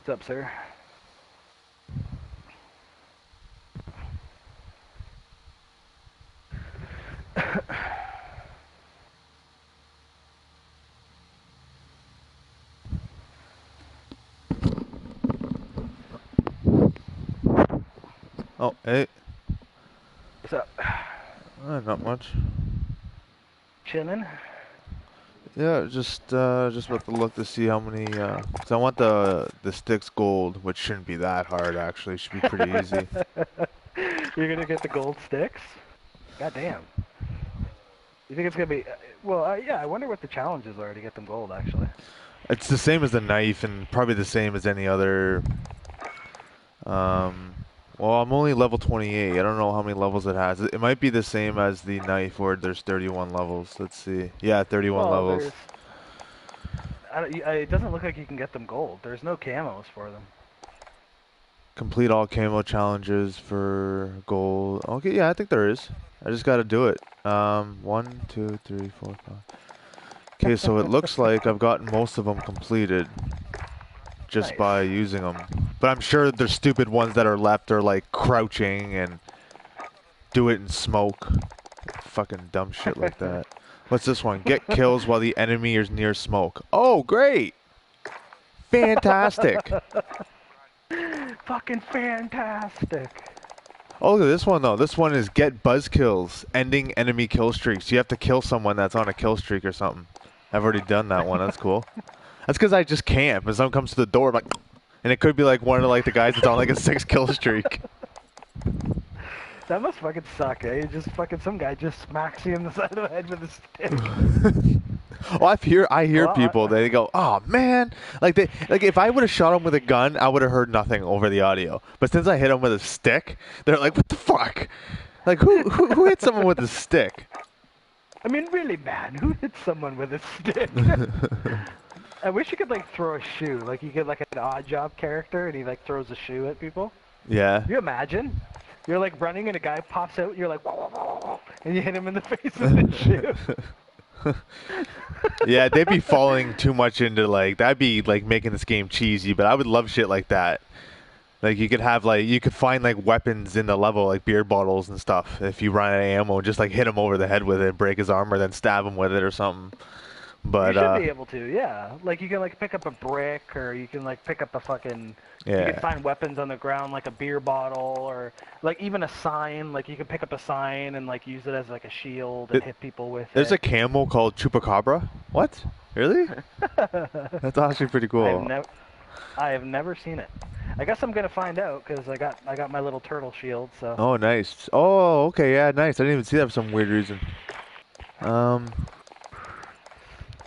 What's up, sir? Oh, hey. What's up? Not much. Chilling? Yeah, just about to look to see how many, 'cause I want the sticks gold, which shouldn't be that hard, actually. It should be pretty easy. You're gonna get the gold sticks? God damn. You think it's gonna be... well, yeah, I wonder what the challenges are to get them gold, actually. It's the same as the knife, and probably the same as any other, um, well, I'm only level 28. I don't know how many levels it has. It might be the same as the knife, where there's 31 levels. Let's see. Yeah, 31 Well, levels. there's... it doesn't look like you can get them gold. There's no camos for them. Complete all camo challenges for gold. Okay, yeah, I think there is. I just gotta do it. 1, 2, 3, 4, 5. Okay, so it looks like I've gotten most of them completed just Nice. by using them. But I'm sure there's stupid ones that are left are like crouching and do it in smoke. Fucking dumb shit like that. What's this one? Get kills while the enemy is near smoke. Oh, great! Fantastic! Fucking fantastic. Oh, look at this one though. This one is get buzz kills, ending enemy kill streaks. You have to kill someone that's on a kill streak or something. I've already done that one. That's cool. That's because I just camp. And someone comes to the door, I'm like, and it could be like one of like the guys that's on like a 6 kill streak. That must fucking suck, eh? Just fucking some guy just smacks you in the side of the head with a stick. Oh, I hear people. They go, "Oh man!" Like if I would have shot him with a gun, I would have heard nothing over the audio. But since I hit him with a stick, they're like, "What the fuck?" Like who hit someone with a stick? I mean, really, man, who hit someone with a stick? I wish you could like throw a shoe. Like you get like an odd job character, and he like throws a shoe at people. Yeah. You imagine? You're like running, and a guy pops out. And you're like, and you hit him in the face with a shoe. Yeah, they'd be falling too much into like that'd be like making this game cheesy. But I would love shit like that. Like you could have like you could find like weapons in the level like beer bottles and stuff. If you run out of ammo, and just like hit him over the head with it, break his armor, then stab him with it or something. But you should be able to, yeah. Like you can like pick up a brick, or you can like pick up a fucking. yeah. You can find weapons on the ground, like a beer bottle, or like even a sign. Like you can pick up a sign and like use it as like a shield and hit people with There's it. a camo called Chupacabra. What? Really? That's actually pretty cool. I have never seen it. I guess I'm gonna find out because I got my little turtle shield. So. Oh, nice. Oh, okay, yeah, nice. I didn't even see that for some weird reason.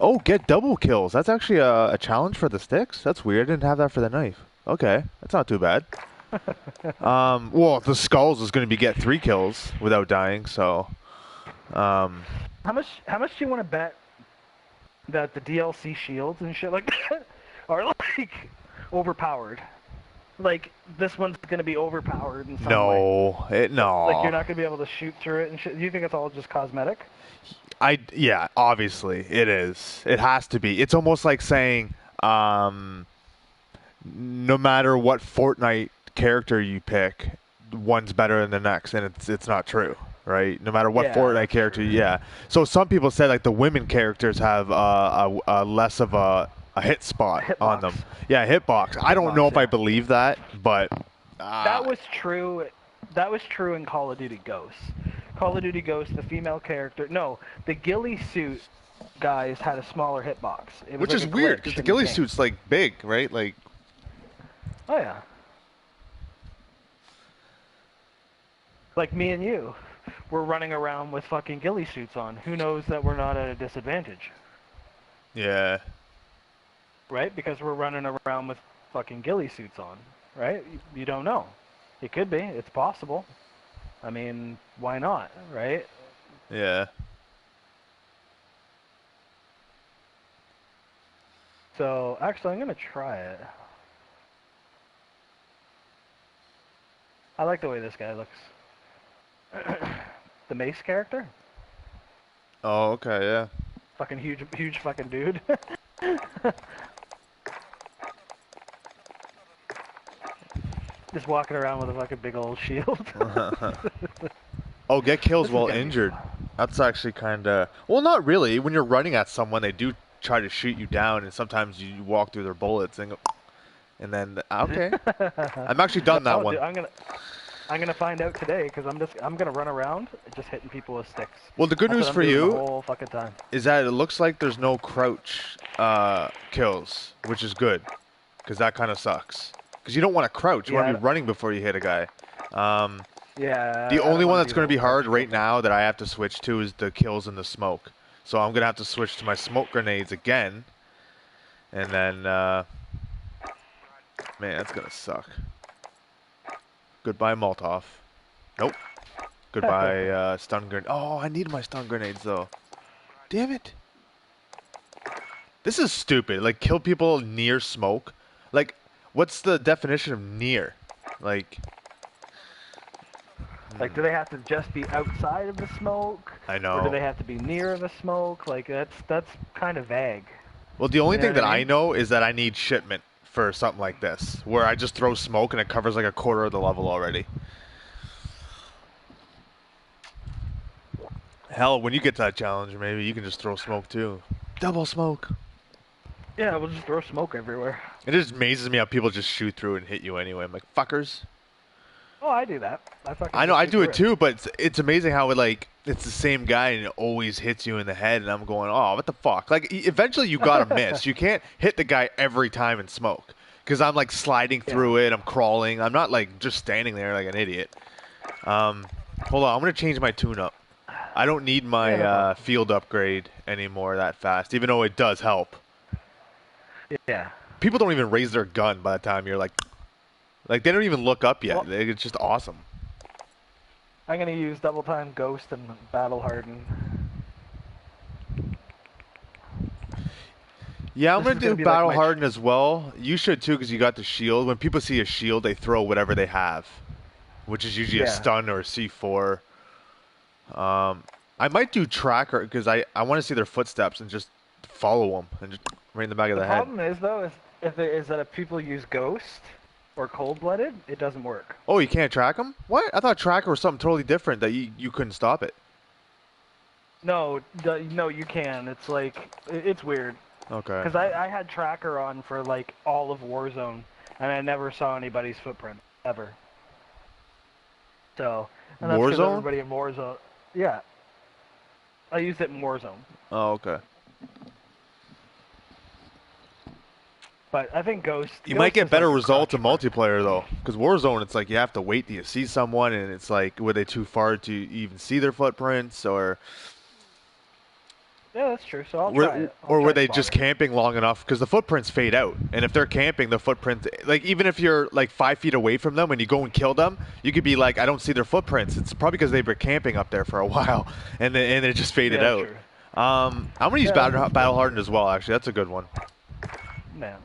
Oh, get double kills. That's actually a challenge for the sticks. That's weird. I didn't have that for the knife. Okay, that's not too bad. Well, the skulls is going to be get 3 kills without dying. So, How much do you want to bet that the DLC shields and shit like that are like overpowered? Like this one's gonna be overpowered in some way. No. Like you're not gonna be able to shoot through it and shit. Do you think it's all just cosmetic? Yeah, obviously it is. It has to be. It's almost like saying, no matter what Fortnite character you pick, one's better than the next, and it's not true, right? No matter what Fortnite character, yeah. So some people say like the women characters have a less of a hit spot on them. Yeah, hitbox. I don't know if I believe that, but that was true. That was true in Call of Duty Ghosts. Call of Duty Ghosts, the female character. No, the ghillie suit guys had a smaller hitbox. It was which like is weird because the ghillie suit's like big, right? Like. Oh yeah. Like me and you, we're running around with fucking ghillie suits on. Who knows that we're not at a disadvantage? Yeah. Right? Because we're running around with fucking ghillie suits on, right? You don't know. It could be. It's possible. I mean, why not, right? Yeah. So, actually, I'm going to try it. I like the way this guy looks. The Mace character? Oh, okay, yeah. Fucking huge fucking dude. Just walking around with a fucking big old shield. Oh, get kills This is while gonna be injured. fun. That's actually kind of... Well, not really. When you're running at someone, they do try to shoot you down, and sometimes you walk through their bullets and go... And then, okay. I've actually done that Oh, one. dude, I'm gonna find out today because I'm gonna run around just hitting people with sticks. Well, the good That's news what I'm for doing the you whole fucking time. is that it looks like there's no crouch kills, which is good, because that kind of sucks. Because you don't want to crouch. You want to be running before you hit a guy. Yeah. The I only don't one wanna that's do going to the be whole hard crouch right kill. now that I have to switch to is the kills in the smoke. So I'm going to have to switch to my smoke grenades again. And then, man, that's going to suck. Goodbye, Molotov. Nope. Goodbye, stun grenade. Oh, I need my stun grenades, though. Damn it. This is stupid. Like, kill people near smoke. Like, what's the definition of near? Like... Like, do they have to just be outside of the smoke? I know. Or do they have to be near the smoke? Like, that's kind of vague. Well, the only You know thing what that I I mean? know is that I need shipment for something like this, where I just throw smoke and it covers like a quarter of the level already. Hell, when you get to that challenge, maybe you can just throw smoke too. Double smoke. Yeah, we'll just throw smoke everywhere. It just amazes me how people just shoot through and hit you anyway. I'm like, fuckers. Oh, I do that. I know, I just do shoot it too, but it's amazing how it's the same guy and it always hits you in the head, and I'm going, oh, what the fuck? Like, eventually you gotta miss. You can't hit the guy every time in smoke, because I'm like sliding through it, I'm crawling. I'm not like just standing there like an idiot. Hold on, I'm gonna change my tune-up. I don't need my field upgrade anymore that fast, even though it does help. Yeah. People don't even raise their gun by the time you're like they don't even look up yet. Well, It's just awesome. I'm gonna use double time ghost and battle harden. Yeah, I'm This gonna is do be battle like my harden as well. You should too, because you got the shield. When people see a shield, they throw whatever they have, which is usually a stun or a C4. I might do tracker because I want to see their footsteps and just follow them and just right in the back of the head. The problem is though, is that if people use ghost or cold blooded, it doesn't work. Oh, you can't track them? What? I thought tracker was something totally different that you couldn't stop it. No, no, you can. It's like it's weird. Okay. Because I had tracker on for like all of Warzone, and I never saw anybody's footprint ever. So and that's 'cause Warzone? everybody in Warzone. Yeah. I used it in Warzone. Oh, okay. But I think Ghost. You Ghost might get is better like results in crutch. multiplayer though, because Warzone, it's like you have to wait till you see someone, and it's like, were they too far to even see their footprints, or Yeah, that's true. So I'll try it. or were they just camping long enough? Because the footprints fade out, and if they're camping, the footprints, like even if you're like 5 feet away from them and you go and kill them, you could be like, I don't see their footprints. It's probably because they were camping up there for a while, and it just faded out. True. I'm gonna use battle hardened as well. Actually, that's a good one. Man.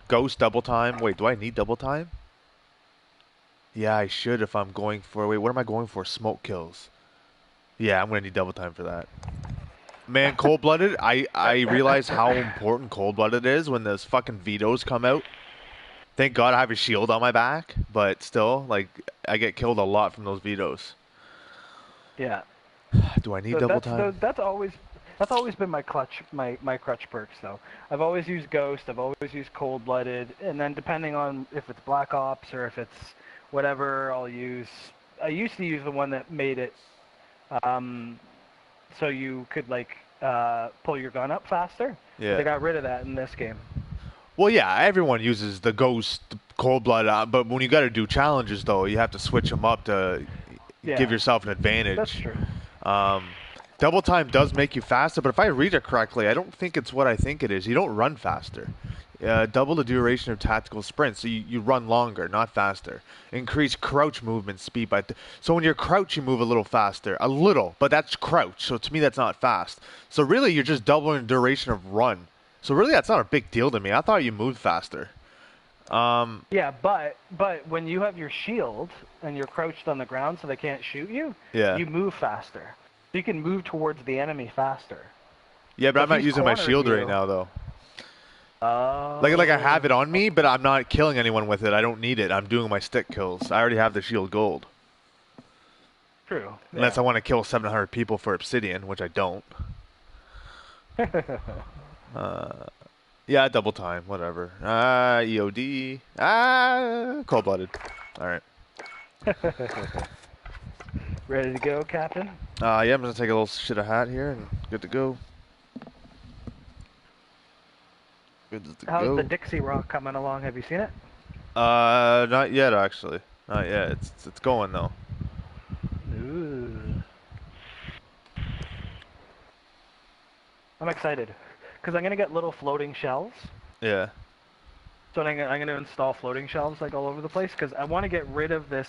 Ghost double time. Wait, do I need double time? Yeah, I should if I'm going for... Wait, what am I going for? Smoke kills. Yeah, I'm going to need double time for that. Man, cold-blooded, I realize how important cold-blooded is when those fucking vetoes come out. Thank God I have a shield on my back, but still, like, I get killed a lot from those vetoes. Yeah. Do I need double time? That's always been my clutch my crutch perks though. I've always used Ghost, I've always used Cold Blooded, and then depending on if it's Black Ops or if it's whatever, I used to use the one that made it so you could like pull your gun up faster. Yeah. They got rid of that in this game. Well, yeah, everyone uses the Ghost Cold Blood, but when you got to do challenges though, you have to switch them up to give yourself an advantage. That's true. Double time does make you faster, but if I read it correctly, I don't think it's what I think it is. You don't run faster. Double the duration of tactical sprints, so you run longer, not faster. Increase crouch movement speed by... So when you're crouch, you move a little faster. A little, but that's crouch, so to me that's not fast. So really, you're just doubling the duration of run. So really, that's not a big deal to me. I thought you moved faster. Yeah, but when you have your shield and you're crouched on the ground so they can't shoot you, you move faster. You can move towards the enemy faster. Yeah, but I'm not using my shield you, right now, though. Like I have it on me, but I'm not killing anyone with it. I don't need it. I'm doing my stick kills. I already have the shield gold. True. Unless I want to kill 700 people for obsidian, which I don't. Yeah, double time, whatever. EOD. Cold-blooded. All right. Ready to go, Captain? Yeah, I'm gonna take a little shit of hat here and good to go. How's the Dixie Rock coming along? Have you seen it? Not yet actually. Not yet. It's going though. Ooh. I'm excited because I'm gonna get little floating shelves. Yeah. So I'm gonna install floating shelves like all over the place because I want to get rid of this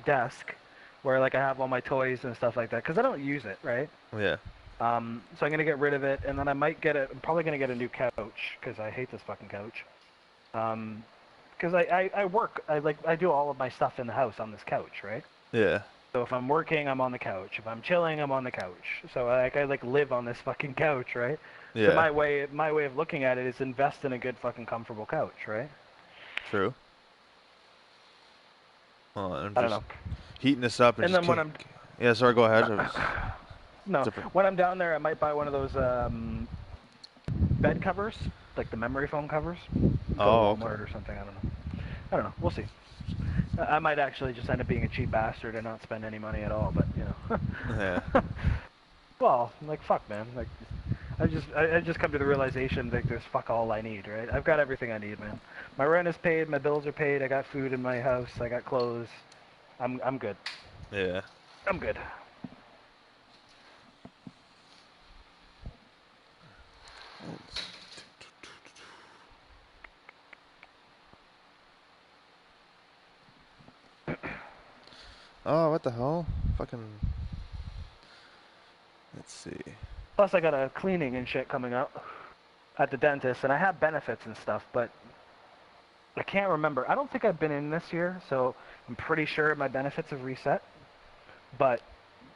desk where like I have all my toys and stuff like that because I don't use it, right? Yeah. So I'm gonna get rid of it, and then I might get it. I'm probably gonna get a new couch because I hate this fucking couch. Because I work, I do all of my stuff in the house on this couch, right? Yeah. So if I'm working, I'm on the couch. If I'm chilling, I'm on the couch. So I live on this fucking couch, right? Yeah. So my way of looking at it is invest in a good fucking comfortable couch, right? True. Well, I'm I don't just know. heating this up And then when I'm yeah, sorry, go ahead. no, when I'm down there, I might buy one of those bed covers, like the memory foam covers. Oh, okay. Or something. I don't know. We'll see. I might actually just end up being a cheap bastard and not spend any money at all. But you know. Yeah. Well, like fuck, man. Like, I just come to the realization that there's fuck all I need, right? I've got everything I need, man. My rent is paid, my bills are paid, I got food in my house, I got clothes. I'm good. Yeah. I'm good. Oh, what the hell? Fucking. Let's see. Plus, I got a cleaning and shit coming up at the dentist, and I have benefits and stuff, but I can't remember. I don't think I've been in this year, so I'm pretty sure my benefits have reset. But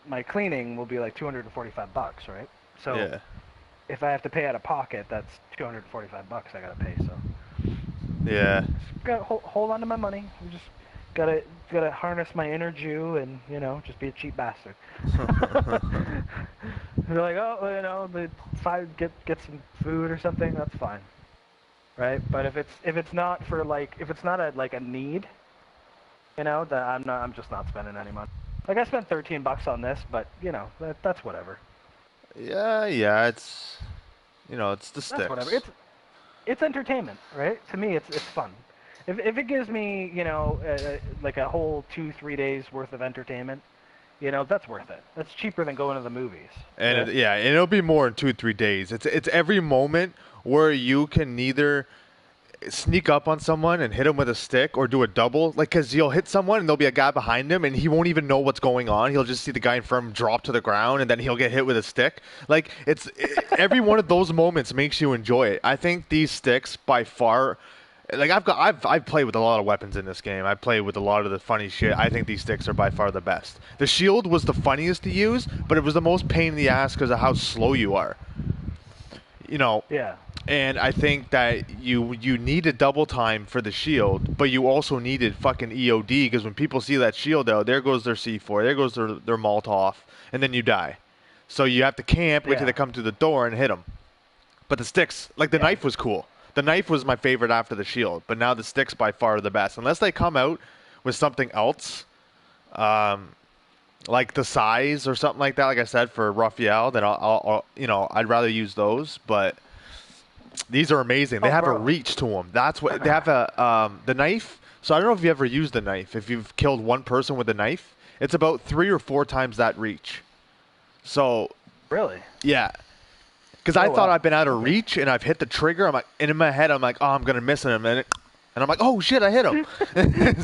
my cleaning will be like $245, right? So Yeah. if I have to pay out of pocket, that's $245 I gotta pay. So Yeah. just gotta hold on to my money. We just gotta harness my inner Jew and just be a cheap bastard. They're like, oh, if I get some food or something, that's fine, right? But if it's not for if it's not a need, that I'm just not spending any money. Like I spent $13 on this, but that's whatever. Yeah. It's it's the sticks. That's whatever. It's entertainment, right? To me, it's fun. If it gives me like a whole 2-3 days worth of entertainment, that's worth it. That's cheaper than going to the movies. And and it'll be more in 2-3 days. It's every moment where you can neither sneak up on someone and hit him with a stick or do a double, like, because you'll hit someone and there'll be a guy behind him and he won't even know what's going on. He'll just see the guy in front of him drop to the ground and then he'll get hit with a stick. Like, every one of those moments makes you enjoy it. I think these sticks by far, like, I've played with a lot of weapons in this game. I've played with a lot of the funny shit. I think these sticks are by far the best. The shield was the funniest to use, but it was the most pain in the ass because of how slow you are. Yeah. And I think that you needed double time for the shield, but you also needed fucking EOD, because when people see that shield out, there goes their C4, there goes their Molotov, and then you die. So you have to camp, wait till they come to the door and hit them. But the sticks, like the knife was cool. The knife was my favorite after the shield, but now the sticks by far are the best. Unless they come out with something else, like the size or something like that, like I said, for Raphael, then I'll I'd rather use those, but these are amazing. They have a reach to them. That's what they have the knife. So I don't know if you ever used the knife. If you've killed one person with a knife, it's about 3 or 4 times that reach. So really, yeah. Because I thought I've been out of reach and I've hit the trigger. I'm like, and in my head, I'm like, oh, I'm gonna miss in a minute, and I'm like, oh shit, I hit him.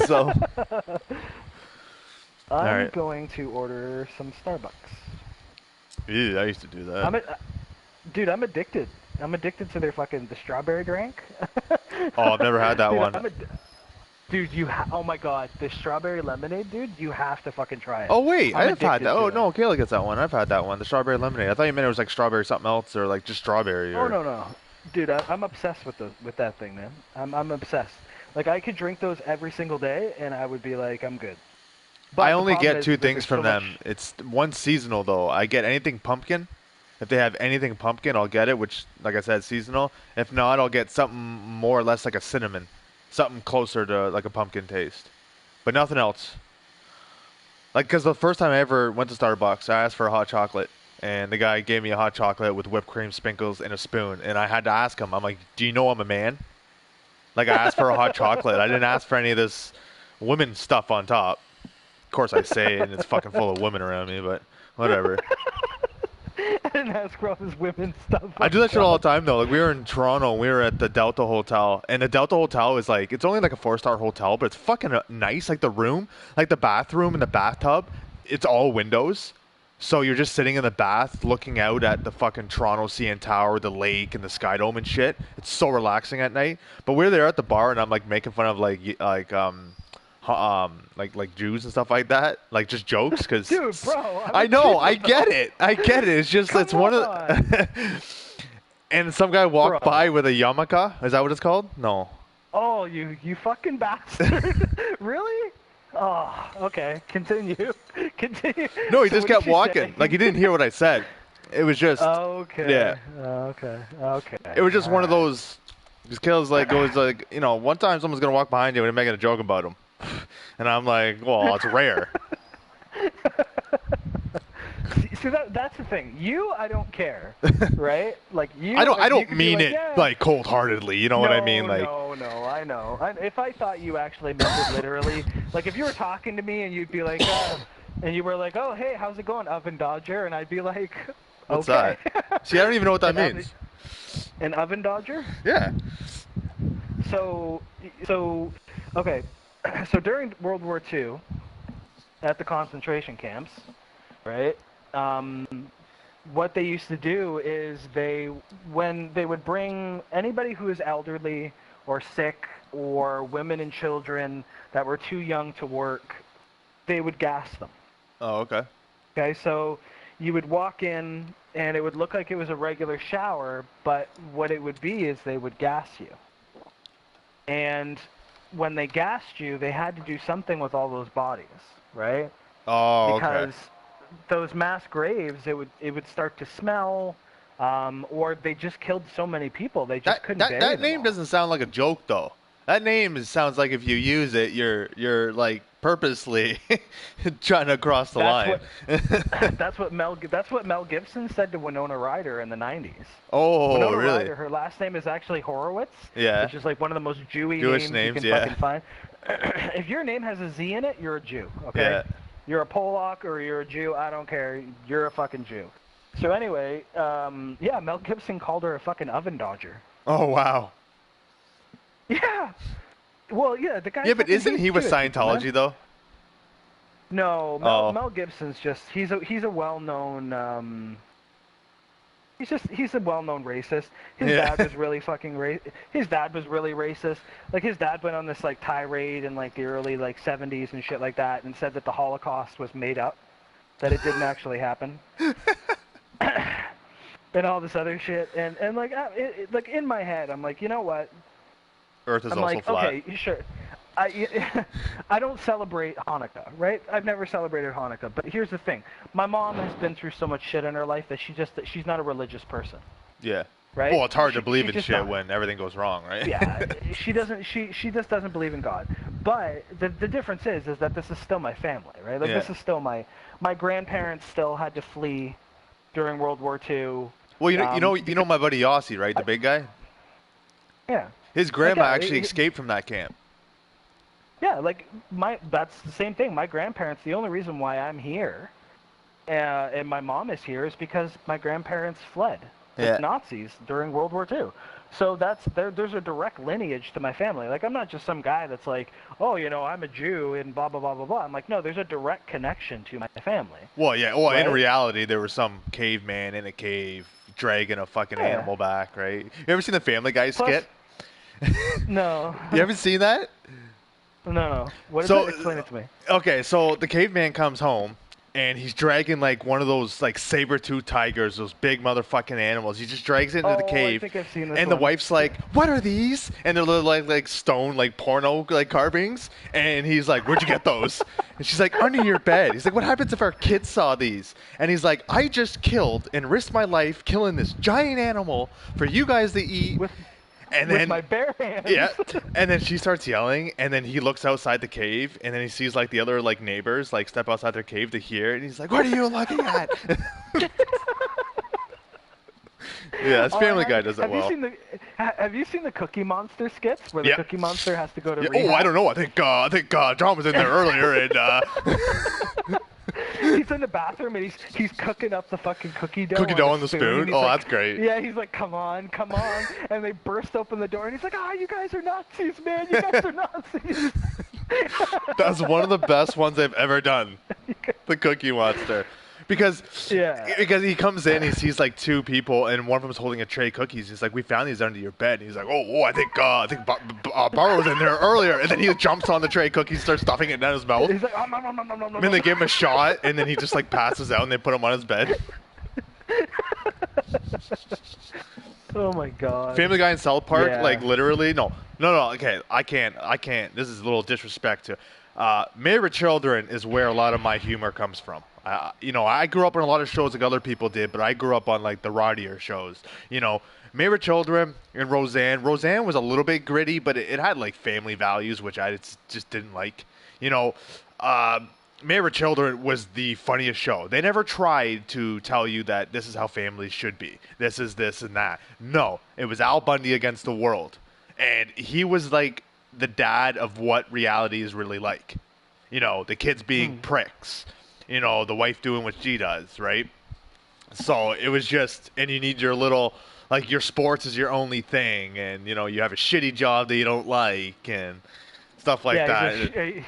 So I'm going to order some Starbucks. Ew, I used to do that. Dude, I'm addicted. I'm addicted to the strawberry drink. Oh, I've never had that one. Dude, oh my god, the strawberry lemonade, dude, you have to fucking try it. Oh wait, I've had that. Oh no, Kayla gets that one. I've had that one, the strawberry lemonade. I thought you meant it was like strawberry something else or like just strawberry. Oh no. Dude, I'm obsessed with that thing, man. I'm obsessed. Like I could drink those every single day, and I would be like, I'm good. I But the only problem get is two that things there's from so them. much. It's one seasonal though. I get anything pumpkin. If they have anything pumpkin, I'll get it. Which, like I said, seasonal. If not, I'll get something more or less like a cinnamon, something closer to like a pumpkin taste, but nothing else. Like, because the first time I ever went to Starbucks, I asked for a hot chocolate, and the guy gave me a hot chocolate with whipped cream sprinkles and a spoon, and I had to ask him. I'm like, "Do you know I'm a man?" Like, I asked for a hot chocolate. I didn't ask for any of this women stuff on top. Of course, I say it, and it's fucking full of women around me, but whatever. And ask for all this women stuff I on do that shit all top. the time though. Like we were in Toronto, we were at the Delta Hotel, and the Delta Hotel is like it's only like a 4-star hotel, but it's fucking nice. Like the room, like the bathroom and the bathtub, it's all windows. So you're just sitting in the bath, looking out at the fucking Toronto CN Tower, the lake, and the Sky Dome and shit. It's so relaxing at night. But we're there at the bar, and I'm like making fun of like Jews and stuff like that, like just jokes, Dude, because bro, I'm I a know, Jew, though. I get it. It's just Come it's one of on, and some guy walked by bro. with a yarmulke. Is that what it's called? No. Oh, you fucking bastard. Really? Oh, okay. Continue. Continue. No, he So just what did kept you walking. say? Like he didn't hear what I said. It was just, Okay. yeah. Okay. Okay. It was just All one of right. those. These kills like goes like one time someone's gonna walk behind you and making a joke about him, and I'm like, well, it's rare. See that's the thing. You, I don't care, right? Like I you, don't I you don't could be mean like, it yeah. like cold heartedly. You know what I mean? No, Like no, no. I know. If I thought you actually meant it literally, like if you were talking to me and you'd be like, and you were like, oh, hey, how's it going, Oven Dodger? And I'd be like, what's okay. that? See, I don't even know what that an oven, means. an Oven Dodger? Yeah. So, so, okay. So during World War II, at the concentration camps, right? What they used to do is when they would bring anybody who is elderly or sick or women and children that were too young to work, they would gas them. Oh, okay. Okay, so you would walk in and it would look like it was a regular shower, but what it would be is they would gas you. And when they gassed you, they had to do something with all those bodies, right? Oh, okay. Because those mass graves, it would start to smell, or they just killed so many people they just That couldn't that bury that them name all. doesn't sound like a joke though. That name sounds like if you use it, you're like purposely trying to cross the That's line. what that's what Mel Gibson said to Winona Ryder in the 90s. Oh, Winona really? Ryder, her last name is actually Horowitz, Yeah. which is like one of the most Jewy Jewish names you names, can yeah. fucking find. If your name has a Z in it, you're a Jew, okay? Yeah. You're a Polak or you're a Jew, I don't care. You're a fucking Jew. So anyway, yeah, Mel Gibson called her a fucking oven dodger. Oh, wow. Yeah. Well, yeah, the guy Yeah, but fucking isn't hates he with Jewish people, man. Scientology though? No, Mel, Oh. Mel Gibson's just he's a well-known he's a well-known racist. His Yeah. dad was really his dad was really racist. Like his dad went on this like tirade in like the early like 70s and shit like that and said that the Holocaust was made up, that it didn't actually happen. And all this other shit and like like in my head I'm like, you know what? Earth is I'm also like, flat. okay, sure. I don't celebrate Hanukkah, right? I've never celebrated Hanukkah, but here's the thing: my mom has been through so much shit in her life that she's not a religious person, Yeah. right? Well, it's hard to believe She's in just shit not. when everything goes wrong, right? Yeah, she doesn't. She just doesn't believe in God. But the difference is that this is still my family, right? Like Yeah. this is still my grandparents still had to flee during World War II. Well, you know Because, my buddy Yossi, right? The big guy. yeah, His like grandma yeah, actually escaped from that camp. yeah, like that's the same thing. My grandparents. The only reason why I'm here, and my mom is here, is because my grandparents fled the Yeah. Nazis during World War II. So there's a direct lineage to my family. Like I'm not just some guy that's like, oh, I'm a Jew and blah blah blah blah blah. I'm like, no, there's a direct connection to my family, Well, yeah. Well, in right? reality, there was some caveman in a cave dragging a fucking Yeah. animal back, right? You ever seen the Family Guy Plus, skit? no, You haven't seen that? no. What is So, it? Explain it to me. okay, so the caveman comes home and he's dragging like one of those like saber-tooth tigers, those big motherfucking animals. He just drags it into the cave. I think I've seen this and one. the wife's like, "What are these?" And they're like stone like porno like carvings. And he's like, "Where'd you get those?" And she's like, "Under your bed." He's like, "What happens if our kids saw these?" And he's like, "I just killed and risked my life killing this giant animal for you guys to eat." And with then my bare hands. Yeah. And then she starts yelling, and then he looks outside the cave, and then he sees like the other like neighbors like step outside their cave to hear, and he's like, "What are you looking at?" Yeah, this Family Guy does it well. Have you seen the Cookie Monster skits where the Cookie Monster has to go to rehab? Oh, I don't know. I think John was in there earlier, and he's in the bathroom and he's cooking up the fucking cookie dough. Cookie dough on the spoon. Oh, that's great. Yeah, he's like, come on, and they burst open the door and he's like, you guys are Nazis, man. You guys are Nazis. That's one of the best ones they've ever done. The Cookie Monster. Because he comes in, he sees like two people, and one of them's holding a tray of cookies. He's like, "We found these under your bed." And he's like, "Oh, I think Barrow was in there earlier." And then he jumps on the tray of cookies, starts stuffing it down his mouth. He's like, and then they give him a shot, and then he just like passes out, and they put him on his bed. Oh my god. Family Guy and South Park, like literally, no. Okay, I can't. This is a little disrespect to. Married with Children is where a lot of my humor comes from. I grew up on a lot of shows like other people did, but I grew up on like the rowdier shows. Married with Children and Roseanne. Roseanne was a little bit gritty, but it had like family values, which I just didn't like. Married with Children was the funniest show. They never tried to tell you that this is how families should be. This is this and that. No, it was Al Bundy against the world. And he was like the dad of what reality is really like. The kids being pricks. The wife doing what she does, right? So it was just, and you need your little, like your sports is your only thing, and you have a shitty job that you don't like, and stuff like that.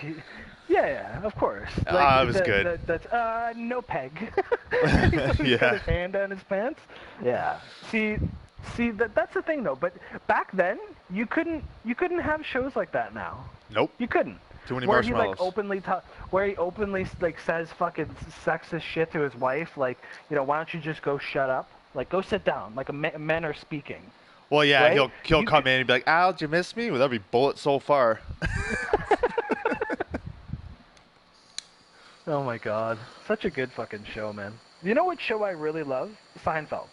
Yeah, of course. It was good. That's no peg. He's got his hand down his pants. Yeah. See, that's the thing though. But back then, you couldn't have shows like that now. Nope. You couldn't. Too many where marshmallows. Where he openly like says fucking sexist shit to his wife, like, why don't you just go shut up? Like, go sit down. Like men are speaking. Well, yeah, right? he'll come in and be like, "Al, did you miss me?" With every bullet so far. Oh my god, such a good fucking show, man. You know what show I really love? Seinfeld.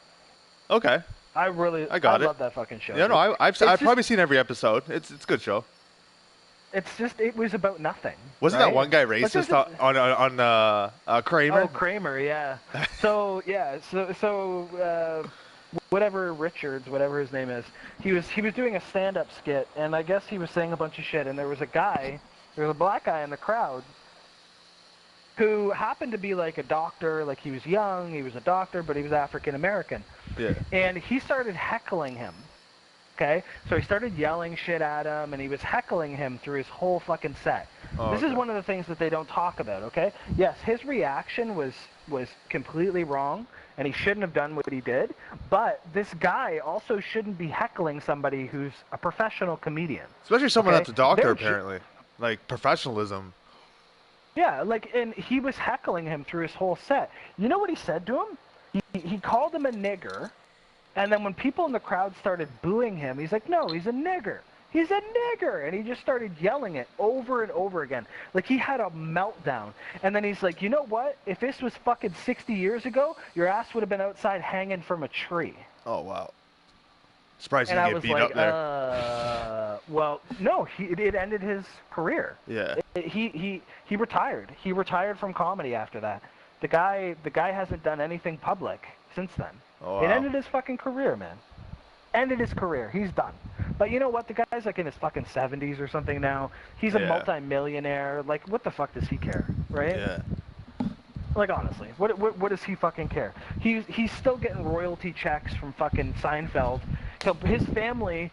Okay. I love that fucking show. Yeah, no, I've probably seen every episode. It's a good show. It was about nothing. Wasn't that one guy racist on Kramer? Oh, Kramer, yeah. So whatever Richards, whatever his name is, he was doing a stand-up skit, and I guess he was saying a bunch of shit, and there was a black guy in the crowd who happened to be like a doctor, like he was young, he was a doctor, but he was African American. Yeah. And he started heckling him. Okay? So he started yelling shit at him, and he was heckling him through his whole fucking set. This is one of the things that they don't talk about, okay? Yes, his reaction was completely wrong, and he shouldn't have done what he did, but this guy also shouldn't be heckling somebody who's a professional comedian. Especially someone that's a doctor, apparently. Like, professionalism. Yeah, and he was heckling him through his whole set. You know what he said to him? He called him a nigger, and then when people in the crowd started booing him, he's like, no, he's a nigger. He's a nigger! And he just started yelling it over and over again. Like, he had a meltdown. And then he's like, you know what? If this was fucking 60 years ago, your ass would have been outside hanging from a tree. Oh, wow. Surprised you get beat up there. Well, no, it ended his career. Yeah. He retired. He retired from comedy after that. The guy hasn't done anything public since then. Oh, wow. It ended his fucking career, man. Ended his career. He's done. But you know what? The guy's like in his fucking 70s or something now. He's a multi-millionaire. Like, what the fuck does he care, right? Yeah. Like, honestly, what does he fucking care? He's still getting royalty checks from fucking Seinfeld. His family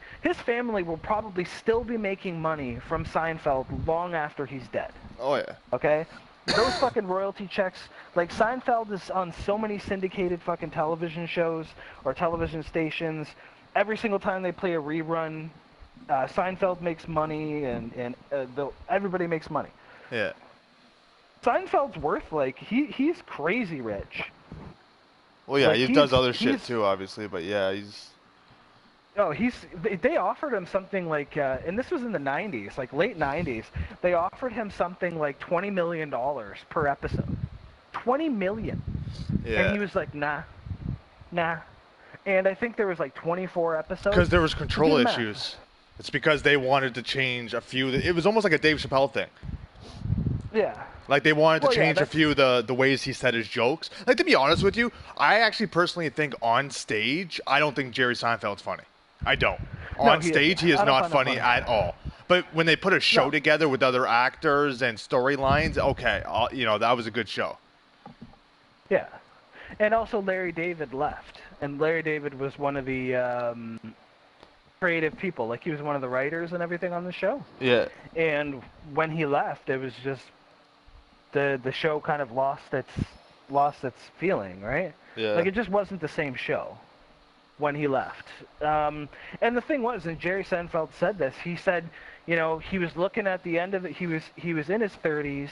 will probably still be making money from Seinfeld long after he's dead. Oh, yeah. Okay? Those fucking royalty checks, like, Seinfeld is on so many syndicated fucking television shows or television stations. Every single time they play a rerun, Seinfeld makes money, and everybody makes money. Yeah. Seinfeld's worth like he's crazy rich. Well, yeah, Like he does other shit too, obviously, but yeah, he's. Oh, they offered him something like, and this was in the 90s, like late 90s. They offered him something like $20 million per episode. 20 million. Yeah. And he was like, nah. And I think there was like 24 episodes. Because there was control issues. It's because they wanted to change a few. It was almost like a Dave Chappelle thing. Yeah. Like they wanted to change a few of the ways he said his jokes. Like, to be honest with you, I actually personally think on stage, I don't think Jerry Seinfeld's funny. I don't. On stage, he is not funny at all. But when they put a show together with other actors and storylines, okay, that was a good show. Yeah. And also Larry David left. And Larry David was one of the creative people. Like, he was one of the writers and everything on the show. Yeah. And when he left, it was just the show kind of lost its feeling, right? Yeah. Like, it just wasn't the same show when he left. And the thing was, and Jerry Seinfeld said this, he said, he was looking at the end of it, he was in his 30s,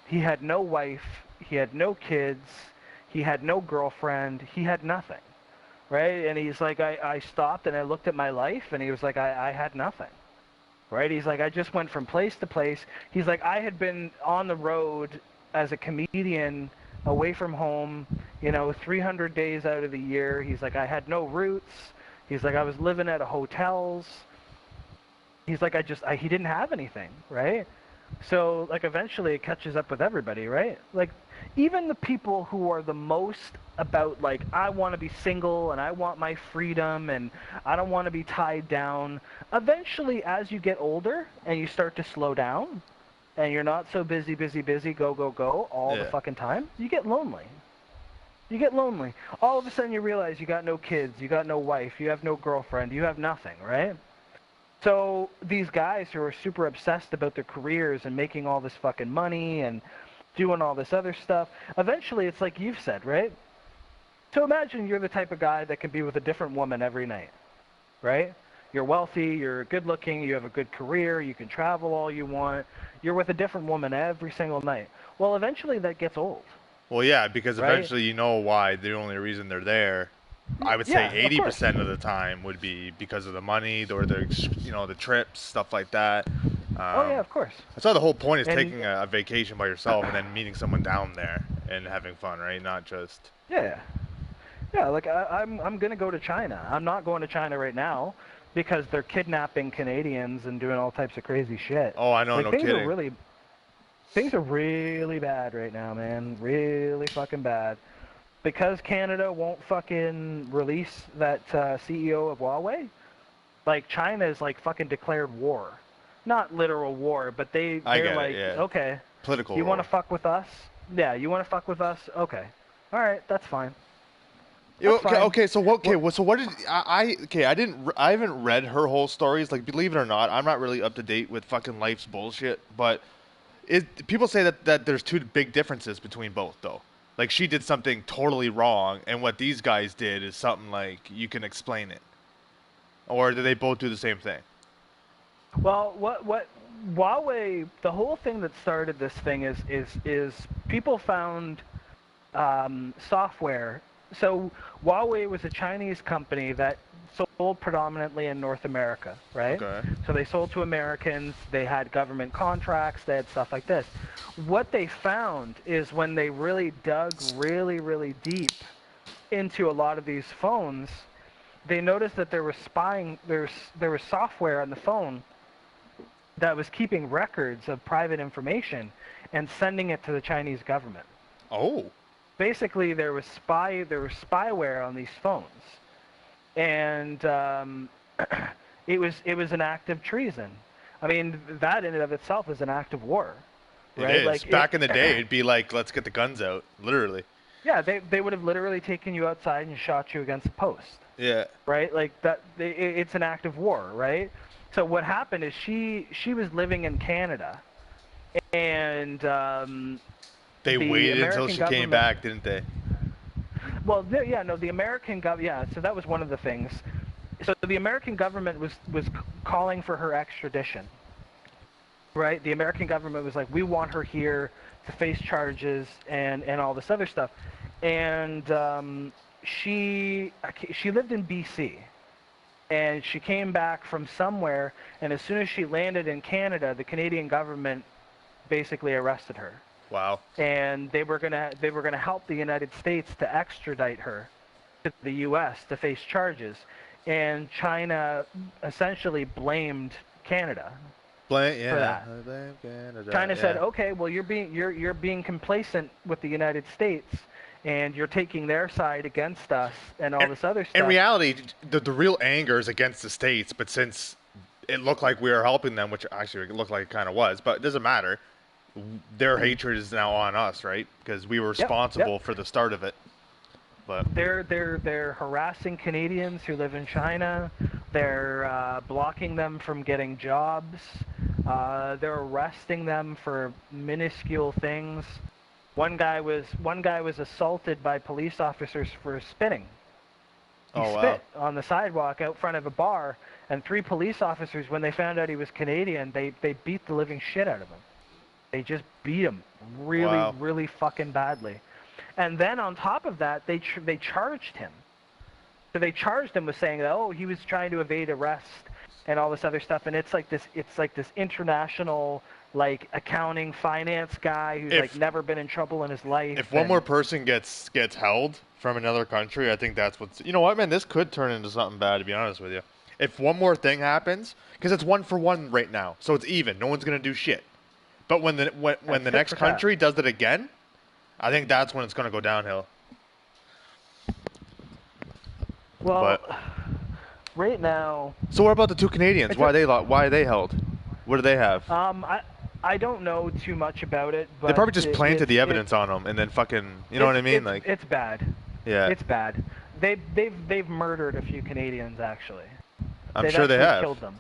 he had no wife, he had no kids, he had no girlfriend, he had nothing, right? And he's like, I stopped and I looked at my life, and he was like, I had nothing, right? He's like, I just went from place to place. He's like, I had been on the road as a comedian, away from home, 300 days out of the year. He's like, I had no roots. He's like, I was living at hotels. He's like, he didn't have anything, right? So, like, eventually it catches up with everybody, right? Like, even the people who are the most about, like, I want to be single and I want my freedom and I don't want to be tied down, eventually, as you get older and you start to slow down, and you're not so busy, go all the fucking time, you get lonely. All of a sudden you realize you got no kids, you got no wife, you have no girlfriend, you have nothing, right? So these guys who are super obsessed about their careers and making all this fucking money and doing all this other stuff, eventually it's like you've said, right? So imagine you're the type of guy that can be with a different woman every night, right? You're wealthy, you're good looking, you have a good career, you can travel all you want. You're with a different woman every single night. Well, eventually that gets old. Well, yeah, because eventually you know why the only reason they're there. I would say 80% of the time would be because of the money or the trips, stuff like that. Oh yeah, of course. That's why the whole point is taking a vacation by yourself and then meeting someone down there and having fun, right? Not just. Yeah. Like I'm gonna go to China. I'm not going to China right now because they're kidnapping Canadians and doing all types of crazy shit. Oh, I know, like, no things kidding. Things are really bad right now, man. Really fucking bad. Because Canada won't fucking release that CEO of Huawei, like, China is like fucking declared war. Not literal war, but they're like, okay, political. You want to fuck with us? Yeah, you want to fuck with us? Okay, all right, that's fine. Okay. So what? Okay, so what did I? Okay, I haven't read her whole stories. Like, believe it or not, I'm not really up to date with fucking life's bullshit. But people say that there's two big differences between both, though. Like, she did something totally wrong, and what these guys did is something like you can explain it, or do they both do the same thing? Well, what Huawei, the whole thing that started this thing is people found software. So Huawei was a Chinese company that sold predominantly in North America, right? Okay. So they sold to Americans, they had government contracts, they had stuff like this. What they found is when they really dug really deep into a lot of these phones, they noticed that there was software on the phone that was keeping records of private information and sending it to the Chinese government. Oh. Basically, there was spyware on these phones, and it was an act of treason. I mean, that in and of itself is an act of war, right? It is. Like, back in the day, it'd be like, let's get the guns out, literally. Yeah, they would have literally taken you outside and shot you against a post. Yeah. Right? Like, that. It's an act of war, right? So what happened is she was living in Canada, and they waited until she came back, didn't they? Well, the American government. Yeah, so that was one of the things. So the American government was calling for her extradition. right? The American government was like, we want her here to face charges and all this other stuff. And she lived in BC, and she came back from somewhere, and as soon as she landed in Canada, the Canadian government basically arrested her. Wow. And they were gonna help the United States to extradite her to the U.S. to face charges, and China essentially blamed Canada for that. Blame Canada. China said, "Okay, well you're being complacent with the United States, and you're taking their side against us, and all this other stuff." In reality, the real anger is against the states, but since it looked like we were helping them, which actually it looked like it kind of was, but it doesn't matter. Their hatred is now on us, right? Because we were responsible for the start of it. But they're harassing Canadians who live in China. They're blocking them from getting jobs. They're arresting them for minuscule things. One guy was assaulted by police officers for spitting. He spit on the sidewalk out front of a bar, and 3 police officers, when they found out he was Canadian, they beat the living shit out of him. They just beat him really fucking badly. And then on top of that, they charged him. So they charged him with saying that, oh, he was trying to evade arrest and all this other stuff. And it's like this international like accounting finance guy who's like never been in trouble in his life. If one more person gets held from another country, I think that's what's. You know what, man? This could turn into something bad, to be honest with you. If one more thing happens, because it's 1-for-1 right now, so it's even. No one's gonna do shit. But when the next country does it again, I think that's when it's going to go downhill. Well, right now. So what about the 2 Canadians? Why are they held? What do they have? I don't know too much about it. But they probably just planted the evidence on them and then fucking. You know what I mean? Like it's bad. Yeah. It's bad. They've murdered a few Canadians actually. I'm sure they have. Killed them.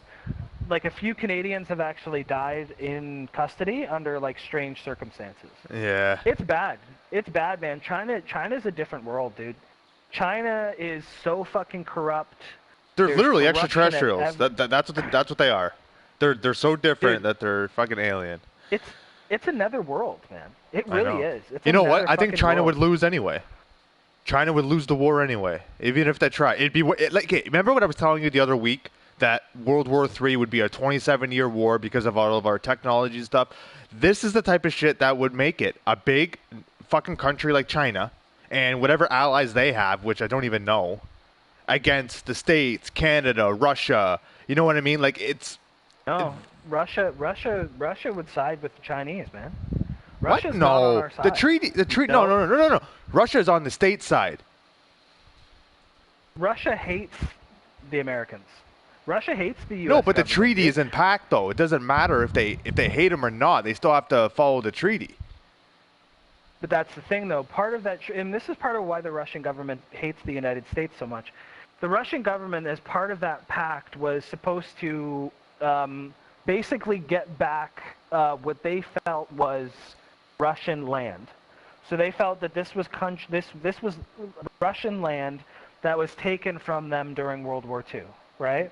Like a few Canadians have actually died in custody under like strange circumstances. Yeah. It's bad. It's bad, man. China's a different world, dude. China is so fucking corrupt. They're literally extraterrestrials. That's what they are. They're so different that they're fucking alien. It's another world, man. It really is. It's you know what? I think China would lose anyway. China would lose the war anyway, even if they try. It'd be like, hey, remember what I was telling you the other week? That World War III would be a 27-year war because of all of our technology and stuff. This is the type of shit that would make it a big fucking country like China and whatever allies they have, which I don't even know, against the States, Canada, Russia. You know what I mean? Like it's. No, Russia would side with the Chinese, man. Russia's not on our side. The treaty. No. Russia's on the state side. Russia hates the Americans. Russia hates the U.S. No, but the treaty is in pact, though. It doesn't matter if they hate them or not. They still have to follow the treaty. But that's the thing, though. Part of that, and this is part of why the Russian government hates the United States so much. The Russian government, as part of that pact, was supposed to basically get back what they felt was Russian land. So they felt that this was Russian land that was taken from them during World War II, right?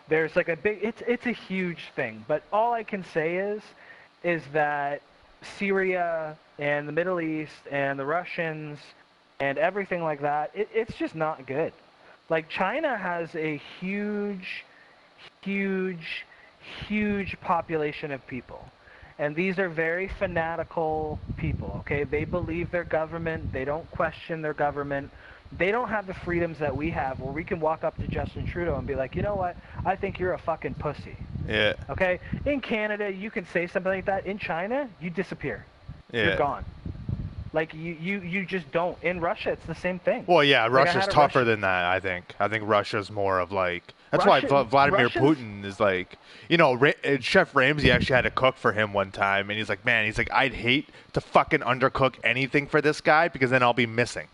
There's like a big, it's a huge thing, but all I can say is that Syria and the Middle East and the Russians and everything like that, it's just not good. Like China has a huge population of people. And these are very fanatical people, okay? They believe their government. They don't question their government. They don't have the freedoms that we have where we can walk up to Justin Trudeau and be like, you know what? I think you're a fucking pussy. Yeah. Okay? In Canada, you can say something like that. In China, you disappear. Yeah. You're gone. Like, you just don't. In Russia, it's the same thing. Well, yeah, Russia's tougher than that, I think. I think Russia's more of like... That's why Vladimir Putin is like... You know, Chef Ramsay actually had to cook for him one time, and he's like, man, I'd hate to fucking undercook anything for this guy because then I'll be missing.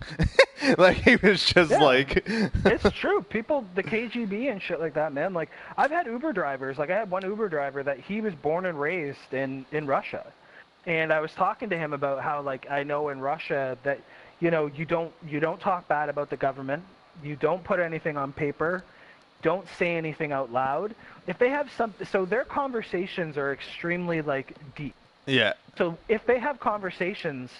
Like, he was just like... It's true. People, the KGB and shit like that, man. Like, I've had Uber drivers. Like, I had one Uber driver that he was born and raised in Russia. And I was talking to him about how, like, I know in Russia that, you know, you don't talk bad about the government. You don't put anything on paper. don't say anything out loud. If they have so their conversations are extremely like deep. Yeah. So if they have conversations,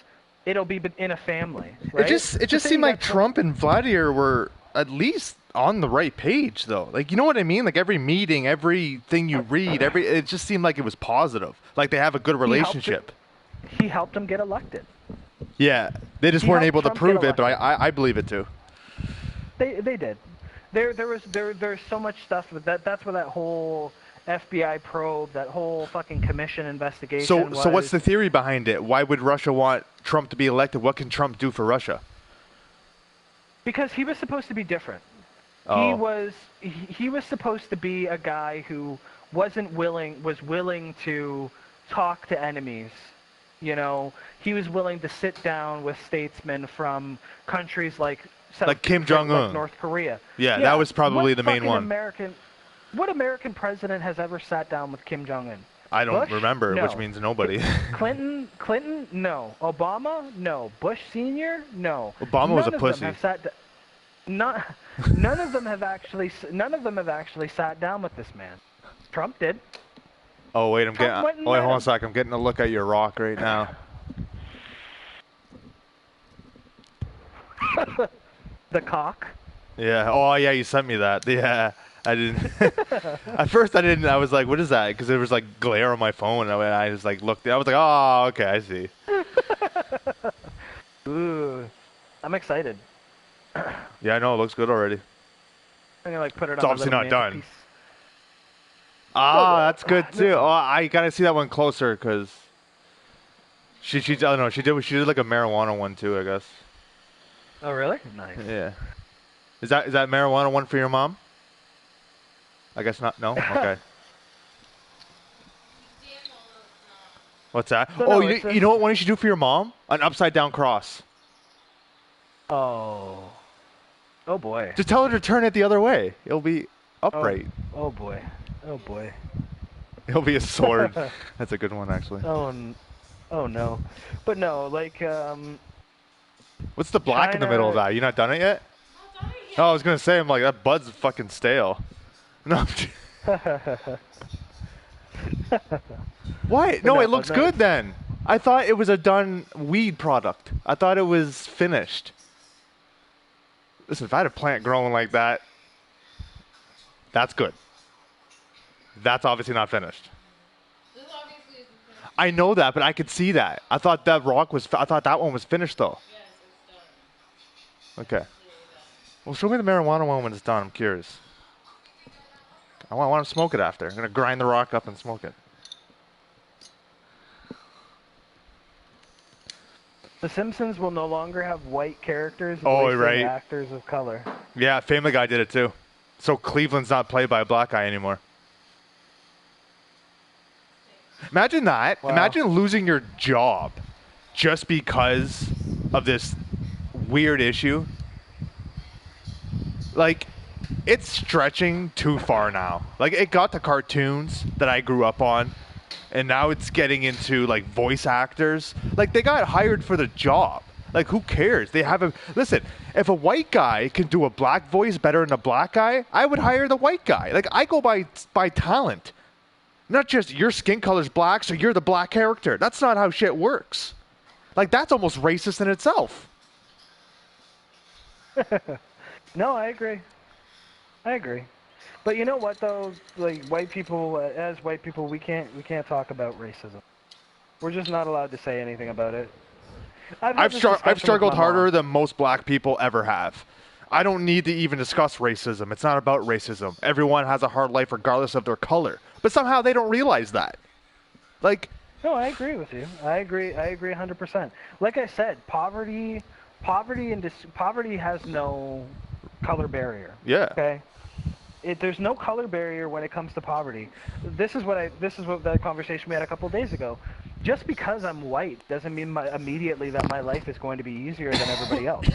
it'll be in a family, right? It just seemed like Trump and Vladimir were at least on the right page, though. Like, you know what I mean? Like, every meeting, everything you read, it just seemed like it was positive. Like, they have a good relationship. He helped him get elected. Yeah, they just weren't able to prove it, but I believe it too. They did. There's so much stuff with that. That's where that whole FBI probe, that whole fucking commission investigation was. So what's the theory behind it? Why would Russia want Trump to be elected? What can Trump do for Russia? Because he was supposed to be different. Oh. He was supposed to be a guy who was willing to talk to enemies. You know, he was willing to sit down with statesmen from countries like Kim Jong-un, like North Korea. Yeah, that was probably the main one. What American president has ever sat down with Kim Jong-un? I don't Bush? remember, No. which means nobody. Clinton, no. Obama, no. Bush Sr., no. Obama was a pussy. None of them have actually sat down with this man. Trump did. Oh wait, hold on a sec. I'm getting a look at your rock right now. The cock. Yeah. Oh yeah, you sent me that. Yeah. I didn't. At first, I didn't. I was like, "What is that?" Because there was like glare on my phone. And I just like looked. I was like, "Oh, okay, I see." Ooh, I'm excited. Yeah, I know. It looks good already. I'm gonna put it It's on. obviously not done. Ah, that's good too. Oh, I gotta see that one closer because she I don't know. She did like a marijuana one too, I guess. Oh really? Nice. Yeah. Is that marijuana one for your mom? I guess not. No. Okay. What's that? So you know what one you should do for your mom? An upside down cross. Oh. Oh boy. Just tell her to turn it the other way. It'll be upright. Oh boy. Oh boy. It'll be a sword. That's a good one, actually. Oh no. But no, like What's the black in the middle of that? You not done it yet? Not done it yet. No, I was gonna say, I'm like, that bud's fucking stale. No. Why? No, it looks good then. I thought it was a done weed product. I thought it was finished. Listen, if I had a plant growing like that, that's good. That's obviously not finished. This obviously isn't finished. I know that, but I could see that. I thought that I thought that one was finished though. Yes, it's done. Okay. Really done. Well, show me the marijuana one when it's done. I'm curious. I want to smoke it after. I'm gonna grind the rock up and smoke it. The Simpsons will no longer have white characters. Right. Actors of color. Yeah, Family Guy did it too. So Cleveland's not played by a black guy anymore. Imagine that. Wow. Imagine losing your job just because of this weird issue. Like, it's stretching too far now. Like, it got to cartoons that I grew up on, and now it's getting into, like, voice actors. Like, they got hired for the job. Like, who cares? Listen, if a white guy can do a black voice better than a black guy, I would hire the white guy. Like, I go by talent. Not just your skin color's black, so you're the black character. That's not how shit works. Like, that's almost racist in itself. No, I agree. But you know what though? Like white people, we can't talk about racism. We're just not allowed to say anything about it. I've struggled harder than most black people ever have. I don't need to even discuss racism. It's not about racism. Everyone has a hard life regardless of their color. But somehow they don't realize that. Like, no, I agree with you. I agree 100%. Like I said, poverty has no color barrier. Yeah. Okay. There's no color barrier when it comes to poverty. This is what that conversation we had a couple of days ago. Just because I'm white doesn't mean immediately that my life is going to be easier than everybody else.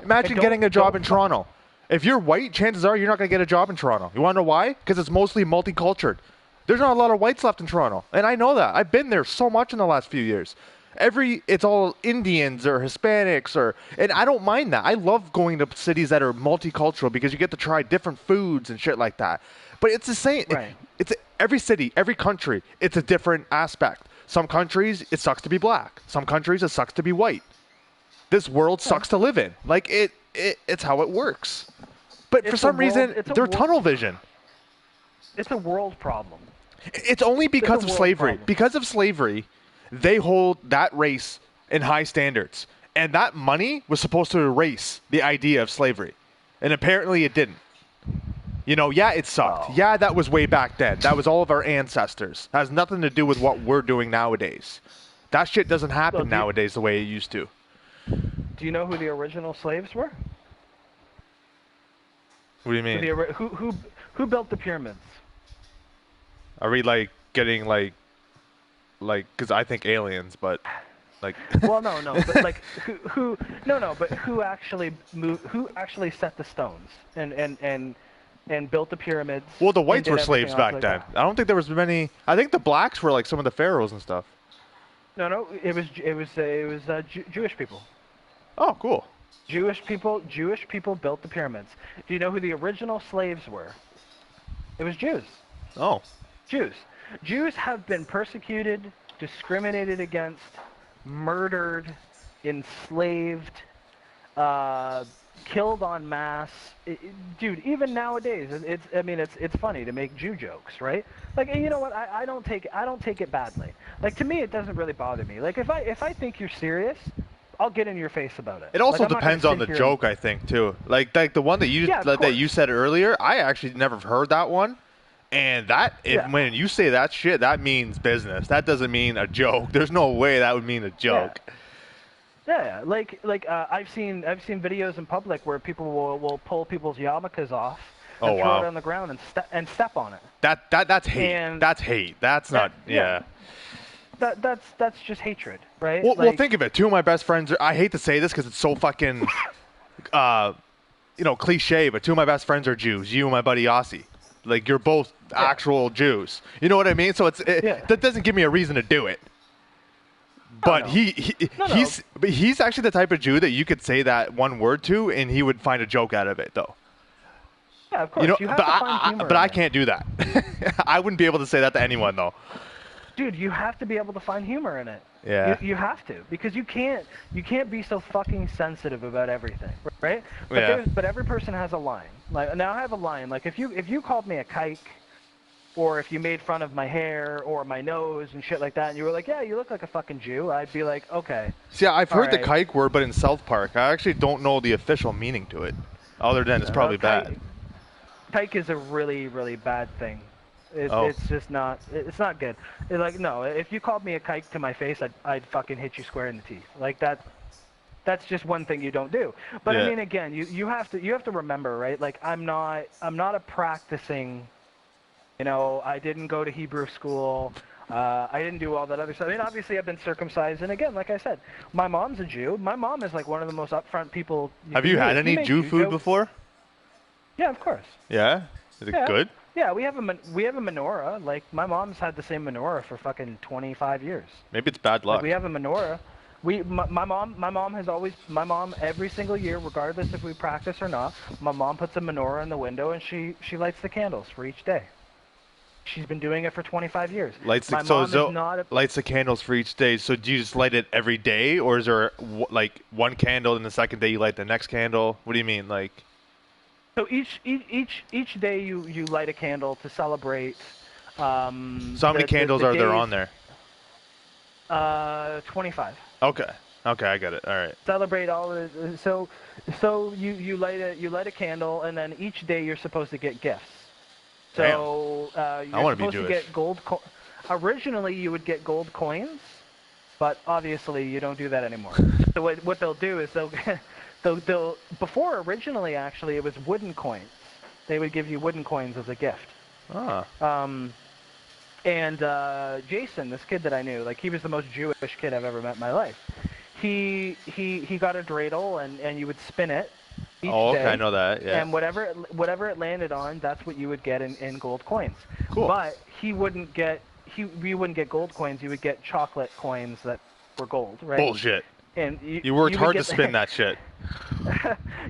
Imagine getting a job in Toronto. If you're white, chances are you're not going to get a job in Toronto. You want to know why? Because it's mostly multicultural. There's not a lot of whites left in Toronto, and I know that. I've been there so much in the last few years. It's all Indians or Hispanics and I don't mind that. I love going to cities that are multicultural because you get to try different foods and shit like that. But it's the same. Right. It's every city, every country. It's a different aspect. Some countries it sucks to be black. Some countries it sucks to be white. This world sucks to live in. Like it's how it works. But for some reason they're tunnel vision. It's a world problem. It's only because of slavery. Problem. Because of slavery, they hold that race in high standards. And that money was supposed to erase the idea of slavery. And apparently it didn't. Yeah, it sucked. Oh. Yeah, that was way back then. That was all of our ancestors. That has nothing to do with what we're doing nowadays. That shit doesn't happen nowadays the way it used to. Do you know who the original slaves were? What do you mean? Who built the pyramids? Are we getting because I think aliens, but Well, no, but but who actually set the stones and built the pyramids? Well, the whites and were did slaves everything else back like then. that? I don't think there was many. I think the blacks were some of the pharaohs and stuff. No, it was Jewish people. Oh, cool. Jewish people built the pyramids. Do you know who the original slaves were? It was Jews. Oh. Jews have been persecuted, discriminated against, murdered, enslaved, killed en masse. Dude, even nowadays, it's funny to make Jew jokes, right? Like, you know what? I don't take it badly. Like, to me, it doesn't really bother me. Like, if I think you're serious, I'll get in your face about it. It also I'm not depends gonna on the sit here joke, I think, too. Like the one that you said earlier, I actually never heard that one. And when you say that shit, that means business. That doesn't mean a joke. There's no way that would mean a joke. Yeah. I've seen videos in public where people will pull people's yarmulkes off and throw it on the ground and step on it. That's hate. That's hate. That's not. Yeah. That's just hatred, right? Well, think of it. Two of my best friends. I hate to say this because it's so fucking, cliche. But two of my best friends are Jews. You and my buddy Aussie. Like, you're both actual Jews. You know what I mean? So that doesn't give me a reason to do it. But he's actually the type of Jew that you could say that one word to, and he would find a joke out of it, though. Yeah, of course. You have to find humor. But I can't do that. I wouldn't be able to say that to anyone, though. Dude, you have to be able to find humor in it. Yeah. You have to, because you can't be so fucking sensitive about everything, right? But every person has a line. Like, now I have a line. Like, if you called me a kike, or if you made fun of my hair or my nose and shit like that, and you were like, yeah, you look like a fucking Jew, I'd be like, okay. See, I've heard the kike word, but in South Park, I actually don't know the official meaning to it, other than it's probably bad. Kike is a really, really bad thing. It's just not. It's not good. No, if you called me a kike to my face, I'd fucking hit you square in the teeth. Like that. That's just one thing you don't do. But I mean, again, you have to remember, right? Like, I'm not a practicing. I didn't go to Hebrew school. I didn't do all that other stuff. I mean, obviously, I've been circumcised, and again, like I said, my mom's a Jew. My mom is like one of the most upfront people. Have you had any Jew food before? Yeah, of course. Yeah, is it good? Yeah, we have a menorah. Like, my mom's had the same menorah for fucking 25 years. Maybe it's bad luck. Like, we have a menorah. My mom every single year, regardless if we practice or not, my mom puts a menorah in the window and she lights the candles for each day. She's been doing it for 25 years. Lights the candles for each day. So do you just light it every day, or is there one candle and the second day you light the next candle? What do you mean, like? So each day you light a candle to celebrate. So how many candles are there on there? 25. Okay, I got it. All right. Celebrate all of it. So you light a candle, and then each day you're supposed to get gifts. So you're supposed to get gold. Originally, you would get gold coins, but obviously you don't do that anymore. So what they'll do is they'll before originally actually it was wooden coins. They would give you wooden coins as a gift. Ah. And Jason, this kid that I knew, like, he was the most Jewish kid I've ever met in my life. He got a dreidel, and you would spin it each day. I know that, yeah. And whatever it landed on, that's what you would get in gold coins. Cool. But we wouldn't get gold coins. You would get chocolate coins that were gold, right? Bullshit. And You worked would hard to get spin that shit.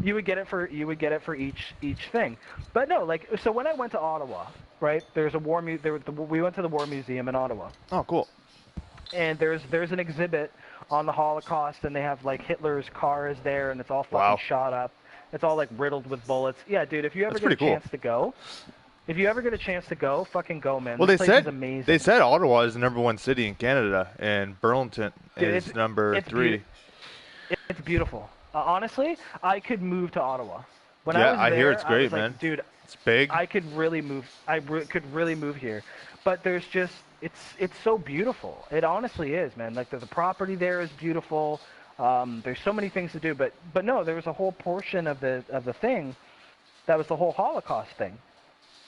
you would get it for each thing. But no, like, so when I went to Ottawa, right? There's a we went to the War Museum in Ottawa, Oh, cool. and there's an exhibit on the Holocaust, and they have like Hitler's car is there, and it's all fucking Wow. shot up. It's all like riddled with bullets. Yeah, dude, if you ever That's get a pretty cool. chance to go, fucking go, man. Well, This they place is said amazing. Ottawa is the #1 city in Canada, and Burlington Dude, is number it's 3. It's beautiful. Honestly, I could move to Ottawa. When Yeah, I was I there, hear it's I great, was like, man. dude, It's big. I could really move. Could really move here, but there's just it's so beautiful. It honestly is, man. Like the property there is beautiful. There's so many things to do, but no, there was a whole portion of the thing that was the whole Holocaust thing,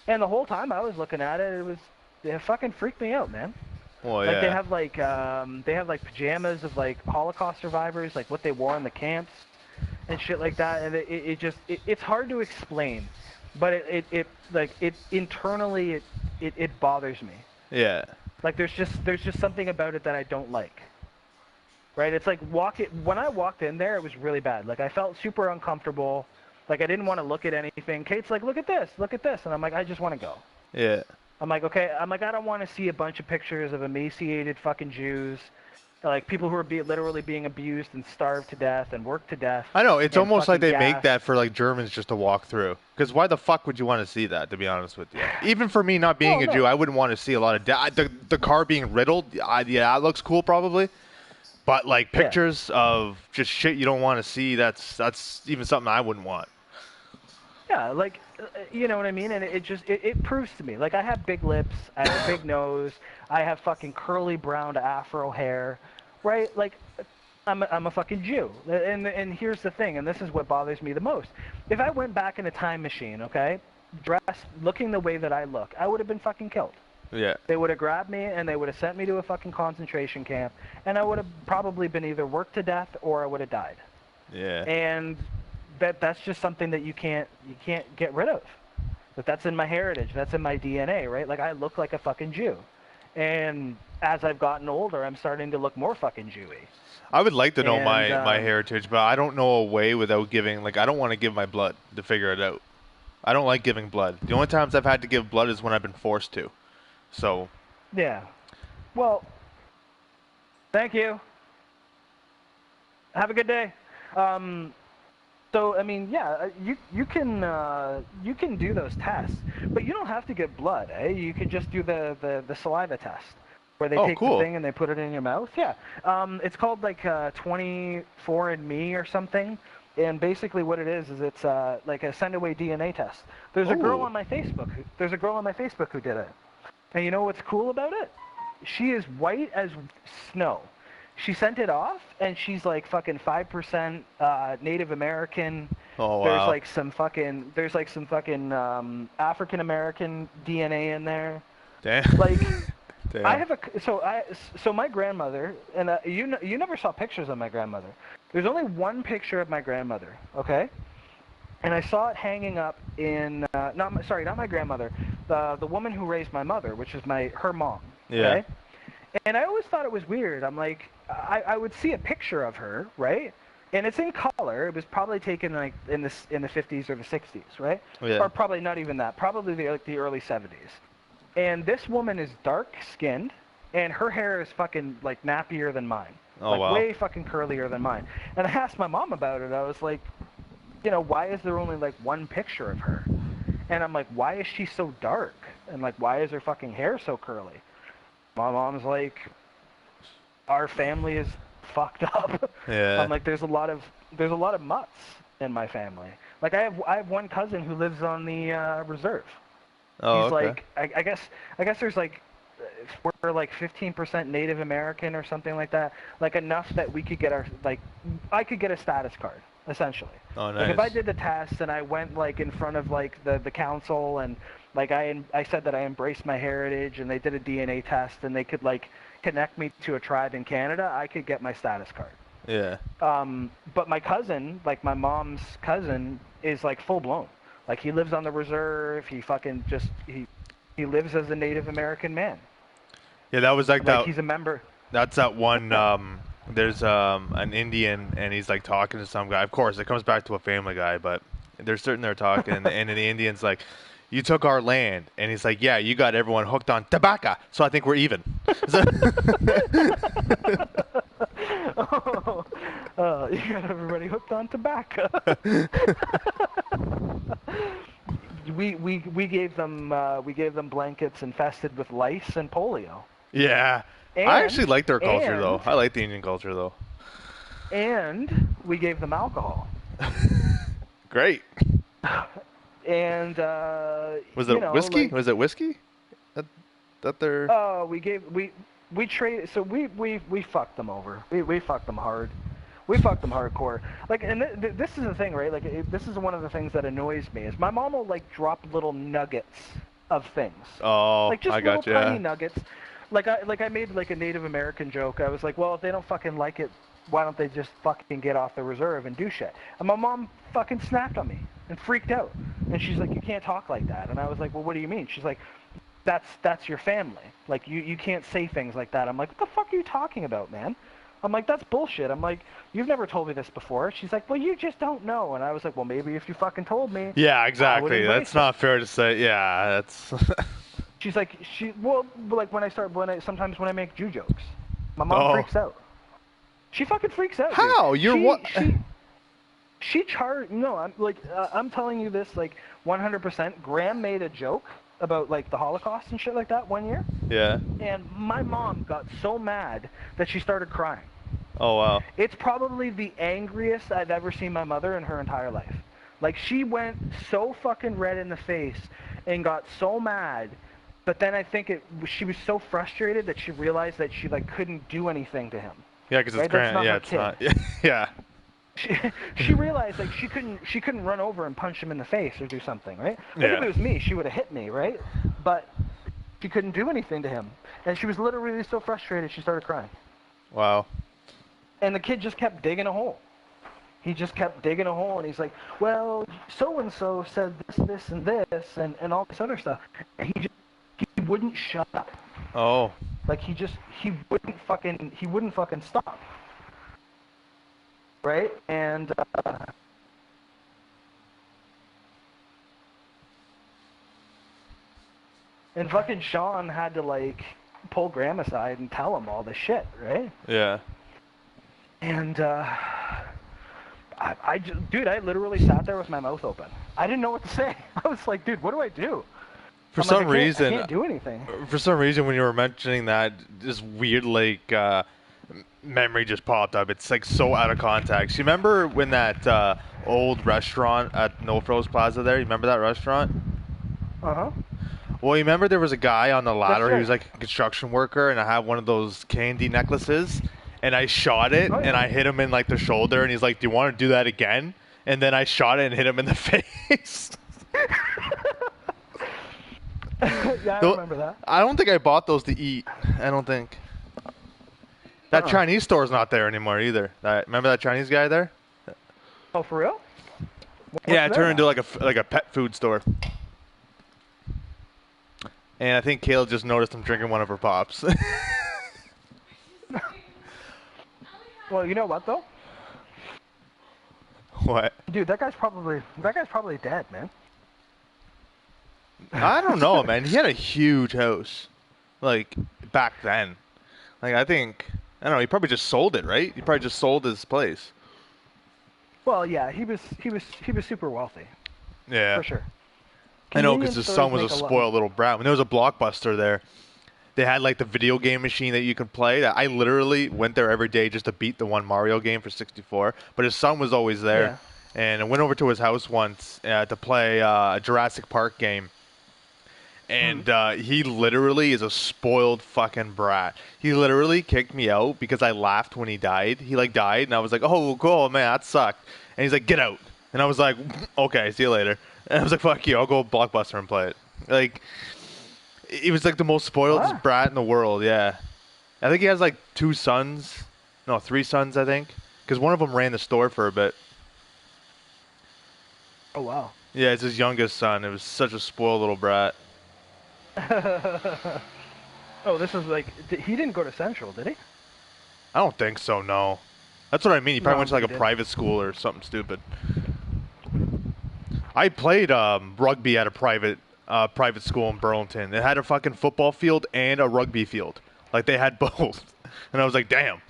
and the whole time I was looking at it, it fucking freaked me out, man. Well, Like yeah. they have like pajamas of like Holocaust survivors, like what they wore in the camps and shit like that, and it's hard to explain, but it internally it bothers me. Yeah. Like there's just something about it that I don't like. Right? It's like when I walked in there, it was really bad. Like I felt super uncomfortable. Like I didn't want to look at anything. Kate's like, look at this, and I'm like, I just want to go. Yeah. I'm like, okay. I'm like, I don't want to see a bunch of pictures of emaciated fucking Jews, like people who are literally being abused and starved to death and worked to death. I know, it's and almost like they fucking make gassed. that for like Germans just to walk through. Because why the fuck would you want to see that, to be honest with you? Even for me not being Well, a no. Jew, I wouldn't want to see a lot of the car being riddled. Yeah, that looks cool probably. But like pictures of just shit you don't want to see, that's even something I wouldn't want. Yeah, like, you know what I mean? And it proves to me. Like, I have big lips, I have a big nose, I have fucking curly brown afro hair, right? Like, I'm a fucking Jew. And here's the thing, and this is what bothers me the most. If I went back in a time machine, okay, dressed, looking the way that I look, I would have been fucking killed. Yeah. They would have grabbed me, and they would have sent me to a fucking concentration camp, and I would have probably been either worked to death or I would have died. Yeah. And that's just something that you can't get rid of. That's in my heritage. That's in my DNA, right? Like I look like a fucking Jew, and as I've gotten older, I'm starting to look more fucking Jewy. I would like to know And, my heritage, but I don't know a way without giving. Like I don't want to give my blood to figure it out. I don't like giving blood. The only times I've had to give blood is when I've been forced to. So. Yeah. Well, thank you. Have a good day. So I mean, yeah, you can do those tests, but you don't have to get blood. You can just do the saliva test, where they take cool. the thing and they put it in your mouth. Yeah, it's called like 24andMe or something, and basically what it is it's like a send away DNA test. There's a girl Ooh. on my Facebook. There's a girl on my Facebook who did it, and you know what's cool about it? She is white as snow. She sent it off, and she's like fucking 5% Native American. Oh wow. There's like some fucking African American DNA in there. Damn. Like, Damn. I have so my grandmother, and you never saw pictures of my grandmother. There's only one picture of my grandmother, okay? And I saw it hanging up in not my grandmother, the woman who raised my mother, which is her mom. Yeah. Okay? And I always thought it was weird. I'm like, I would see a picture of her, right? And it's in color. It was probably taken like in the 50s or the 60s, right? Yeah. Or probably not even that. Probably the early 70s. And this woman is dark skinned, and her hair is fucking like nappier than mine. Oh, like wow. way fucking curlier than mine. And I asked my mom about it. I was like, you know, why is there only like one picture of her? And I'm like, why is she so dark? And like, why is her fucking hair so curly? My mom's like, our family is fucked up. Yeah. I'm like, there's a lot of mutts in my family. Like I have one cousin who lives on the reserve. Oh, He's okay. like, I guess there's like, we're like 15% Native American or something like that. Like enough that we could get I could get a status card essentially. Oh, Like if I nice. did the test and I went like in front of like the council and like I said that I embraced my heritage and they did a DNA test and they could like connect me to a tribe in Canada, I could get my status card. Yeah. But my cousin, like my mom's cousin, is like full blown. Like he lives on the reserve. He fucking he lives as a Native American man. Yeah, that was like Like that. he's a member. That's that one there's an Indian and he's like talking to some guy. Of course, it comes back to a Family Guy, but they're sitting there talking, and the Indian's like, "You took our land," and he's like, "Yeah, you got everyone hooked on tobacco, so I think we're even." So- You got everybody hooked on tobacco. we gave them blankets infested with lice and polio. yeah, I actually like their culture though. I like the Indian culture though. And we gave them alcohol. Great. And Was it whiskey? Like, Was it whiskey? That they're. Oh, we traded. So we fucked them over. We fucked them hard. We fucked them hardcore. Like, and this is the thing, right? Like, this is one of the things that annoys me is my mom will like drop little nuggets of things. Oh, like just I little got you. tiny nuggets. Like I made like a Native American joke. I was like, well, if they don't fucking like it, why don't they just fucking get off the reserve and do shit? And my mom fucking snapped on me and freaked out. And she's like, you can't talk like that. And I was like, well, what do you mean? She's like, that's your family. Like, you can't say things like that. I'm like, what the fuck are you talking about, man? I'm like, that's bullshit. I'm like, you've never told me this before. She's like, well, you just don't know. And I was like, well, maybe if you fucking told me. Yeah, exactly. That's not fair to say. Yeah, that's. She's like, like sometimes when I make Jew jokes, my mom freaks out. She fucking freaks out. How? Dude. You're what? She charged. No, I'm telling you this like 100%. Graham made a joke about like the Holocaust and shit like that one year. Yeah. And my mom got so mad that she started crying. Oh wow. It's probably the angriest I've ever seen my mother in her entire life. Like, she went so fucking red in the face and got so mad, but then I think she was so frustrated that she realized that she like couldn't do anything to him. Yeah, because it's right? Yeah, it's not. Yeah. She realized like she couldn't run over and punch him in the face or do something, right? Like, Yeah. if it was me, she would have hit me, right? But she couldn't do anything to him, and she was literally so frustrated she started crying. Wow. And the kid just kept digging a hole. He just kept digging a hole, and he's like, well, so-and-so said this, and this, and all this other stuff. And he wouldn't shut up. Oh. Like, he wouldn't fucking stop. Right? And, and fucking Sean had to, like, pull Graham aside and tell him all this shit, right? Yeah. And, dude, I literally sat there with my mouth open. I didn't know what to say. I was like, dude, what do I do? For I'm some like, reason, I can't do anything. For some reason, when you were mentioning that, this weird like memory just popped up. It's like so out of context. You remember when that old restaurant at No Frills Plaza there? You remember that restaurant? Uh-huh. Well, you remember there was a guy on the ladder. right. He was like a construction worker, and I had one of those candy necklaces, and I shot it, and I hit him in like the shoulder, and he's like, "Do you want to do that again?" And then I shot it and hit him in the face. Yeah, I remember that. I don't think I bought those to eat. I don't think. That Chinese store's not there anymore either. Remember that Chinese guy there? Oh, for real? Yeah, it turned into like a pet food store. And I think Kayla just noticed him drinking one of her pops. Well, you know what though? What? Dude, that guy's probably dead, man. I don't know, man. He had a huge house, like back then. Like I don't know. He probably just sold it, right? He probably just sold his place. Well, yeah, he was super wealthy. Yeah, for sure. I know, because Convenience his stores son was a make spoiled little brat. When there was a Blockbuster there, they had like the video game machine that you could play. I literally went there every day just to beat the one Mario game for 64. But his son was always there, and I went over to his house once to play a Jurassic Park game. And he literally is a spoiled fucking brat. He literally kicked me out because I laughed when he died. He like died, and I was like, "Oh, cool, man, that sucked." And he's like, "Get out." And I was like, "Okay, see you later." And I was like, "Fuck you, I'll go Blockbuster and play it." Like, he was like the most spoiled brat in the world. Yeah, I think he has like 3 sons, I think, because one of them ran the store for a bit. Oh wow. Yeah, it's his youngest son. It was such a spoiled little brat. Oh, this is like he didn't go to Central, did he? I don't think so. No, that's what I mean. He probably No, went to like he a did. private school or something stupid. I played rugby at a private school in Burlington. It had a fucking football field and a rugby field. Like they had both, and I was like, damn.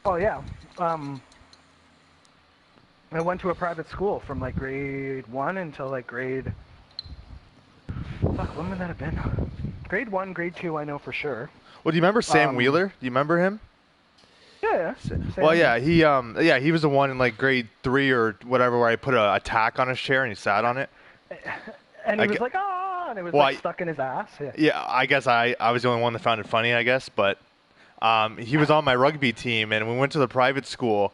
Oh yeah. I went to a private school from like grade 1 until like grade. Fuck, when would that have been? Grade 1, grade 2, I know for sure. Well, do you remember Sam Um, Wheeler? Do you remember him? Yeah. Well, yeah, he was the one in like grade 3 or whatever where I put a tack on his chair and he sat on it. And he I was ge- like, ah, and it was Well, like stuck in his ass. Yeah. Yeah, I guess I was the only one that found it funny, I guess, but he was on my rugby team, and we went to the private school.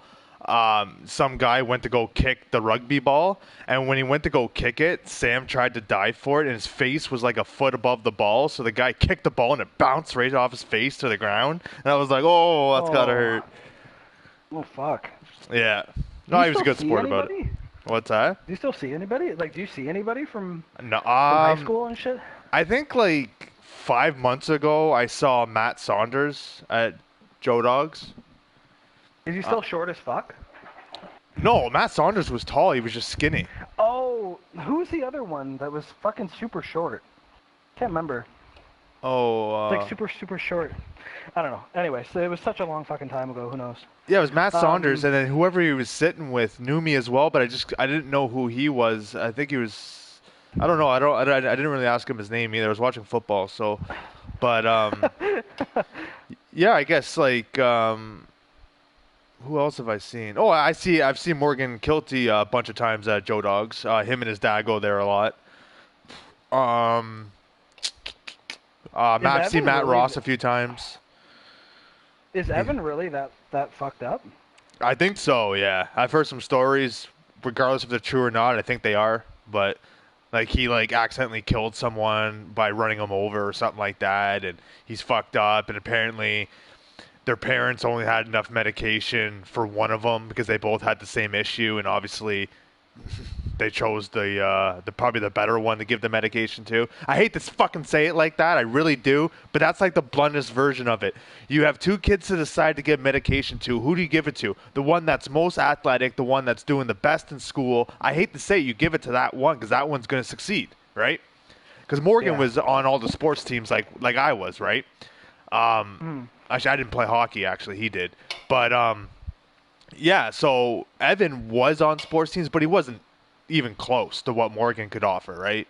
Some guy went to go kick the rugby ball, and when he went to go kick it, Sam tried to dive for it, and his face was like a foot above the ball, so the guy kicked the ball, and it bounced right off his face to the ground, and I was like, oh, that's gotta hurt. Oh fuck. Yeah. Do No, you he was a still good see sport about it. anybody? What's that? Do you still see anybody? Like, do you see anybody from No, high school and shit? I think like 5 months ago, I saw Matt Saunders at Joe Dogs. Is he still short as fuck? No, Matt Saunders was tall. He was just skinny. Oh, who's the other one that was fucking super short? Can't remember. Oh, Like super short. I don't know. Anyway, so it was such a long fucking time ago. Who knows? yeah, it was Matt Saunders, and then whoever he was sitting with knew me as well, but I didn't know who he was. I think he was, I don't know. I didn't really ask him his name either. I was watching football, so, but yeah, I guess like who else have I seen? Oh, I've seen Morgan Kilty a bunch of times at Joe Dogs. Him and his dad go there a lot. I've seen Evan Matt really Ross a few times. Is Evan really that fucked up? I think so, yeah. I've heard some stories, regardless if they're true or not, I think they are. But like he like accidentally killed someone by running him over or something like that, and he's fucked up, and apparently their parents only had enough medication for one of them because they both had the same issue, and obviously they chose the probably the better one to give the medication to. I hate to fucking say it like that, I really do, but that's like the bluntest version of it. You have two kids to decide to give medication to. Who do you give it to? The one that's most athletic, the one that's doing the best in school. I hate to say it, you give it to that one because that one's going to succeed, right? Because Morgan was on all the sports teams like I was, right? Actually, I didn't play hockey. Actually, he did, but yeah, so Evan was on sports teams, but he wasn't even close to what Morgan could offer, right?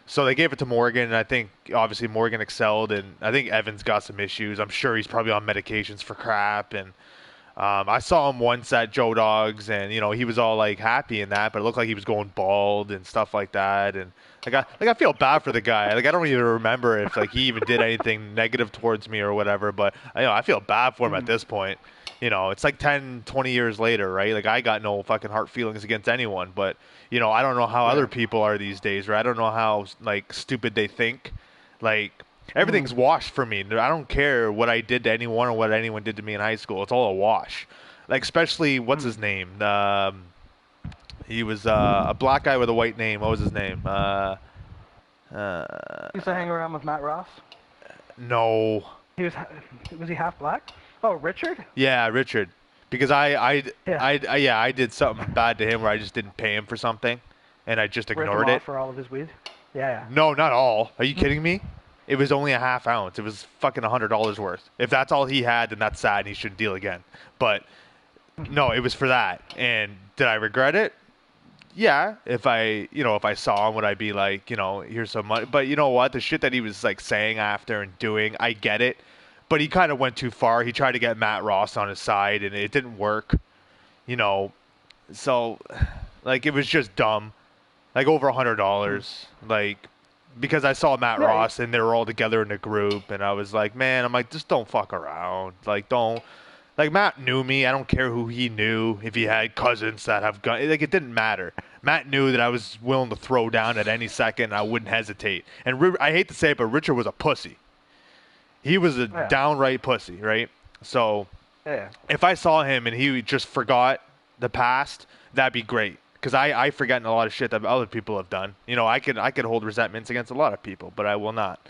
So they gave it to Morgan, and I think obviously Morgan excelled, and I think Evan's got some issues. I'm sure he's probably on medications for crap, and I saw him once at Joe Dogs, and you know he was all like happy in that, but it looked like he was going bald and stuff like that, and I feel bad for the guy. Like I don't even remember if like he even did anything negative towards me or whatever, but I feel bad for him at this point. You know, it's like 10, 20 years later, right? Like, I got no fucking hard feelings against anyone, but, you know, I don't know how other people are these days, right? I don't know how, like, stupid they think. Like, everything's washed for me. I don't care what I did to anyone or what anyone did to me in high school. It's all a wash. Like, especially, what's his name? He was a black guy with a white name. What was his name? Used to hang around with Matt Ross. No. Was he half black? Oh, Richard? Yeah, Richard. Because I Yeah. did something bad to him where I just didn't pay him for something, and I just Rip him ignored off it. for all of his weed. Yeah. No, not all. Are you kidding me? It was only a half ounce. It was fucking $100 worth. If that's all he had, then that's sad, and he shouldn't deal again. But no, it was for that. And did I regret it? Yeah. If I saw him, would I be like, here's some money? But you know what? The shit that he was like saying after and doing, I get it. But he kind of went too far. He tried to get Matt Ross on his side, and it didn't work. So like it was just dumb. Like over $100. Like because I saw Matt Ross and they were all together in a group, and I was like, man, I'm like, just don't fuck around. Like don't. Like Matt knew me. I don't care who he knew. If he had cousins that have guns, like it didn't matter. Matt knew that I was willing to throw down at any second. And I wouldn't hesitate. And I hate to say it, but Richard was a pussy. He was a downright pussy, right? So if I saw him and he just forgot the past, that'd be great. Because I forgotten a lot of shit that other people have done. I could hold resentments against a lot of people, but I will not.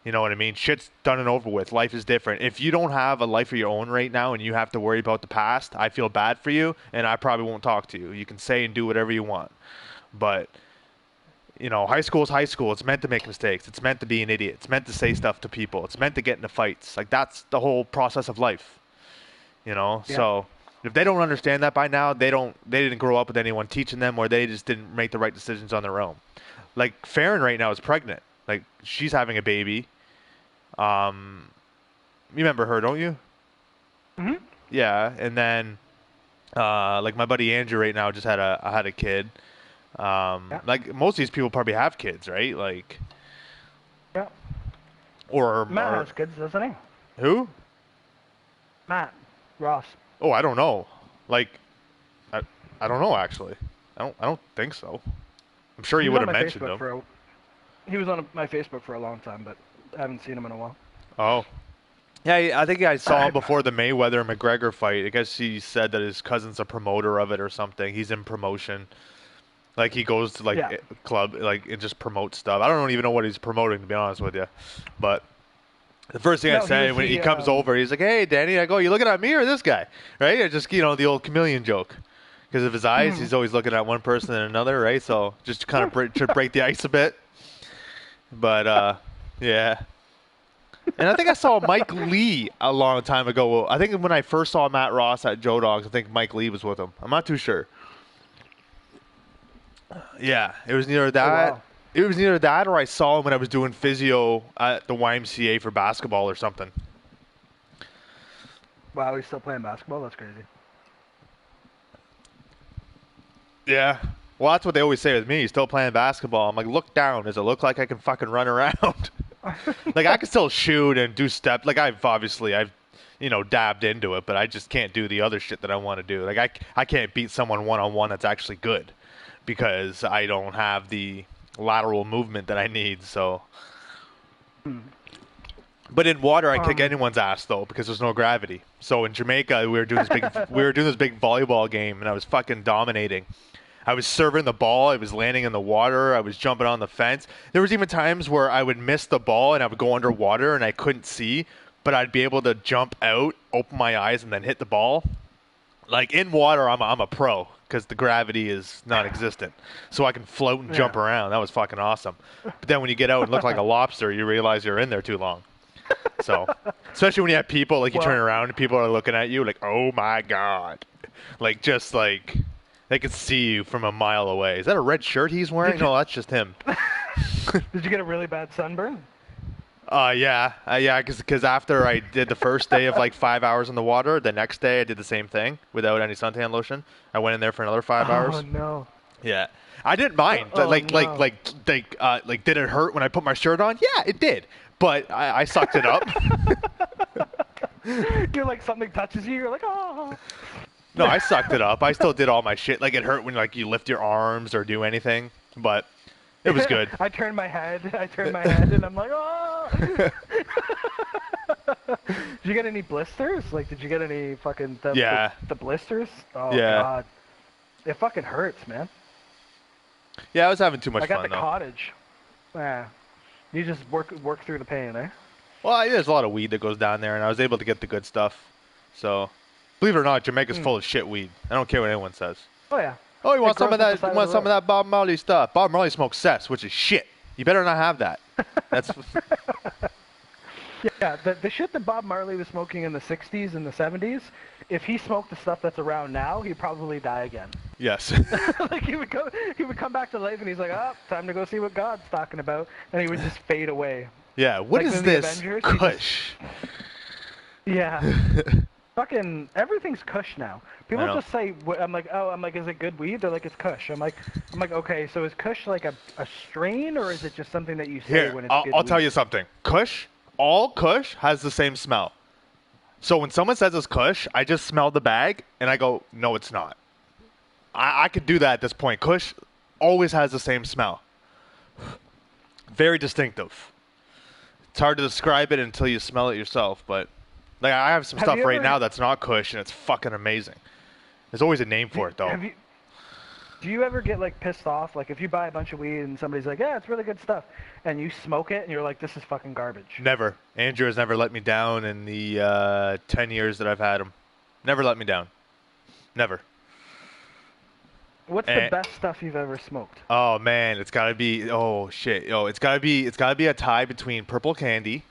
You know what I mean? Shit's done and over with. Life is different. If you don't have a life of your own right now and you have to worry about the past, I feel bad for you, and I probably won't talk to you. You can say and do whatever you want. But, you know, high school is high school. It's meant to make mistakes. It's meant to be an idiot. It's meant to say stuff to people. It's meant to get into fights. Like, that's the whole process of life. You know? Yeah. So if they don't understand that by now, they didn't grow up with anyone teaching them, or they just didn't make the right decisions on their own. Like, Farron right now is pregnant. Like, she's having a baby. You remember her, don't you? Mm-hmm. Yeah, and then, like, my buddy Andrew right now just had a kid. Like, most of these people probably have kids, right? Like, yeah. Or Matt has kids, doesn't he? Who? Matt Ross. Oh, I don't know. Like, I don't know actually. I don't think so. I'm sure you would have mentioned him. He was on my Facebook for a long time, but I haven't seen him in a while. Oh. Yeah, I think I saw him before the Mayweather-McGregor fight. I guess he said that his cousin's a promoter of it or something. He's in promotion. Like, he goes to, like, a club, like, and just promotes stuff. I don't even know what he's promoting, to be honest with you. But the first thing I say when he comes over, he's like, "Hey, Danny." I go, "You looking at me or this guy?" Right? I just, you know, the old chameleon joke. Because of his eyes, he's always looking at one person and another, right? So just to kind of break the ice a bit. But, yeah. And I think I saw Mike Lee a long time ago. I think when I first saw Matt Ross at Joe Dogs, I think Mike Lee was with him. I'm not too sure. Yeah, it was neither that. Oh, wow. It was neither that, or I saw him when I was doing physio at the YMCA for basketball or something. Wow, he's still playing basketball? That's crazy. Yeah. Well, that's what they always say with me. He's still playing basketball. I'm like, look down. Does it look like I can fucking run around? Like, I can still shoot and do steps. Like, I've you know, dabbed into it, but I just can't do the other shit that I want to do. Like, I can't beat someone one-on-one that's actually good because I don't have the lateral movement that I need, so. But in water, I kick anyone's ass, though, because there's no gravity. So in Jamaica, we were doing this big volleyball game, and I was fucking dominating. I was serving the ball. I was landing in the water. I was jumping on the fence. There was even times where I would miss the ball and I would go underwater and I couldn't see, but I'd be able to jump out, open my eyes, and then hit the ball. Like, in water, I'm a pro because the gravity is non-existent. So I can float and jump around. That was fucking awesome. But then when you get out and look like a lobster, you realize you're in there too long. So, especially when you have people, like, you turn around and people are looking at you like, oh my God. Like, just like... They can see you from a mile away. Is that a red shirt he's wearing? No, that's just him. Did you get a really bad sunburn? Yeah, because after I did the first day of like 5 hours in the water, the next day I did the same thing without any suntan lotion. I went in there for another 5 hours. Oh no. Yeah, I didn't mind. Like, did it hurt when I put my shirt on? Yeah, it did. But I sucked it up. You're like, something touches you. You're like, oh. No, I sucked it up. I still did all my shit. Like, it hurt when, like, you lift your arms or do anything, but it was good. I turned my head, and I'm like, oh! Did you get any blisters? Like, did you get any fucking... The blisters? Oh, yeah. God. It fucking hurts, man. Yeah, I was having too much fun, though. I got the cottage. Yeah. You just work through the pain, eh? Well, there's a lot of weed that goes down there, and I was able to get the good stuff, so... Believe it or not, Jamaica's full of shit weed. I don't care what anyone says. Oh, yeah. Oh, you want some of that? You want some of that Bob Marley stuff? Bob Marley smokes cess, which is shit. You better not have that. That's. Yeah, the shit that Bob Marley was smoking in the 60s and the 70s, if he smoked the stuff that's around now, he'd probably die again. Yes. Like, he would come back to life and he's like, oh, time to go see what God's talking about. And he would just fade away. Yeah, what is this kush? Yeah. Fucking everything's kush now. People just say, I'm like, is it good weed? They're like, it's kush. I'm like, okay, so is kush like a strain, or is it just something that you say when it's good I'll weed? tell you something. All kush has the same smell. So when someone says it's kush, I just smell the bag and I go, no, it's not. I could do that at this point. Kush always has the same smell. Very distinctive. It's hard to describe it until you smell it yourself, but... Like, I have some stuff right now that's not kush, and it's fucking amazing. There's always a name for it, though. Do you ever get like pissed off? Like if you buy a bunch of weed and somebody's like, "Yeah, it's really good stuff," and you smoke it and you're like, "This is fucking garbage." Never. Andrew has never let me down in the 10 years that I've had him. Never let me down. Never. What's the best stuff you've ever smoked? Oh man, it's gotta be. Oh shit. Oh, it's gotta be a tie between Purple Candy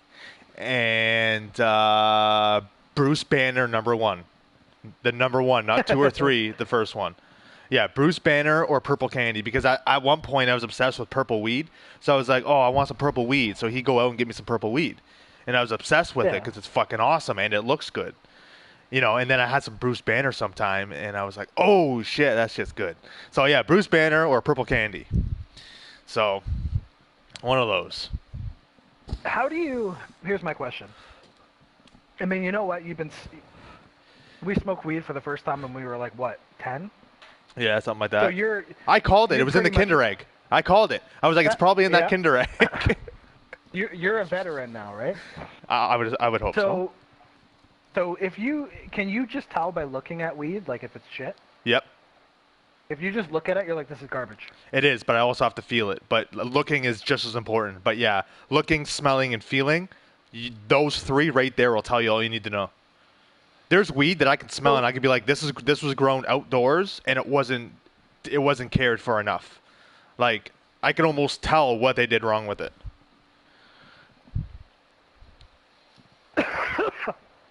and Bruce Banner #1. The #1, not 2 or 3. The first one. Yeah, Bruce Banner or Purple Candy, because at one point I was obsessed with purple weed. So I was like, oh, I want some purple weed. So he'd go out and get me some purple weed. And I was obsessed with it because it's fucking awesome and it looks good. You know, and then I had some Bruce Banner sometime and I was like, oh shit, that shit's good. So yeah, Bruce Banner or Purple Candy. So, one of those. Here's my question. I mean, you know what? We smoked weed for the first time when we were like, what, 10? Yeah, something like that. So I called it. It was in the Kinder Egg. I called it. I was like, it's probably in that Kinder Egg. You're a veteran now, right? I would hope so. So can you just tell by looking at weed, like if it's shit? Yep. If you just look at it, you're like, this is garbage. It is, but I also have to feel it. But looking is just as important. But yeah, looking, smelling, and feeling, those 3 right there will tell you all you need to know. There's weed that I can smell and I can be like, this was grown outdoors and it wasn't cared for enough. Like I can almost tell what they did wrong with it.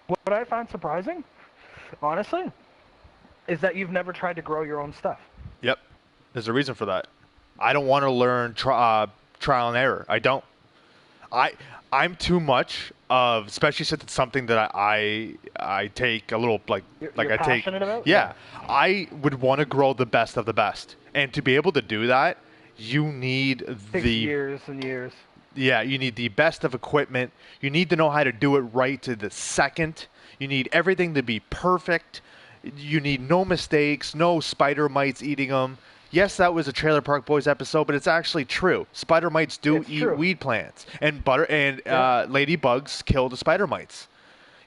What I find surprising, honestly, is that you've never tried to grow your own stuff. Yep, there's a reason for that. I don't want to learn trial and error. I don't. I'm too much of, especially since it's something that I take a little You're I take. passionate about? Yeah, I would want to grow the best of the best, and to be able to do that, you need Takes years and years. Yeah, you need the best of equipment. You need to know how to do it right to the second. You need everything to be perfect. You need no mistakes, no spider mites eating them. Yes, that was a Trailer Park Boys episode, but it's actually true. Spider mites do eat weed plants, and ladybugs kill the spider mites.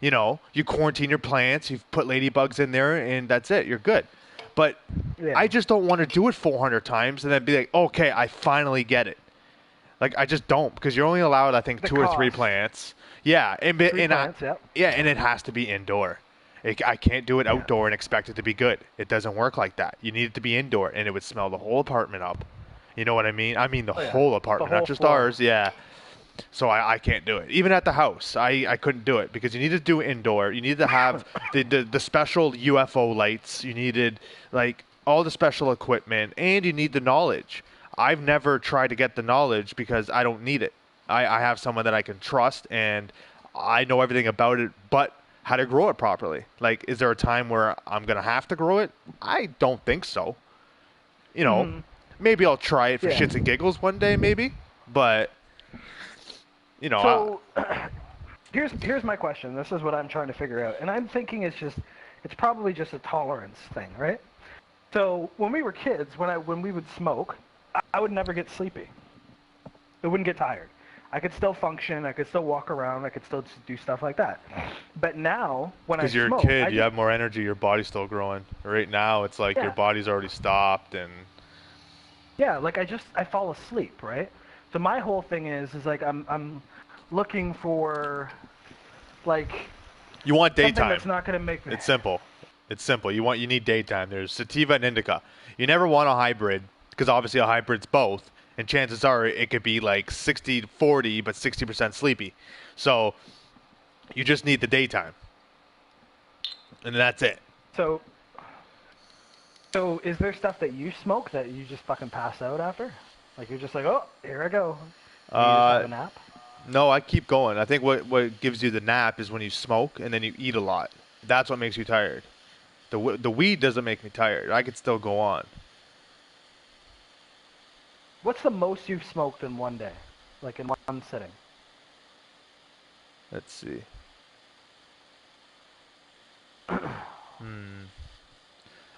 You know, you quarantine your plants, you put ladybugs in there, and that's it. You're good. But I just don't want to do it 400 times and then be like, okay, I finally get it. Like, I just don't, because you're only allowed, I think, 2 or 3 plants. Yeah, and it has to be indoor. I can't do it outdoor and expect it to be good. It doesn't work like that. You need it to be indoor, and it would smell the whole apartment up. You know what I mean? I mean the whole apartment, not just ours. Yeah. So I can't do it. Even at the house, I couldn't do it because you need to do it indoor. You need to have the special UFO lights. You needed, like, all the special equipment, and you need the knowledge. I've never tried to get the knowledge because I don't need it. I have someone that I can trust, and I know everything about it, but how to grow it properly. Like, is there a time where I'm going to have to grow it? I don't think so. You know, maybe I'll try it for shits and giggles one day, maybe. But, you know. So, here's my question. This is what I'm trying to figure out. And I'm thinking it's probably just a tolerance thing, right? So, when we were kids, when we would smoke, I would never get sleepy. I wouldn't get tired. I could still function. I could still walk around. I could still do stuff like that. But now, when I smoke... Because you're a kid, you have more energy. Your body's still growing. Right now, it's like your body's already stopped. And yeah, like I fall asleep, right? So my whole thing is like I'm looking for, like... You want daytime. Something that's not going to make me... It's simple. It's simple. You need daytime. There's sativa and indica. You never want a hybrid, because obviously a hybrid's both. And chances are it could be like 60-40, but 60% sleepy. So you just need the daytime. And that's it. So is there stuff that you smoke that you just fucking pass out after? Like you're just like, oh, here I go. You just have a nap? No, I keep going. I think what gives you the nap is when you smoke and then you eat a lot. That's what makes you tired. The weed doesn't make me tired. I could still go on. What's the most you've smoked in one day? Like in one sitting? Let's see. Well,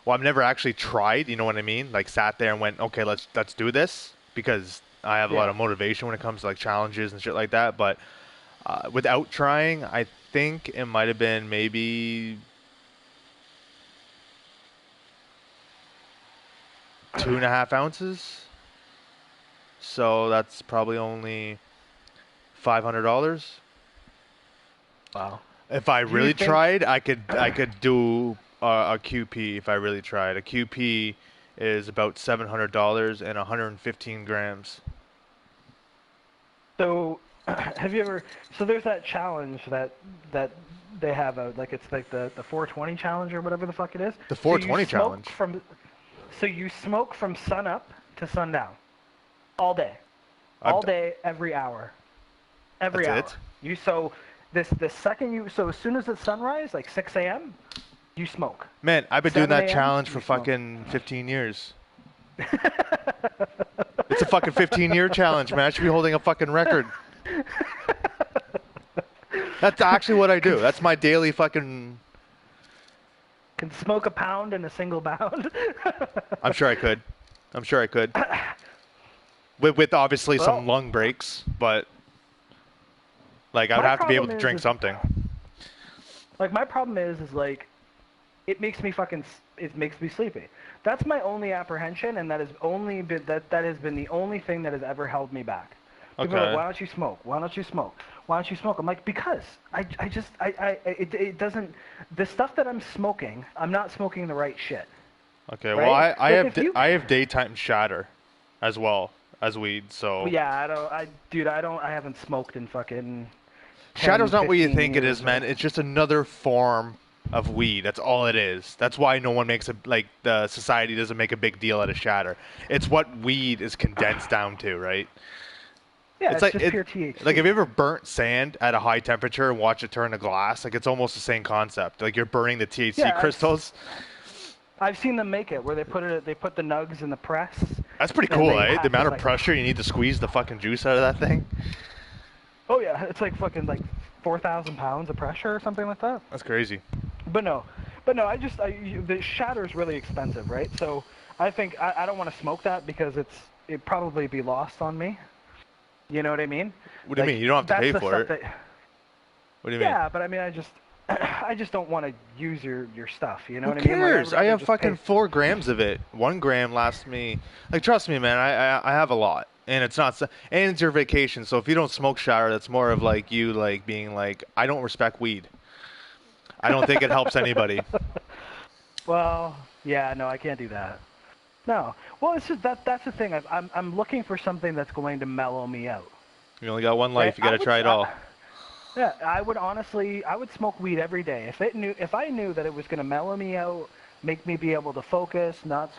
I've never actually tried, you know what I mean? Like sat there and went, okay, let's do this, because I have a lot of motivation when it comes to like challenges and shit like that. But without trying, I think it might have been maybe 2.5 ounces. So that's probably only $500. Wow. If I Do you really think- tried, I could do a QP. If I really tried, a QP is about $700 and 115 grams. So, have you ever? So there's that challenge that they have out, like it's like the 420 challenge or whatever the fuck it is. The So you 420 smoke challenge? So you smoke from sun up to sundown, all day, I've all d- day, every hour, every hour. That's it? You so the second you so as soon as it's sunrise, like 6 a.m., you smoke. Man, I've been doing 7 that a.m., challenge you for smoke. fucking 15 years. It's a fucking 15-year challenge, man. I should be holding a fucking record. That's actually what I do. That's my daily fucking... Can smoke a pound in a single bound. I'm sure I could. I'm sure I could. With obviously some Well- lung breaks, but... Like, I would My have to be able problem to drink is- something. Like my problem is like, it makes me sleepy. That's my only apprehension, and that has only been that has been the only thing that has ever held me back. People are Okay. like, why don't you smoke? Why don't you smoke? Why don't you smoke? I'm like, because it doesn't. The stuff that I'm smoking, I'm not smoking the right shit. Okay, Right? well, Like, I have daytime shatter as well as weed, so... Yeah, I haven't smoked in fucking. 10, Shadow's not what you 15 think it years, is, man. right? It's just another form of weed. That's all it is. That's why no one makes the society doesn't make a big deal out of shatter. It's what weed is condensed down to, right? Yeah, it's like just pure THC. Like, have you ever burnt sand at a high temperature and watch it turn to glass? Like, it's almost the same concept. Like, you're burning the THC Yeah, crystals. I've seen them make it where they put the nugs in the press. That's pretty and cool, they eh? pack The amount it of like- pressure you need to squeeze the fucking juice out of that thing. Oh yeah, it's like fucking like 4,000 pounds of pressure or something like that. That's crazy. But no, the shatter's really expensive, right? So I think I don't want to smoke that because it'd probably be lost on me. You know what I mean? What do you mean? You don't have to that's pay the for stuff it. that- What do you mean? yeah, but I mean, I just don't want to use your stuff. You know Who what I mean? Like, I'd cares? I rather have just fucking pay- 4 grams of it. 1 gram lasts me. Like, trust me, man. I have a lot, and it's not. And it's your vacation, so if you don't smoke shower, that's more of like you like being like, I don't respect weed. I don't think it helps anybody. Well, yeah, no, I can't do that. No, well, it's just that's the thing. I'm looking for something that's going to mellow me out. You only got one life. You got to try it all. Yeah, I would smoke weed every day if I knew that it was going to mellow me out, make me be able to focus, not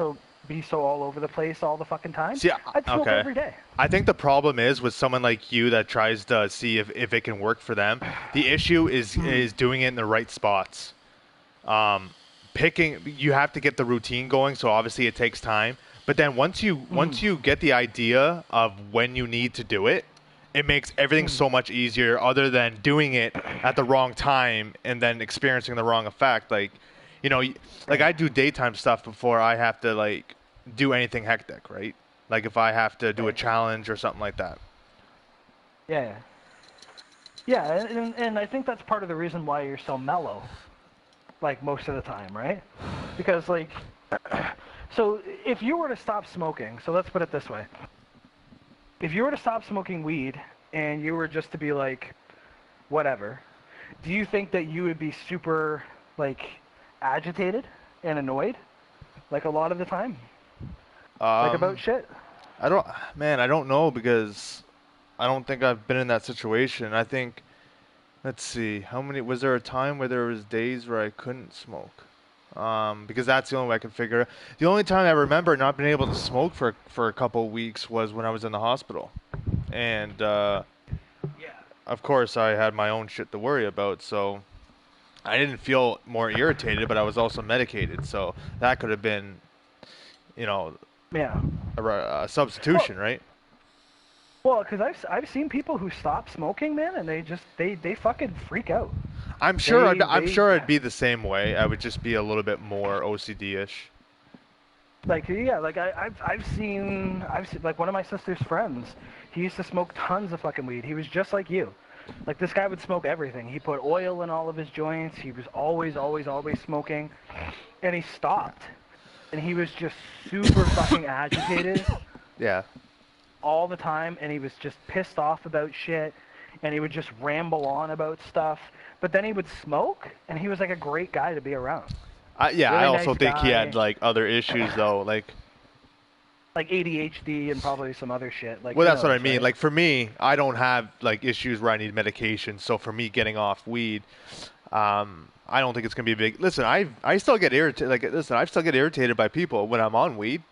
be so all over the place all the fucking time. See, I'd smoke okay. every day. I think the problem is with someone like you that tries to see if it can work for them. The issue is doing it in the right spots. You have to get the routine going, so obviously it takes time. But then once you get the idea of when you need to do it, it makes everything so much easier. Other than doing it at the wrong time and then experiencing the wrong effect, like I do daytime stuff before I have to like do anything hectic, right? Like if I have to do a challenge or something like that. Yeah. Yeah, and I think that's part of the reason why you're so mellow, like most of the time, right? Because like, so if you were to stop smoking, so let's put it this way. If you were to stop smoking weed and you were just to be like, whatever, do you think that you would be super like agitated and annoyed, like a lot of the time, like about shit? I don't know because I don't think I've been in that situation. I think, let's see, was there a time where there was days where I couldn't smoke? Because that's the only way I can figure it. The only time I remember not being able to smoke for a couple of weeks was when I was in the hospital. And, of course, I had my own shit to worry about, so I didn't feel more irritated, but I was also medicated, so that could have been, Yeah. a substitution, right? Well, because I've seen people who stop smoking, man, and they fucking freak out. I'm sure They- it'd be the same way. I would just be a little bit more OCD-ish. Like yeah, like I've seen like one of my sister's friends. He used to smoke tons of fucking weed. He was just like you. Like this guy would smoke everything. He put oil in all of his joints. He was always smoking, and he stopped. and he was just super fucking agitated Yeah. all the time, and he was just pissed off about shit, and he would just ramble on about stuff. But then he would smoke, and he was like a great guy to be around. Yeah, Really I also nice think he had guy. like other issues though. Like ADHD and probably some other shit. Like, Well, who that's what I knows, mean. right? Like for me, I don't have like issues where I need medication. So for me, getting off weed, I don't think it's gonna be a big. Listen, I still get irritated. Like, listen, I still get irritated by people when I'm on weed.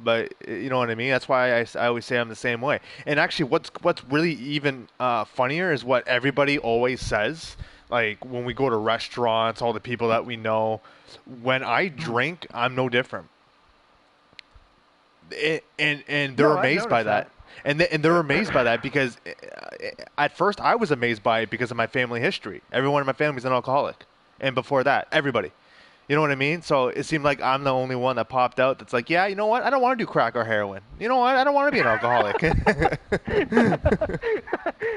But you know what I mean. That's why I always say I'm the same way. And actually, what's really even funnier is what everybody always says. Like when we go to restaurants, all the people that we know. When I drink, I'm no different. And they're No, I've amazed by noticed that. And they're amazed by that because at first I was amazed by it because of my family history. Everyone in my family is an alcoholic, and before that, everybody. You know what I mean? So it seemed like I'm the only one that popped out that's like, yeah, you know what? I don't want to do crack or heroin. You know what? I don't want to be an alcoholic.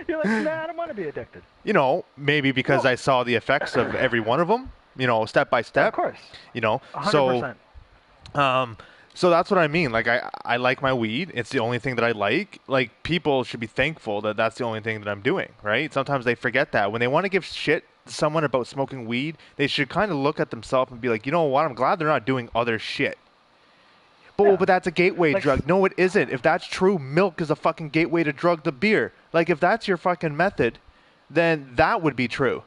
You're like, nah, I don't want to be addicted. You know, maybe because I saw the effects of every one of them. You know, step by step. Of course. You know, 100%. So that's what I mean. Like I like my weed. It's the only thing that I like. Like people should be thankful that that's the only thing that I'm doing, right? Sometimes they forget that. When they want to give shit to someone about smoking weed, they should kind of look at themselves and be like, you know what? I'm glad they're not doing other shit. But Yeah. but that's a gateway Like- drug. No, it isn't. If that's true, milk is a fucking gateway to drug to beer. Like if that's your fucking method, then that would be true.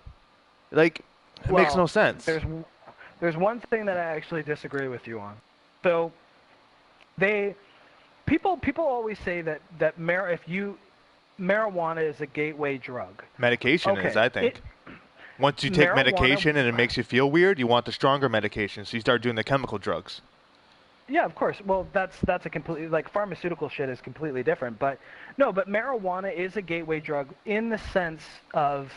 Like it makes Well, no sense. There's one thing that I actually disagree with you on. So people always say that marijuana is a gateway drug. Medication is, I think. Once you take Marijuana- medication and it makes you feel weird, you want the stronger medication, so you start doing the chemical drugs. Yeah, of course. Well, that's a completely, like, pharmaceutical shit is completely different. But no, but marijuana is a gateway drug in the sense of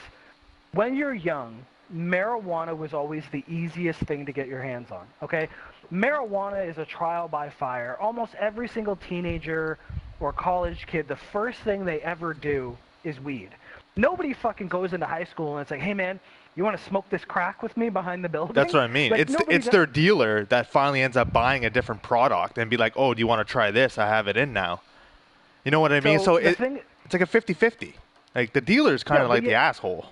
when you're young, marijuana was always the easiest thing to get your hands on. Okay, marijuana is a trial by fire. Almost every single teenager or college kid, the first thing they ever do is weed. Nobody fucking goes into high school and it's like, hey man, you want to smoke this crack with me behind the building? That's what I mean. Like, It's nobody does- their dealer that finally ends up buying a different product and be like, oh, do you want to try this? I have it in now. You know what I mean? So the it's like a 50-50. Like the dealer's kind of Yeah, but like the asshole.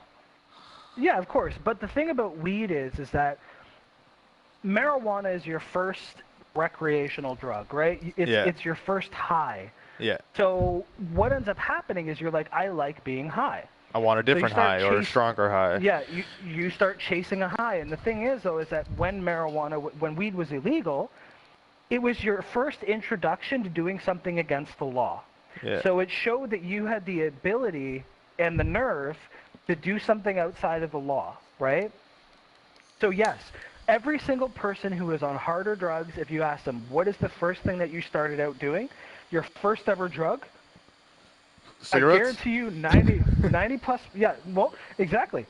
Yeah, of course. But the thing about weed is that marijuana is your first recreational drug, right? It's your first high. Yeah. So what ends up happening is you're like, I like being high. I want a different start high or a chasing- stronger high. Yeah, you start chasing a high. And the thing is, though, is that when weed was illegal, it was your first introduction to doing something against the law. Yeah. So it showed that you had the ability and the nerve to do something outside of the law, right? So yes, every single person who is on harder drugs, if you ask them, what is the first thing that you started out doing? Your first ever drug? Cigarettes? I guarantee you 90 plus, yeah, well, exactly.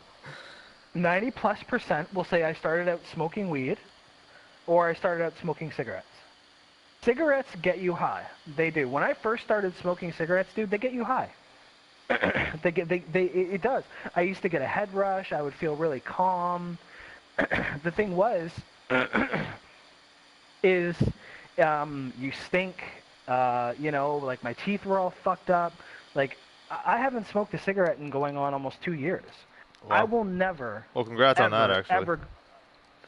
90+% will say I started out smoking weed or I started out smoking cigarettes. Cigarettes get you high. They do. When I first started smoking cigarettes, dude, they get you high. It does. I used to get a head rush. I would feel really calm. The thing was, is you stink. Like my teeth were all fucked up. Like I haven't smoked a cigarette in going on almost 2 years. Wow. I will never. Well, congrats on that, actually. Ever.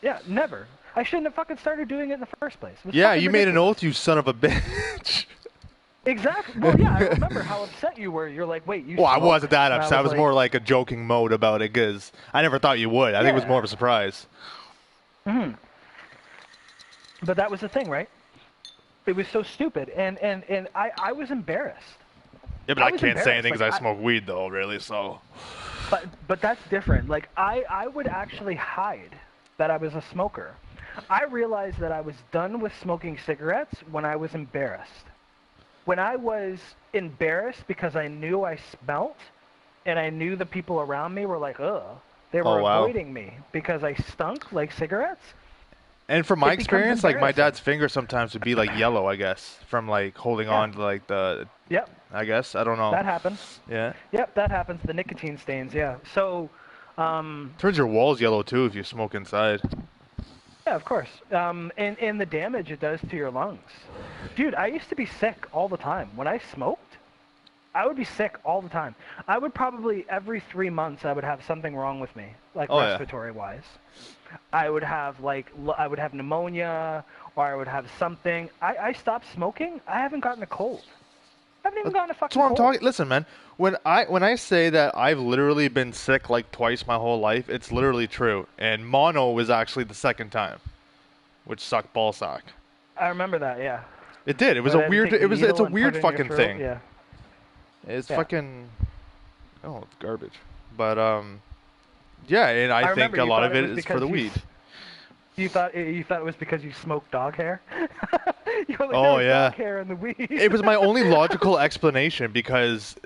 Yeah, never. I shouldn't have fucking started doing it in the first place. It was Yeah, fucking you made an ridiculous. oath, you son of a bitch. Exactly. Well, yeah, I remember how upset you were. You're like, wait, you. Well, I smoke? wasn't that And upset. I was like, more like a joking mode about it because I never thought you would. I think it was Yeah. more of a surprise. But that was the thing, right? It was so stupid, and I was embarrassed. Yeah, but I I was can't say anything embarrassed. because I Like, smoke weed, though, really, so. But that's different. Like I would actually hide that I was a smoker. I realized that I was done with smoking cigarettes when I was embarrassed. When I was embarrassed because I knew I smelt, and I knew the people around me were like, ugh. They were Oh, wow. avoiding me because I stunk like cigarettes. And from my It becomes experience, like my embarrassing. dad's finger sometimes would be like yellow, I guess, from like holding on to like the. Yep, I guess I don't know. that happens. Yeah. Yep, that happens. The nicotine stains, yeah. So, Turns your walls yellow too if you smoke inside. Yeah, of course. And the damage it does to your lungs. Dude, I used to be sick all the time. When I smoked, I would be sick all the time. I would probably every 3 months I would have something wrong with me, like Oh, yeah. respiratory wise. I would have I would have pneumonia or I would have something. I stopped smoking. I haven't gotten a cold. I haven't even gotten a That's fucking what I'm cold. talking. Listen, man. When I say that I've literally been sick like twice my whole life, it's literally true. And mono was actually the second time, which sucked ballsack. I remember that, yeah. It did. It was Where a they weird. take the It was. It's needle a and weird put it in your fucking throat, thing. Yeah. It's Yeah. fucking. Oh, it's garbage. But yeah, and I think remember a you lot thought of it it was is for because the you weed. You thought it was because you smoked dog hair? You were like, Oh, "There's yeah. dog hair in the weed." It was my only logical explanation because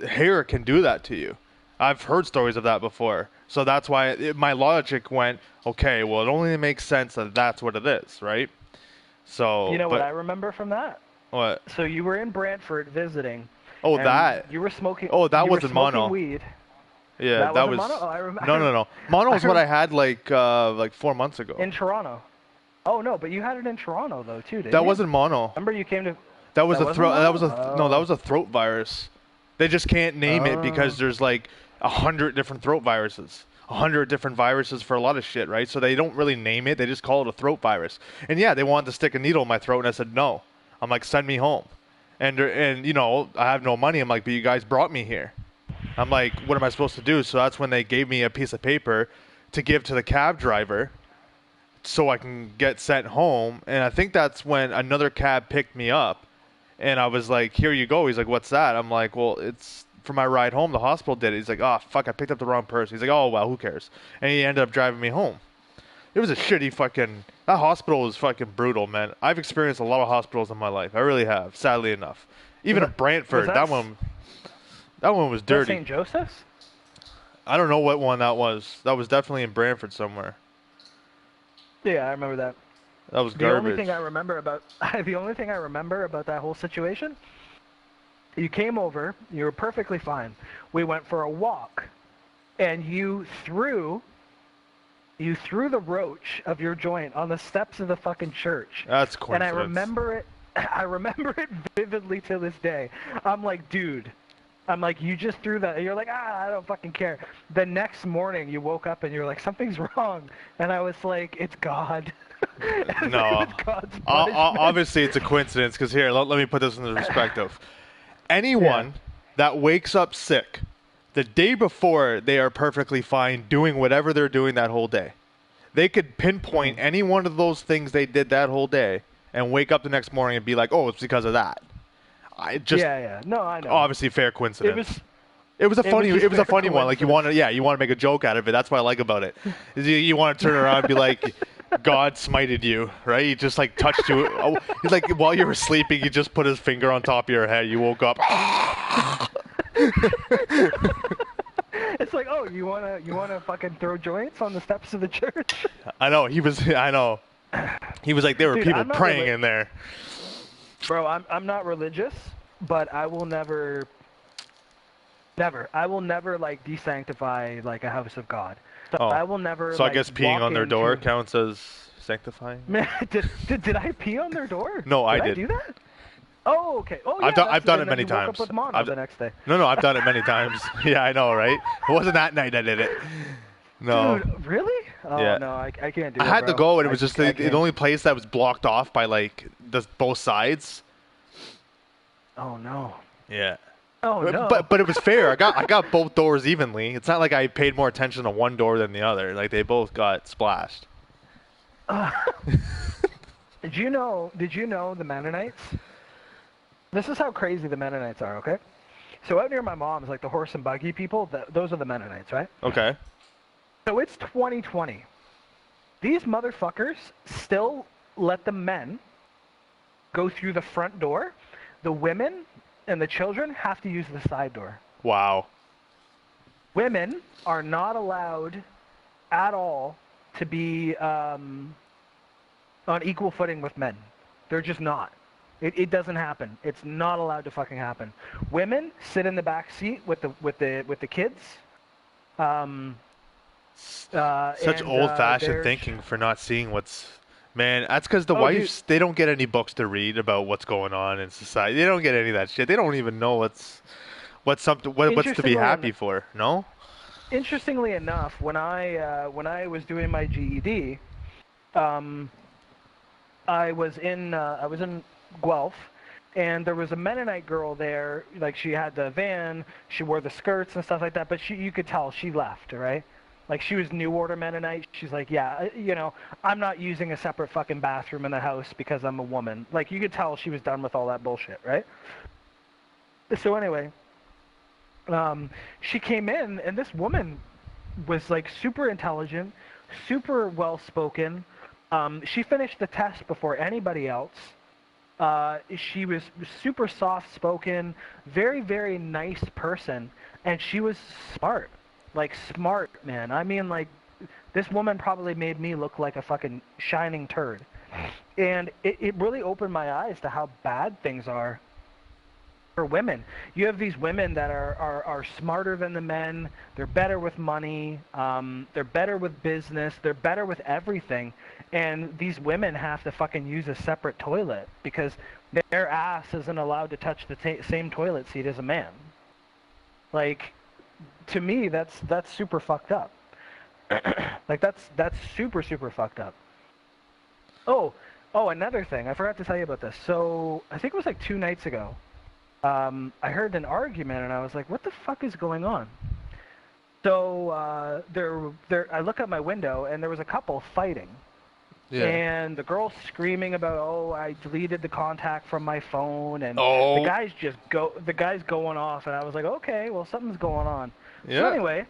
hair can do that to you. I've heard stories of that before. So that's why my logic went, okay, well, it only makes sense that that's what it is, right? So, You know what but I remember from that? what? So you were in Brantford visiting. Oh, and that. You were smoking. Oh, that you were wasn't smoking mono. weed. Yeah, That that wasn't was. mono? Oh, I remember. No. Mono is what I I had like 4 months ago. In Toronto. Oh no, but you had it in Toronto though too, didn't That you? wasn't mono. Remember you came to. That was That a wasn't throat. That was a mono? no. That Oh. was a throat virus. They just can't name it because Oh. there's like 100 different throat viruses, 100 different viruses for a lot of shit, right? So they don't really name it. They just call it a throat virus. And yeah, they wanted to stick a needle in my throat, and I said no. I'm like, send me home. And you know, I have no money. I'm like, but you guys brought me here. I'm like, what am I supposed to do? So that's when they gave me a piece of paper to give to the cab driver so I can get sent home. And I think that's when another cab picked me up. And I was like, here you go. He's like, what's that? I'm like, well, it's for my ride home. The hospital did it. He's like, oh, fuck, I picked up the wrong person. He's like, oh, well, who cares? And he ended up driving me home. It was a shitty fucking... That hospital was fucking brutal, man. I've experienced a lot of hospitals in my life. I really have, sadly enough. Even in Brantford, that one was That dirty. St. Joseph's? I don't know what one that was. That was definitely in Brantford somewhere. Yeah, I remember that. That was The garbage. only thing I remember about that whole situation, you came over, you were perfectly fine. We went for a walk, and you threw the roach of your joint on the steps of the fucking church. That's And I coincidence. remember it. I remember it vividly to this day. I'm like, dude. I'm like, you just threw that. And you're like, I don't fucking care. The next morning, you woke up and you're like, something's wrong. And I was like, it's God. No. It's God's punishment. Obviously, it's a coincidence because here, let me put this into perspective. Anyone that wakes up sick the day before, they are perfectly fine doing whatever they're doing that whole day. They could pinpoint any one of those things they did that whole day and wake up the next morning and be like, oh, it's because of that. Yeah. No, I know. Obviously fair coincidence. It was It was a fair funny one. Like you want to make a joke out of it. That's what I like about it. Is you want to turn around and be like, God smited you, right? He just like touched you. Oh, he's like while you were sleeping, he just put his finger on top of your head. You woke up. It's like, oh, you wanna fucking throw joints on the steps of the church? I know. He was like, there were Dude, people I'm not praying really- in there. Bro, I'm not religious, but I will never like desanctify like a house of God. So Oh. I will never. So I like, guess peeing walk on their door into- counts as sanctifying. Man, did I pee on their door? No, I did. did. I do that? Oh, okay. Oh, yeah. I've done it and then many you woke up times. with mono the next day. No, I've done it many times. Yeah, I know, right? It wasn't that night I did it. No. Dude, really? Oh Yeah. no, I can't do I that. had to bro. go, and it was just I the can't. only place that was blocked off by like both sides. Oh no. Yeah. Oh no. But it was fair. I got both doors evenly. It's not like I paid more attention to one door than the other. Like they both got splashed. Did you know the Mennonites? This is how crazy the Mennonites are, okay? So out near my mom's, like the horse and buggy people, those are the Mennonites, right? Okay. So it's 2020. These motherfuckers still let the men go through the front door. The women and the children have to use the side door. Wow. Women are not allowed at all to be on equal footing with men. They're just not. It doesn't happen. It's not allowed to fucking happen. Women sit in the back seat with the kids. Such and old-fashioned there's thinking for not seeing what's. Man, that's because the oh, dude, wives, they don't get any books to read about what's going on in society. They don't get any of that shit. They don't even know what's to be interestingly happy en- for. No? interestingly enough, when I was doing my GED, um, I was in Guelph, and there was a Mennonite girl there. Like she had the van, she wore the skirts and stuff like that. But you could tell she left, right? Like she was New Order Mennonite. She's like, yeah, I'm not using a separate fucking bathroom in the house because I'm a woman. Like you could tell she was done with all that bullshit, right? So anyway, she came in, and this woman was like super intelligent, super well spoken. She finished the test before anybody else. She was super soft spoken, very, very nice person, and she was smart. Like, smart, man. I mean, like, this woman probably made me look like a fucking shining turd. And it really opened my eyes to how bad things are for women. You have these women that are smarter than the men. They're better with money. They're better with business. They're better with everything. And these women have to fucking use a separate toilet because their ass isn't allowed to touch the same toilet seat as a man. Like, to me, that's super fucked up. Like that's super super fucked up. Oh, another thing. I forgot to tell you about this. So I think it was like 2 nights ago. I heard an argument and I was like, what the fuck is going on? So I look out my window and there was a couple fighting. Yeah. And the girl's screaming about, oh, I deleted the contact from my phone, and Oh. the guy's going off, and I was like, okay, well, something's going on. Yeah. So anyway,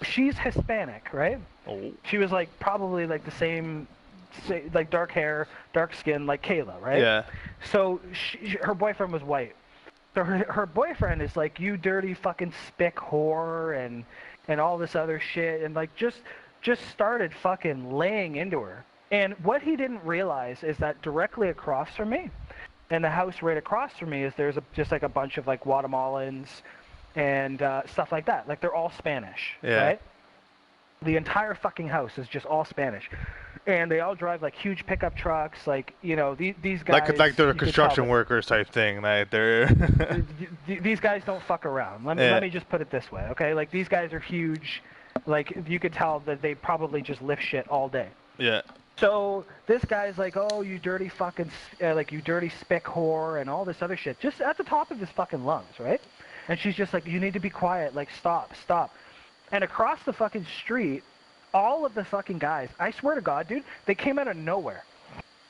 she's Hispanic, right? Oh. She was like probably like the same, like dark hair, dark skin, like Kayla, right? Yeah. So her boyfriend was white. So her boyfriend is like, you dirty fucking spick whore, and all this other shit, and like just started fucking laying into her. And what he didn't realize is that directly across from me, and the house right across from me, is there's just like a bunch of like Guatemalans and stuff like that. Like they're all Spanish, Yeah. right? The entire fucking house is just all Spanish. And they all drive like huge pickup trucks, like, these guys. Like they're you could construction tell that workers type thing. Like they're. these guys don't fuck around. Let Yeah. me just put it this way, okay? Like these guys are huge. Like you could tell that they probably just lift shit all day. Yeah. So this guy's like, oh, you dirty fucking, like you dirty spick whore, and all this other shit, just at the top of his fucking lungs, right? And she's just like, you need to be quiet, like stop. And across the fucking street, all of the fucking guys, I swear to God, dude, they came out of nowhere.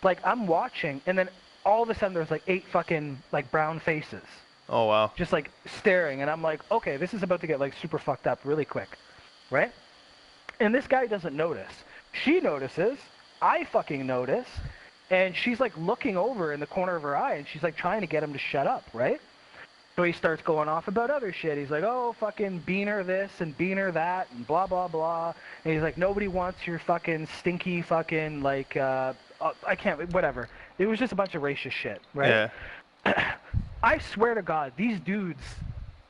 Like I'm watching, and then all of a sudden there's like 8 fucking like brown faces. Oh wow. Just like staring, and I'm like, okay, this is about to get like super fucked up really quick, right? And this guy doesn't notice. She notices, I fucking notice, and she's like looking over in the corner of her eye, and she's like trying to get him to shut up, right? So he starts going off about other shit. He's like, oh, fucking beaner this and beaner that and blah, blah, blah. And he's like, nobody wants your fucking stinky fucking, like, I can't, whatever. It was just a bunch of racist shit, right? Yeah. I swear to God, these dudes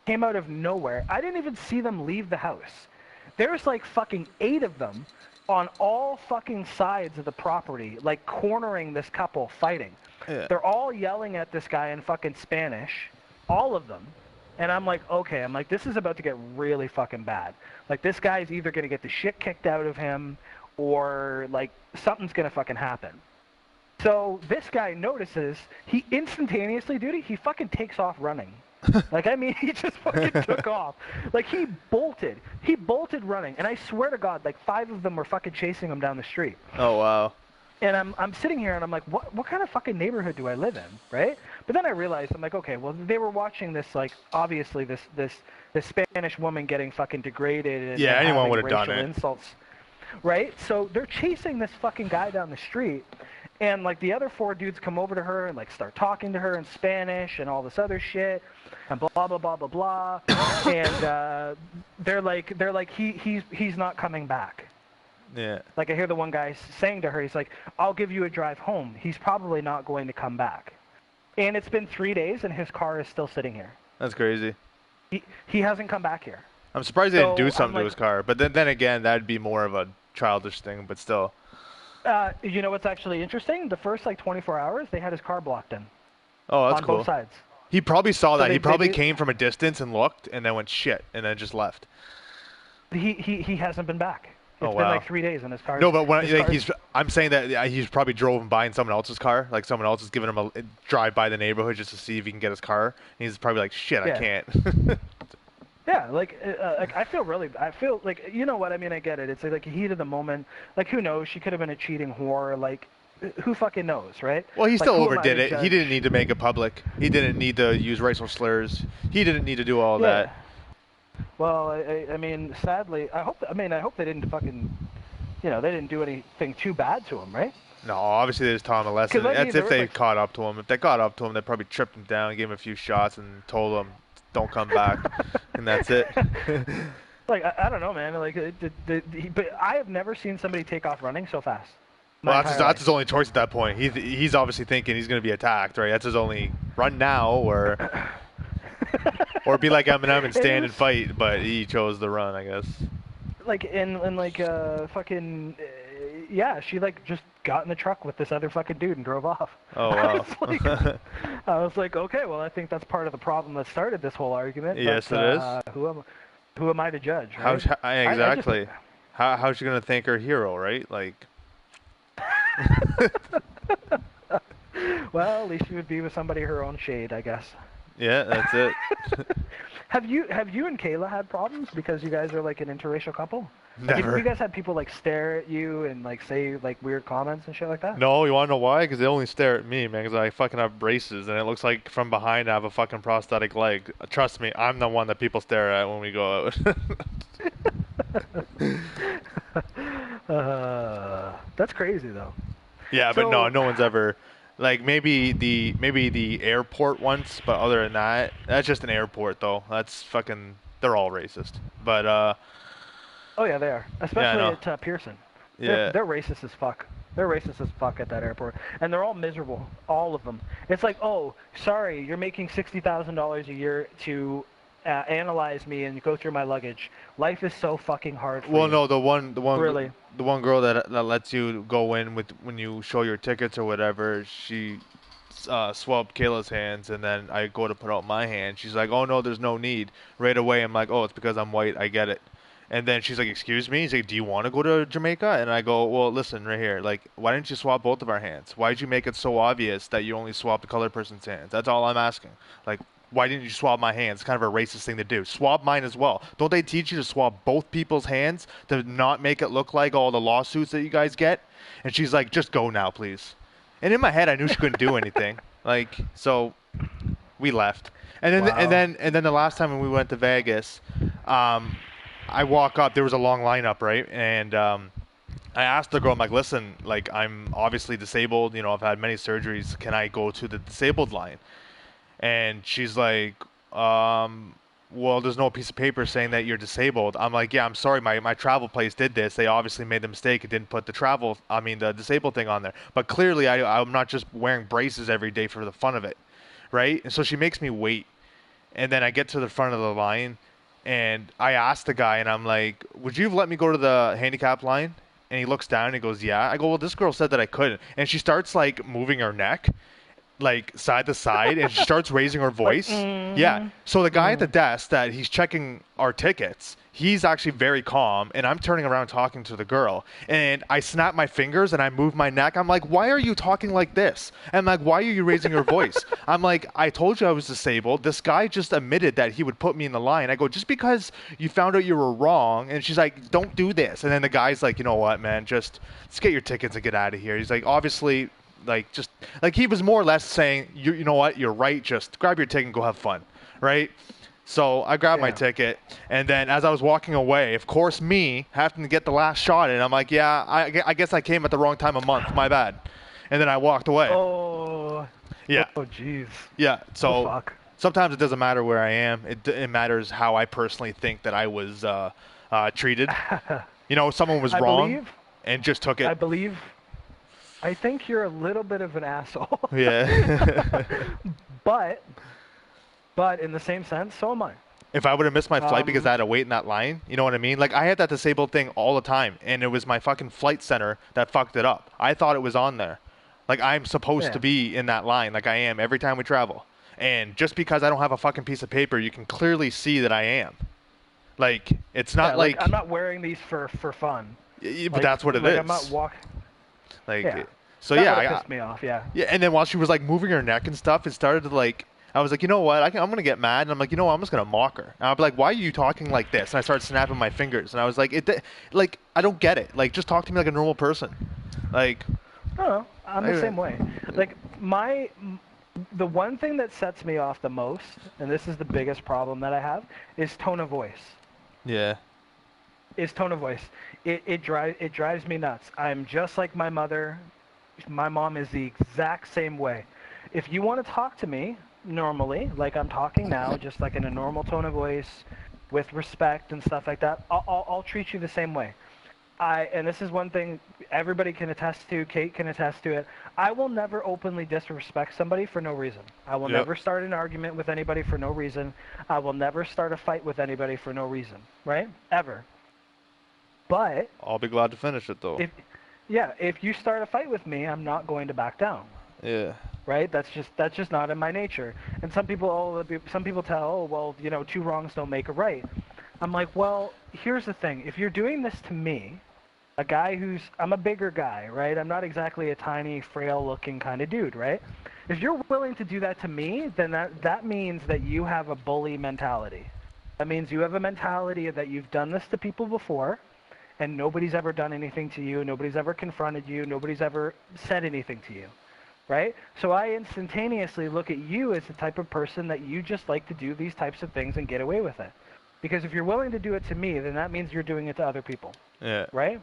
came out of nowhere. I didn't even see them leave the house. There's like fucking 8 of them on all fucking sides of the property, like cornering this couple fighting. Yeah. They're all yelling at this guy in fucking Spanish, all of them. And I'm like, okay, this is about to get really fucking bad. Like this guy's either going to get the shit kicked out of him or like something's going to fucking happen. So this guy notices, he instantaneously, dude, he fucking takes off running. Like, I mean, he just fucking took off. Like, he bolted running. And I swear to God, like 5 of them were fucking chasing him down the street. Oh wow. And I'm sitting here and I'm like, what kind of fucking neighborhood do I live in, right? But then I realized, I'm like, okay, well, they were watching this, like, obviously this Spanish woman getting fucking degraded and Yeah, anyone having would have done racial it. insults, right? So they're chasing this fucking guy down the street. And, like, the other 4 dudes come over to her and, like, start talking to her in Spanish and all this other shit and blah, blah, blah, blah, blah. And they're like, he's not coming back. Yeah. Like, I hear the one guy saying to her, he's like, I'll give you a drive home. He's probably not going to come back. And it's been 3 days, and his car is still sitting here. That's crazy. He hasn't come back here. I'm surprised they didn't do So, something to his car. But then again, that'd be more of a childish thing. But still. you know what's actually interesting? The first like 24 hours, they had his car blocked in Oh, that's on cool. both sides. He probably saw that. they- He probably they- came from a distance and looked, and then went shit, and then just left. He hasn't been back. It's Oh, been wow. like 3 days, and his car. No, but when like, I'm saying that he's probably drove and buying someone else's car. Like someone else is giving him a drive by the neighborhood just to see if he can get his car. And he's probably like, shit, I Yeah. can't. Yeah, like I feel like, you know what I mean. I get it. It's like a heat of the moment. Like, who knows? She could have been a cheating whore. Like, who fucking knows, right? Well, he Like, still who am I overdid to it. He judge? didn't need to make it public. He didn't need to use racial slurs. He didn't need to do all Yeah. that. Well, I mean, sadly, I hope they didn't fucking, they didn't do anything too bad to him, right? No, obviously they just taught him a lesson. 'Cause, I mean, That's there if was, they like- caught up to him. If they caught up to him, they probably tripped him down, gave him a few shots, and told him, "Don't come back," and that's it. Like, I don't know, man. Like, but I have never seen somebody take off running so fast. My Well, entire that's life. his only choice at that point. He's obviously thinking he's going to be attacked, right? That's his only run now, or be like Eminem and stand and was- fight. But he chose the run, I guess. Like, in like fucking yeah, she like just got in the truck with this other fucking dude and drove off. Oh I wow. was like, okay, well, I think that's part of the problem that started this whole argument. Yes, but, it is. Who am I to judge? Right? Exactly? How's she going to thank her hero, right? Like. Well, at least she would be with somebody her own shade, I guess. Yeah, that's it. Have you and Kayla had problems because you guys are like an interracial couple? Like, Never. have you guys had people like stare at you and like say like weird comments and shit like that? No, you want to know why? Because they only stare at me, man. Because I fucking have braces, and it looks like from behind I have a fucking prosthetic leg. Trust me, I'm the one that people stare at when we go out. That's crazy though. Yeah, So- but no one's ever, like maybe the airport once, but other than that, that's just an airport though. That's fucking, they're all racist. But Oh yeah, they are. Especially know. at Pearson. Yeah. They're racist as fuck. They're racist as fuck at that airport, and they're all miserable, all of them. It's like, oh, sorry, you're making $60,000 a year to analyze me and go through my luggage. Life is so fucking hard for well, you. no, the one Really? the one girl that lets you go in with when you show your tickets or whatever, she swabbed Kayla's hands, and then I go to put out my hand. She's like, oh no, there's no need. Right away, I'm like, oh, it's because I'm white. I get it. And then she's like, excuse me? She's like, do you want to go to Jamaica? And I go, well, listen, right here. Like, why didn't you swab both of our hands? Why did you make it so obvious that you only swab the colored person's hands? That's all I'm asking. Like, why didn't you swab my hands? It's kind of a racist thing to do. Swab mine as well. Don't they teach you to swab both people's hands to not make it look like all the lawsuits that you guys get? And she's like, just go now, please. And in my head, I knew she couldn't do anything. Like, so we left. And then, Wow. and then the last time when we went to Vegas, I walk up. There was a long lineup, right? And I asked the girl, I'm like, listen, like, I'm obviously disabled. You know, I've had many surgeries. Can I go to the disabled line? And she's like, well, there's no piece of paper saying that you're disabled. I'm like, yeah, I'm sorry. My travel place did this. They obviously made the mistake. It didn't put the disabled thing on there. But clearly, I'm not just wearing braces every day for the fun of it, right? And so she makes me wait. And then I get to the front of the line, and I asked the guy, and I'm like, would you have let me go to the handicap line? And he looks down, and he goes, yeah. I go, well, this girl said that I couldn't. And she starts, like, moving her neck, like, side to side, and she starts raising her voice. Yeah. So the guy at the desk that he's checking our tickets, he's actually very calm, and I'm turning around talking to the girl. And I snap my fingers, and I move my neck. I'm like, why are you talking like this? And I'm like, why are you raising your voice? I'm like, I told you I was disabled. This guy just admitted that he would put me in the line. I go, just because you found out you were wrong. And she's like, don't do this. And then the guy's like, you know what, man, just get your tickets and get out of here. He's like, obviously, like, just, like, he was more or less saying, you know what, you're right, just grab your ticket and go have fun, right? So I grabbed my ticket, and then as I was walking away, of course, me having to get the last shot in, I'm like, yeah, I guess I came at the wrong time of month, my bad. And then I walked away. Oh. Yeah. Oh, jeez. Yeah, so Oh, fuck. sometimes it doesn't matter where I am. It matters how I personally think that I was treated. You know, someone was wrong and just took it. I think you're a little bit of an asshole. Yeah. But in the same sense, so am I. If I would have missed my flight because I had to wait in that line, you know what I mean? Like, I had that disabled thing all the time, and it was my fucking flight center that fucked it up. I thought it was on there. Like, I'm supposed to be in that line like I am every time we travel. And just because I don't have a fucking piece of paper, you can clearly see that I am. Like, it's not like... I'm not wearing these for fun. But that's what it is. I'm not walking... Like, yeah. So that yeah, pissed me off, yeah. Yeah, and then while she was, like, moving her neck and stuff, it started to, like... I was like, you know what? I'm going to get mad. And I'm like, you know what? I'm just going to mock her. And I'll be like, why are you talking like this? And I started snapping my fingers. And I was like, I don't get it. Like, just talk to me like a normal person. Like... No, I'm the same way. Like, the one thing that sets me off the most, and this is the biggest problem that I have, is tone of voice. Yeah. Is tone of voice. It drives me nuts. I'm just like my mother. My mom is the exact same way. If you want to talk to me normally, like I'm talking now, just like in a normal tone of voice, with respect and stuff like that, I'll treat you the same way. And this is one thing everybody can attest to, Kate can attest to it, I will never openly disrespect somebody for no reason. I will never start an argument with anybody for no reason. I will never start a fight with anybody for no reason, right? Ever. But... I'll be glad to finish it, though. If you start a fight with me, I'm not going to back down. Yeah. Right? That's just not in my nature. And some people tell, oh, well, you know, two wrongs don't make a right. I'm like, well, here's the thing. If you're doing this to me, a guy I'm a bigger guy, right? I'm not exactly a tiny, frail-looking kind of dude, right? If you're willing to do that to me, then that means that you have a bully mentality. That means you have a mentality that you've done this to people before, and nobody's ever done anything to you, nobody's ever confronted you, nobody's ever said anything to you, right? So I instantaneously look at you as the type of person that you just like to do these types of things and get away with it. Because if you're willing to do it to me, then that means you're doing it to other people. Yeah. Right?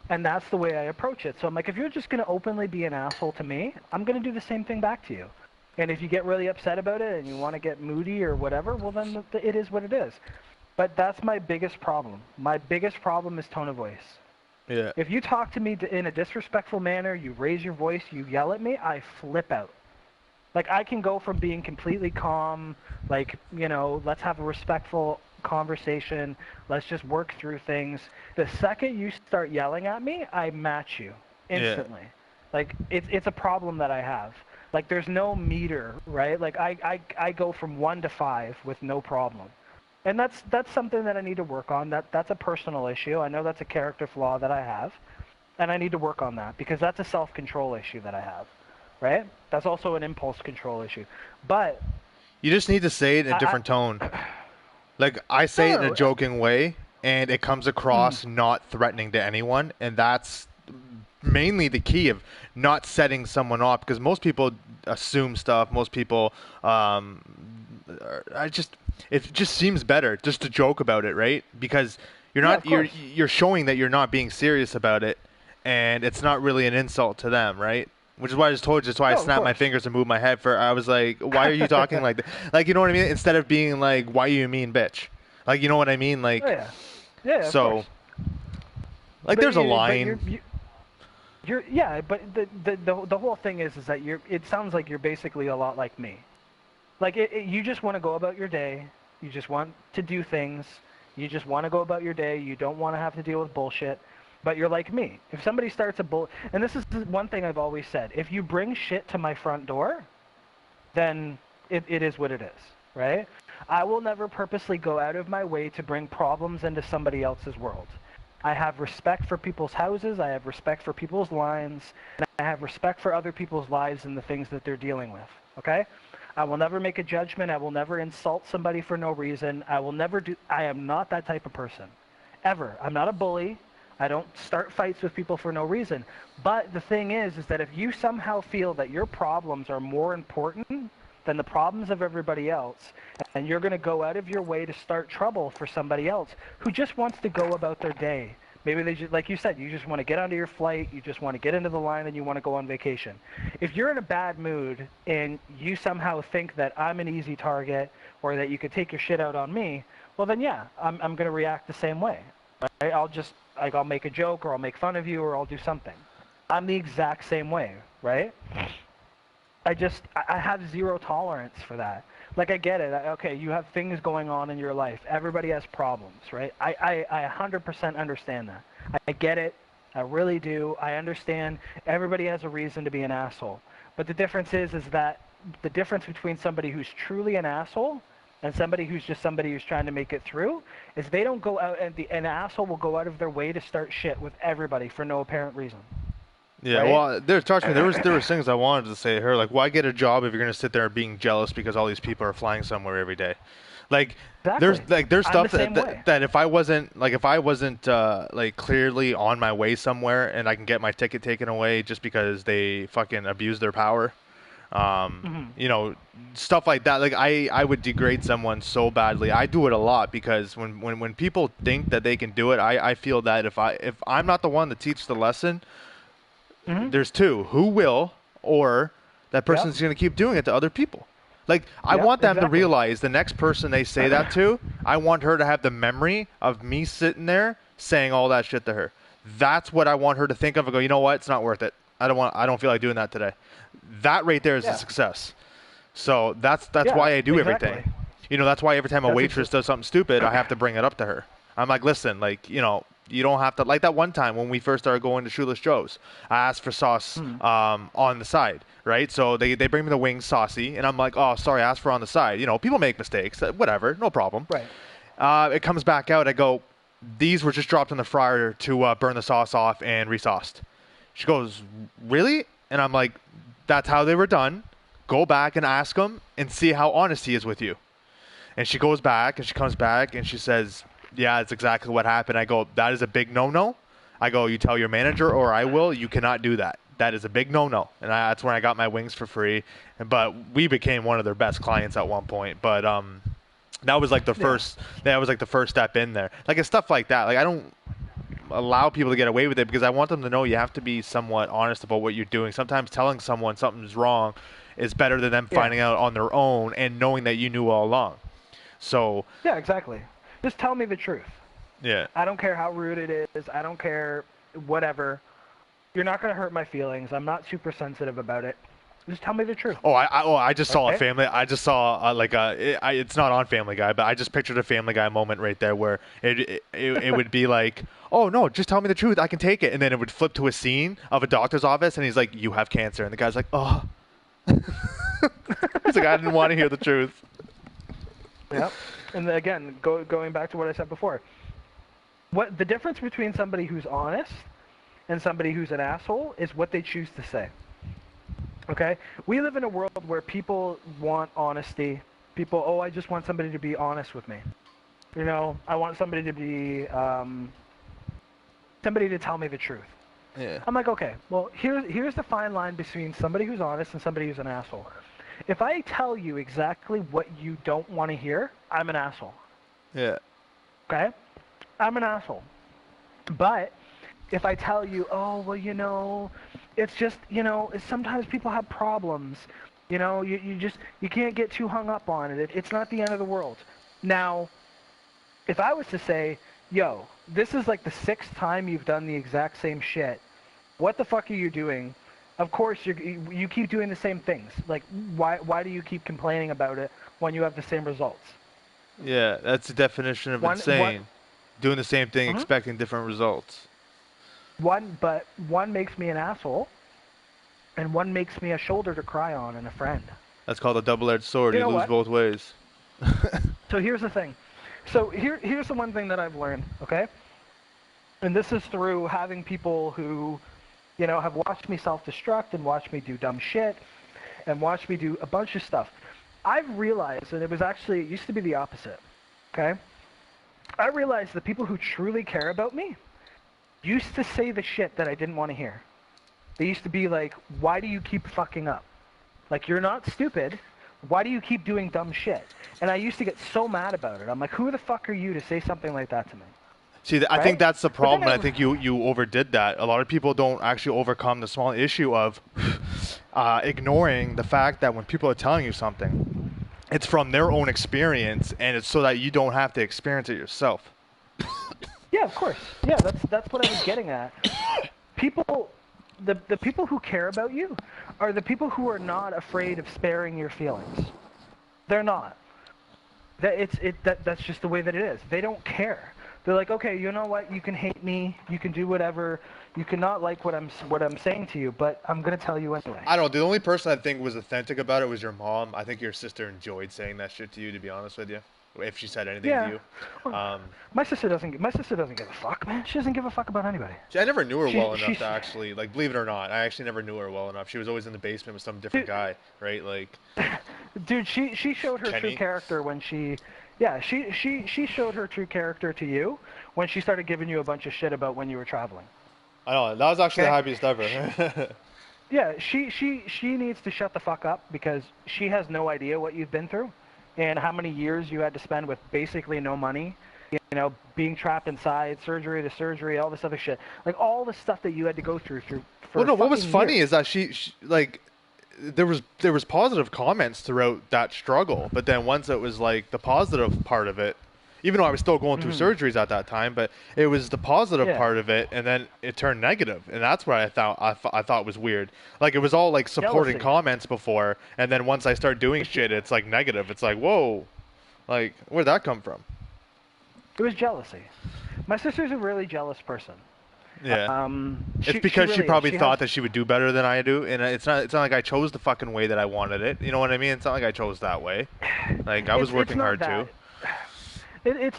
And that's the way I approach it. So I'm like, if you're just going to openly be an asshole to me, I'm going to do the same thing back to you. And if you get really upset about it and you want to get moody or whatever, well, then it is what it is. But that's my biggest problem. My biggest problem is tone of voice. Yeah. If you talk to me in a disrespectful manner, you raise your voice, you yell at me, I flip out. Like, I can go from being completely calm, like, you know, let's have a respectful conversation, let's just work through things. The second you start yelling at me, I match you instantly. Yeah. Like, it's a problem that I have. Like, there's no meter, right? Like, I go from 1 to 5 with no problem. And that's something that I need to work on. That's a personal issue. I know that's a character flaw that I have. And I need to work on that because that's a self-control issue that I have. Right? That's also an impulse control issue. But you just need to say it in a different tone. Like, I say it in a joking way, and it comes across not threatening to anyone, and that's mainly the key of not setting someone off, because most people assume stuff. Most people, it just seems better just to joke about it, right? Because you're showing that you're not being serious about it, and it's not really an insult to them, right? Which is why I just told you. That's why I snapped my fingers and moved my head. I was like, why are you talking like that? Like, you know what I mean? Instead of being like, why you mean bitch? Like, you know what I mean? Like, yeah. So, like, there's a line. But the whole thing is that it sounds like you're basically a lot like me. Like, you just want to go about your day. You just want to do things. You just want to go about your day. You don't want to have to deal with bullshit. But you're like me. If somebody starts and this is one thing I've always said, if you bring shit to my front door, then it is what it is, right? I will never purposely go out of my way to bring problems into somebody else's world. I have respect for people's houses, I have respect for people's lines, and I have respect for other people's lives and the things that they're dealing with, okay? I will never make a judgment, I will never insult somebody for no reason, I am not that type of person, ever. I'm not a bully. I don't start fights with people for no reason. But the thing is that if you somehow feel that your problems are more important than the problems of everybody else, and you're going to go out of your way to start trouble for somebody else who just wants to go about their day. Maybe they just, like you said, you just want to get onto your flight, you just want to get into the line, and you want to go on vacation. If you're in a bad mood and you somehow think that I'm an easy target or that you could take your shit out on me, well then yeah, I'm going to react the same way. Right? I'll make a joke, or I'll make fun of you, or I'll do something. I'm the exact same way, right? I have zero tolerance for that. Like, I get it. Okay, you have things going on in your life. Everybody has problems, right? I 100% understand that. I get it. I really do. I understand everybody has a reason to be an asshole. But the difference is that the difference between somebody who's truly an asshole and somebody who's just somebody who's trying to make it through is they don't go out, and an asshole will go out of their way to start shit with everybody for no apparent reason. Yeah, Right? well, there was things I wanted to say to her, like, why get a job if you're gonna sit there being jealous because all these people are flying somewhere every day? Like, Exactly. there's I'm stuff the same way. that if I wasn't like clearly on my way somewhere and I can get my ticket taken away just because they fucking abuse their power, you know, stuff like that. Like, I would degrade someone so badly. I do it a lot because when people think that they can do it, I feel that if I'm not the one to teach the lesson. There's two, who will, or that person's going to keep doing it to other people. Like, I want them to realize the next person they say that to, I want her to have the memory of me sitting there saying all that shit to her. That's what I want her to think of and go, you know what, it's not worth it. I don't feel like doing that today. That right there is a success. So that's why I do everything. You know, that's why every time a waitress does something stupid, I have to bring it up to her. I'm like, listen, like, you know, you don't have to, like that one time when we first started going to Shoeless Joe's, I asked for sauce on the side, right? So they bring me the wings saucy, and I'm like, oh, sorry, I asked for on the side. You know, people make mistakes, whatever, no problem. Right. It comes back out, I go, these were just dropped in the fryer to burn the sauce off and resauced. She goes, really? And I'm like, that's how they were done. Go back and ask him and see how honest he is with you. And she goes back, and she comes back, and she says, yeah, that's exactly what happened. I go, that is a big no-no. I go, you tell your manager or I will. You cannot do that. That is a big no-no. And that's when I got my wings for free. But we became one of their best clients at one point. But that was like the first. That was like the first step in there. Like, it's stuff like that. Like, I don't allow people to get away with it because I want them to know you have to be somewhat honest about what you're doing. Sometimes telling someone something's wrong is better than them finding out on their own and knowing that you knew all along. So yeah, exactly. Just tell me the truth. Yeah. I don't care how rude it is. I don't care whatever. You're not going to hurt my feelings. I'm not super sensitive about it. Just tell me the truth. Oh, I just saw a family. I just saw it's not on Family Guy, but I just pictured a Family Guy moment right there where it would be like, oh no, just tell me the truth. I can take it, and then it would flip to a scene of a doctor's office, and he's like, you have cancer, and the guy's like, oh. He's like, I didn't want to hear the truth. Yep. And again, going back to what I said before, what the difference between somebody who's honest and somebody who's an asshole is what they choose to say. Okay? We live in a world where people want honesty. People, oh, I just want somebody to be honest with me. You know, I want somebody to be, somebody to tell me the truth. Yeah. I'm like, okay, well, here's the fine line between somebody who's honest and somebody who's an asshole. If I tell you exactly what you don't want to hear, I'm an asshole. Yeah. Okay? I'm an asshole. But if I tell you, oh, well, you know, it's just, you know, sometimes people have problems. You know, you can't get too hung up on it. It's not the end of the world. Now, if I was to say, yo, this is like the 6th time you've done the exact same shit, what the fuck are you doing? Of course, you keep doing the same things. Like, why do you keep complaining about it when you have the same results? Yeah, that's the definition of insane. Doing the same thing, expecting different results. One makes me an asshole, and one makes me a shoulder to cry on and a friend. That's called a double-edged sword. You lose both ways. So here's the thing. So here's the one thing that I've learned, okay? And this is through having people who, you know, have watched me self-destruct and watched me do dumb shit and watched me do a bunch of stuff. I've realized, and it used to be the opposite, okay? I realized the people who truly care about me used to say the shit that I didn't want to hear. They used to be like, why do you keep fucking up? Like, you're not stupid. Why do you keep doing dumb shit? And I used to get so mad about it. I'm like, who the fuck are you to say something like that to me? See, I think that's the problem, and I think you overdid that. A lot of people don't actually overcome the small issue of ignoring the fact that when people are telling you something, it's from their own experience, and it's so that you don't have to experience it yourself. Yeah, of course. Yeah, that's what I was getting at. People, the people who care about you are the people who are not afraid of sparing your feelings. They're not. That's just the way that it is. They don't care. They're like, okay, you know what? You can hate me. You can do whatever. You cannot like what I'm saying to you, but I'm gonna tell you anyway. I don't know. The only person I think was authentic about it was your mom. I think your sister enjoyed saying that shit to you, to be honest with you. If she said anything to you. My sister doesn't give a fuck, man. She doesn't give a fuck about anybody. I never knew her well enough to actually, like, believe it or not, I actually never knew her well enough. She was always in the basement with some different guy, right? Like, dude, she showed her true character when she showed her true character to you when she started giving you a bunch of shit about when you were traveling. I know, that was actually the happiest ever. Yeah, she needs to shut the fuck up because she has no idea what you've been through and how many years you had to spend with basically no money, you know, being trapped inside, surgery to surgery, all this other shit. Like, all the stuff that you had to go through for well, no, what was funny years. is that she like, there was positive comments throughout that struggle, but then once it was like the positive part of it, even though I was still going through surgeries at that time, but it was the positive part of it, and then it turned negative, and that's what I thought was weird. Like, it was all like supporting comments before, and then once I start doing shit, it's like negative. It's like, whoa, like, where'd that come from? It was jealousy. My sister's a really jealous person. Yeah. It's because she probably thought that she would do better than I do, and it's not like I chose the fucking way that I wanted it. You know what I mean? It's not like I chose that way. Like, I was working hard too. It's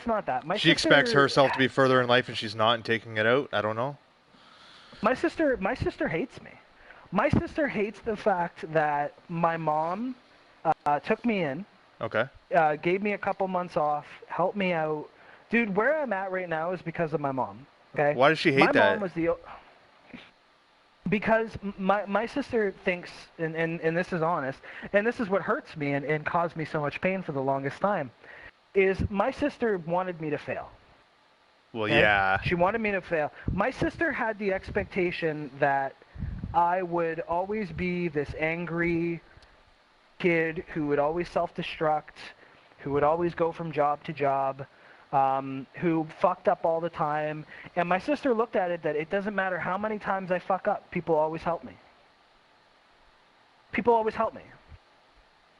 not that. She expects herself to be further in life, and she's not, and taking it out. I don't know. My sister hates me. My sister hates the fact that my mom took me in. Okay. Gave me a couple months off, helped me out. Dude, where I'm at right now is because of my mom. Okay. Why does she hate that? My mom was because my sister thinks, and this is honest, and this is what hurts me and caused me so much pain for the longest time, is my sister wanted me to fail. Well, okay? Yeah. She wanted me to fail. My sister had the expectation that I would always be this angry kid who would always self-destruct, who would always go from job to job, who fucked up all the time. And my sister looked at it that it doesn't matter how many times I fuck up, people always help me. People always help me.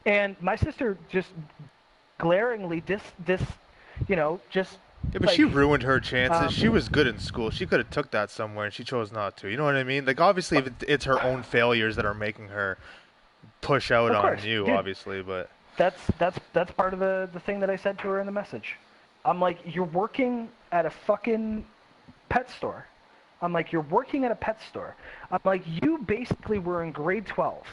And my sister just glaringly you know, just... Yeah, but like, she ruined her chances. She was good in school. She could have took that somewhere, and she chose not to. You know what I mean? Like, obviously, if it's her own failures that are making her push out on you, dude, obviously, but... That's part of the thing that I said to her in the message. I'm like, you're working at a fucking pet store. I'm like, you're working at a pet store. I'm like, you basically were in grade 12.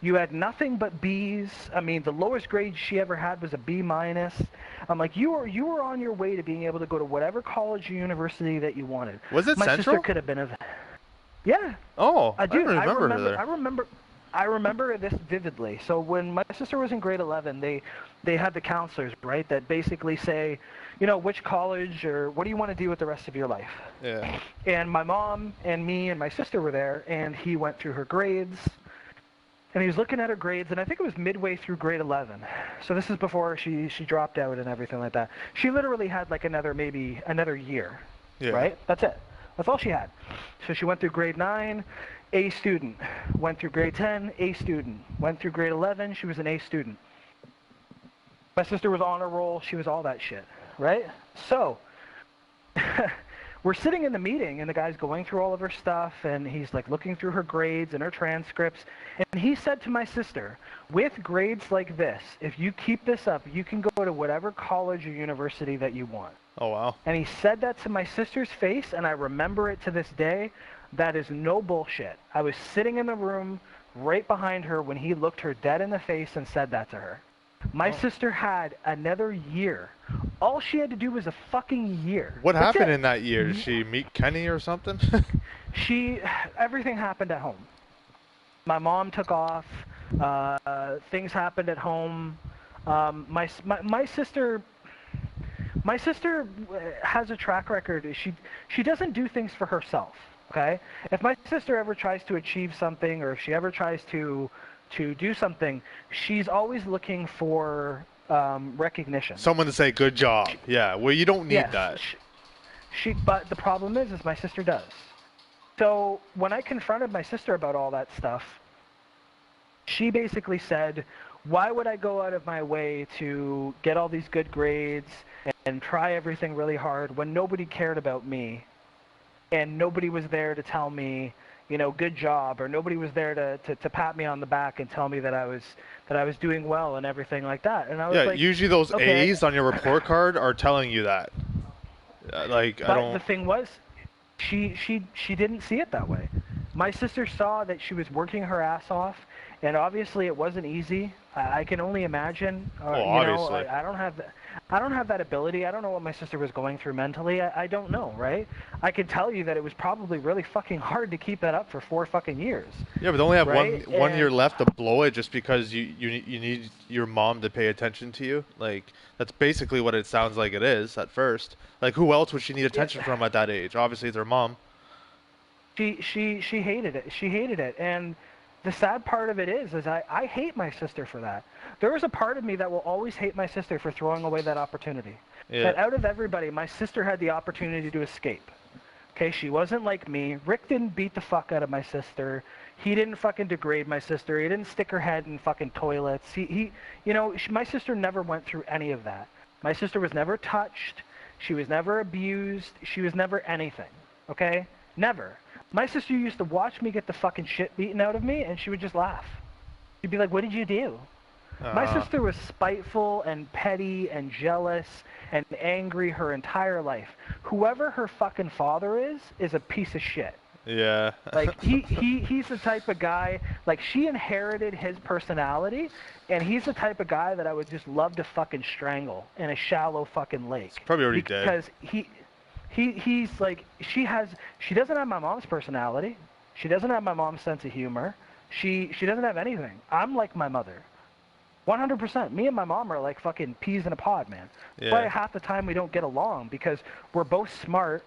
You had nothing but B's. I mean, the lowest grade she ever had was a B-. I'm like, you were on your way to being able to go to whatever college or university that you wanted. Was it My Central? sister could have been a... Yeah. Oh, I do. I remember her there. I remember this vividly. So when my sister was in grade 11, they had the counselors, right, that basically say, you know, which college or what do you want to do with the rest of your life? Yeah. And my mom and me and my sister were there, and he went through her grades, and he was looking at her grades, and I think it was midway through grade 11. So this is before she dropped out and everything like that. She literally had like another year, right? That's it. That's all she had. So she went through grade 9, A student. Went through grade 10, A student. Went through grade 11, she was an A student. My sister was on a roll, she was all that shit, right? So, we're sitting in the meeting, and the guy's going through all of her stuff, and he's like looking through her grades and her transcripts, and he said to my sister, with grades like this, if you keep this up, you can go to whatever college or university that you want. Oh, wow. And he said that to my sister's face, and I remember it to this day. That is no bullshit. I was sitting in the room right behind her when he looked her dead in the face and said that to her. My sister had another year. All she had to do was a fucking year. What happened in that year? Did she meet Kenny or something? Everything happened at home. My mom took off. Things happened at home. My sister has a track record. She doesn't do things for herself. Okay? If my sister ever tries to achieve something, or if she ever tries to do something, she's always looking for recognition. Someone to say, good job. Yeah, well, you don't need that. But the problem is my sister does. So when I confronted my sister about all that stuff, she basically said, Why would I go out of my way to get all these good grades and try everything really hard when nobody cared about me and nobody was there to tell me, you know, good job, or nobody was there to pat me on the back and tell me that I was doing well and everything like that. And I was Yeah, like, usually those okay. A's on your report card are telling you that. Like, I But don't. the thing was, she didn't see it that way. My sister saw that she was working her ass off, and obviously it wasn't easy. I can only imagine. Well, You know, obviously. I don't have that ability. I don't know what my sister was going through mentally. I don't know, right? I can tell you that it was probably really fucking hard to keep that up for 4 fucking years. Yeah, but they only have right? one year And- left to blow it just because you need your mom to pay attention to you. Like, that's basically what it sounds like it is at first. Like, who else would she need attention from at that age? Obviously, it's her mom. She hated it. She hated it, and the sad part of it is I hate my sister for that. There is a part of me that will always hate my sister for throwing away that opportunity. Yeah. That out of everybody, my sister had the opportunity to escape. Okay, she wasn't like me. Rick didn't beat the fuck out of my sister. He didn't fucking degrade my sister. He didn't stick her head in fucking toilets. You know, my sister never went through any of that. My sister was never touched. She was never abused. She was never anything. Okay? Never. My sister used to watch me get the fucking shit beaten out of me, and she would just laugh. She'd be like, "What did you do?" My sister was spiteful and petty and jealous and angry her entire life. Whoever her fucking father is a piece of shit. Yeah. Like, he's the type of guy, like, she inherited his personality, and he's the type of guy that I would just love to fucking strangle in a shallow fucking lake. He's probably already dead. Because he's like, she doesn't have my mom's personality. She doesn't have my mom's sense of humor. She doesn't have anything. I'm like my mother. 100%. Me and my mom are like fucking peas in a pod, man. Yeah. Probably half the time we don't get along because we're both smart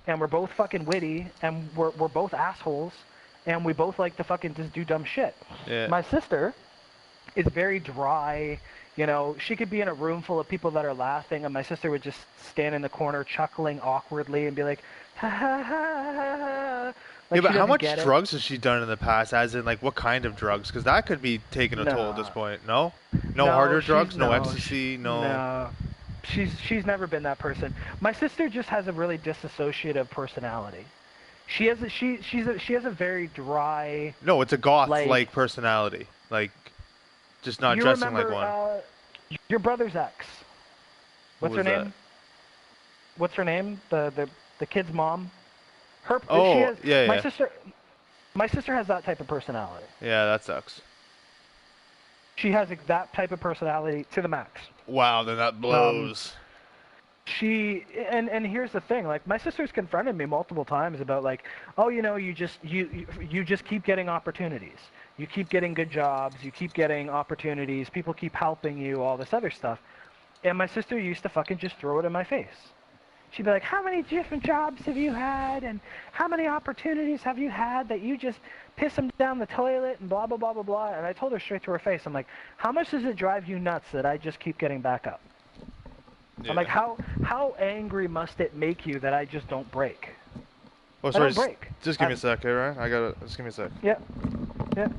and we're both fucking witty and we're both assholes and we both like to fucking just do dumb shit. Yeah. My sister is very dry. You know, she could be in a room full of people that are laughing, and my sister would just stand in the corner chuckling awkwardly and be like, ha ha ha ha ha. Like, yeah, but she how doesn't much get it. drugs has she done in the past? As in, like, what kind of drugs? Because that could be taking a toll at this point. No, no harder drugs, no ecstasy, No, she's never been that person. My sister just has a really disassociative personality. She has a very dry. No, it's a goth-like personality. Like, just not You dressing remember, like one. Your brother's ex. What's Who her was name? that? What's her name? The kid's mom. Her. Oh, she has, yeah, my yeah. sister. My sister has that type of personality. Yeah, that sucks. She has that type of personality to the max. Wow, then that blows. And here's the thing, like, my sister's confronted me multiple times about, like, oh, you know, you just keep getting opportunities, you keep getting good jobs, you keep getting opportunities, people keep helping you, all this other stuff. And my sister used to fucking just throw it in my face. She'd be like, how many different jobs have you had, and how many opportunities have you had that you just piss them down the toilet and blah blah blah blah blah. And I told her straight to her face, I'm like, how much does it drive you nuts that I just keep getting back up? Yeah. I'm like, how angry must it make you that I just don't break? Oh, I sorry. don't break. Just give me a sec, okay, Ryan? I got it. Just give me a sec. Yep. Yep.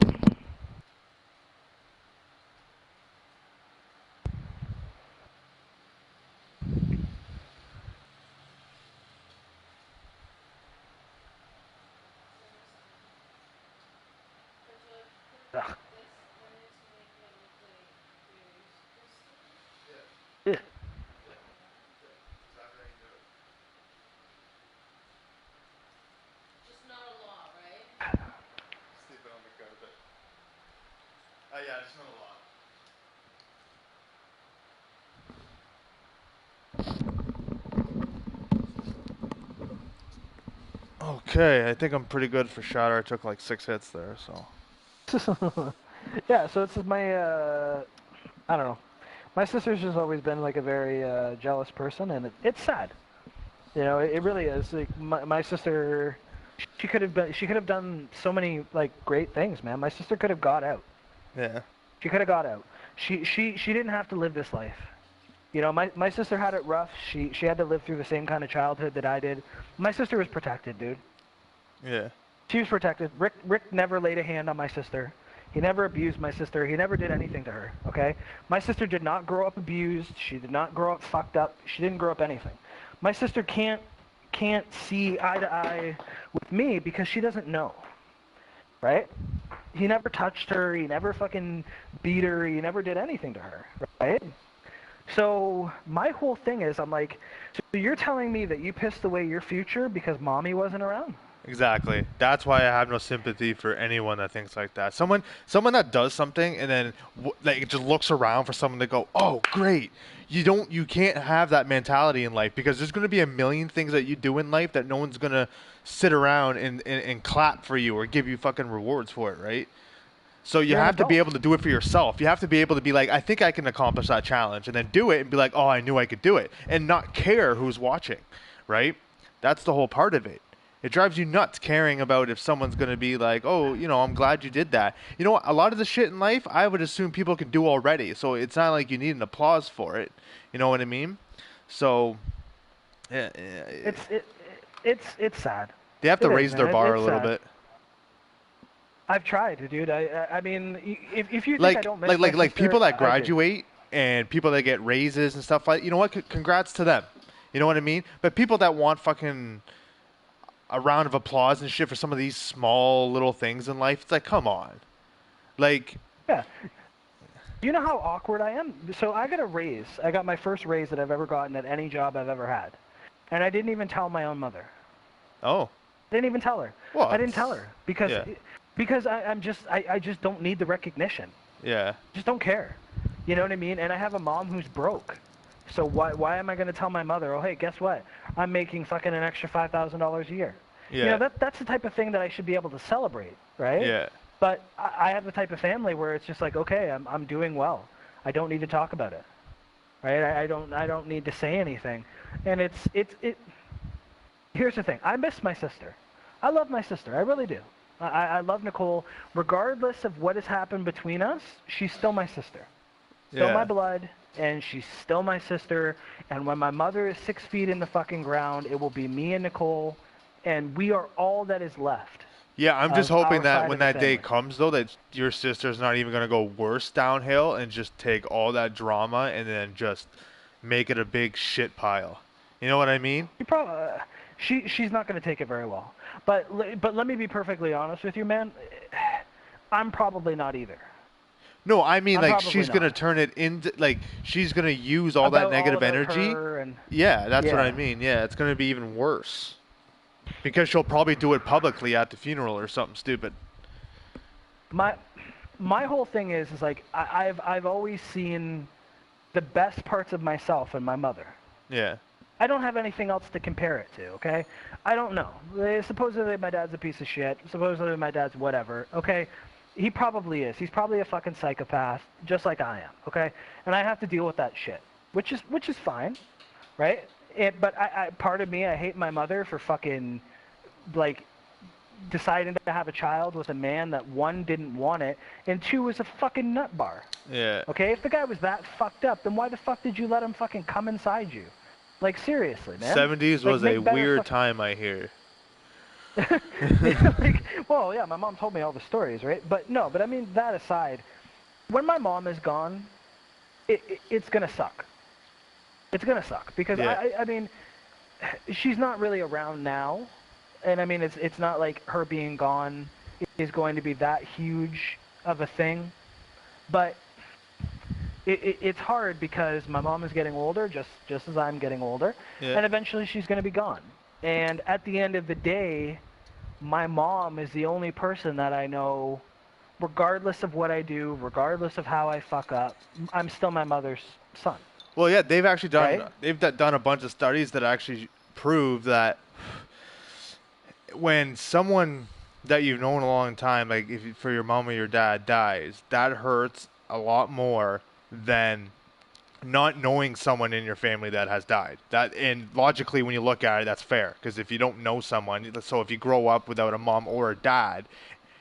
Ugh. Ugh. Just not a lot, right? Sleeping on the carpet. Yeah, just not a lot. Okay, I think I'm pretty good for shatter. I took like 6 hits there, so. Yeah, so this is my, I don't know. My sister's just always been like a very jealous person, and it's sad. You know, it really is. Like, my sister, she could have done so many like great things, man. My sister could have got out. Yeah. She could have got out. She didn't have to live this life. You know, my sister had it rough. She had to live through the same kind of childhood that I did. My sister was protected, dude. Yeah. She was protected. Rick never laid a hand on my sister. He never abused my sister. He never did anything to her, okay? My sister did not grow up abused. She did not grow up fucked up. She didn't grow up anything. My sister can't see eye to eye with me because she doesn't know, right? He never touched her. He never fucking beat her. He never did anything to her, right? So my whole thing is, I'm like, so you're telling me that you pissed away your future because mommy wasn't around? Exactly. That's why I have no sympathy for anyone that thinks like that. Someone that does something and then like just looks around for someone to go, "Oh, great." You can't have that mentality in life because there's going to be a million things that you do in life that no one's going to sit around and clap for you or give you fucking rewards for it, right? So you have to be able to do it for yourself. You have to be able to be like, I think I can accomplish that challenge, and then do it and be like, oh, I knew I could do it, and not care who's watching, right? That's the whole part of it. It drives you nuts caring about if someone's going to be like, oh, I'm glad you did that. You know what? A lot of the shit in life, I would assume people can do already. So it's not like you need an applause for it. You know what I mean? So, yeah. It's sad. They have to raise their bar a little bit. I've tried, dude. I mean, if you think I don't miss my like sister, people that graduate and people that get raises and stuff like, you know what? Congrats to them. You know what I mean? But people that want fucking a round of applause and shit for some of these small little things in life, it's like, come on. Like, yeah. You know how awkward I am? So I got a raise. I got my first raise that I've ever gotten at any job I've ever had. And I didn't even tell my own mother. Oh. Didn't even tell her. Well, I didn't tell her because I just don't need the recognition. Yeah. Just don't care. You know what I mean? And I have a mom who's broke. So why am I going to tell my mother, oh, hey, guess what? I'm making fucking an extra $5,000 a year. Yeah. That's the type of thing that I should be able to celebrate, right? Yeah. But I have the type of family where it's just like, okay, I'm doing well. I don't need to talk about it, right? I don't need to say anything. And it's here's the thing. I miss my sister. I love my sister. I really do. I love Nicole. Regardless of what has happened between us, she's still my sister. Still my blood. And she's still my sister, and when my mother is 6 feet in the fucking ground, it will be me and Nicole, and we are all that is left. Yeah, I'm just hoping that when that day comes, though, that your sister's not even going to go worse downhill and just take all that drama and then just make it a big shit pile. You know what I mean? She's not going to take it very well. But let me be perfectly honest with you, man. I'm probably not either. No, I mean, like, she's going to turn it into, like, she's going to use all that negative energy. Yeah, that's what I mean. Yeah, it's going to be even worse. Because she'll probably do it publicly at the funeral or something stupid. My whole thing is like, I've always seen the best parts of myself in my mother. Yeah. I don't have anything else to compare it to, okay? I don't know. Supposedly my dad's a piece of shit. Supposedly my dad's whatever, okay? He probably is. He's probably a fucking psychopath, just like I am, okay? And I have to deal with that shit, which is fine, right? But part of me, I hate my mother for fucking, like, deciding to have a child with a man that, one, didn't want it, and two, was a fucking nut bar. Yeah. Okay? If the guy was that fucked up, then why the fuck did you let him fucking come inside you? Like, seriously, man. 70s was a weird time, I hear. Like, well, yeah, my mom told me all the stories, right? But I mean, that aside, when my mom is gone, it's gonna suck. It's gonna suck because I mean, she's not really around now, and I mean, it's not like her being gone is going to be that huge of a thing, but it's hard because my mom is getting older, just as I'm getting older, and eventually she's gonna be gone. And at the end of the day, my mom is the only person that I know, regardless of what I do, regardless of how I fuck up, I'm still my mother's son. Well, yeah, they've actually done a bunch of studies that actually prove that when someone that you've known a long time, like for your mom or your dad dies, that hurts a lot more than not knowing someone in your family that has died. And logically, when you look at it, that's fair. Because if you don't know someone, so if you grow up without a mom or a dad,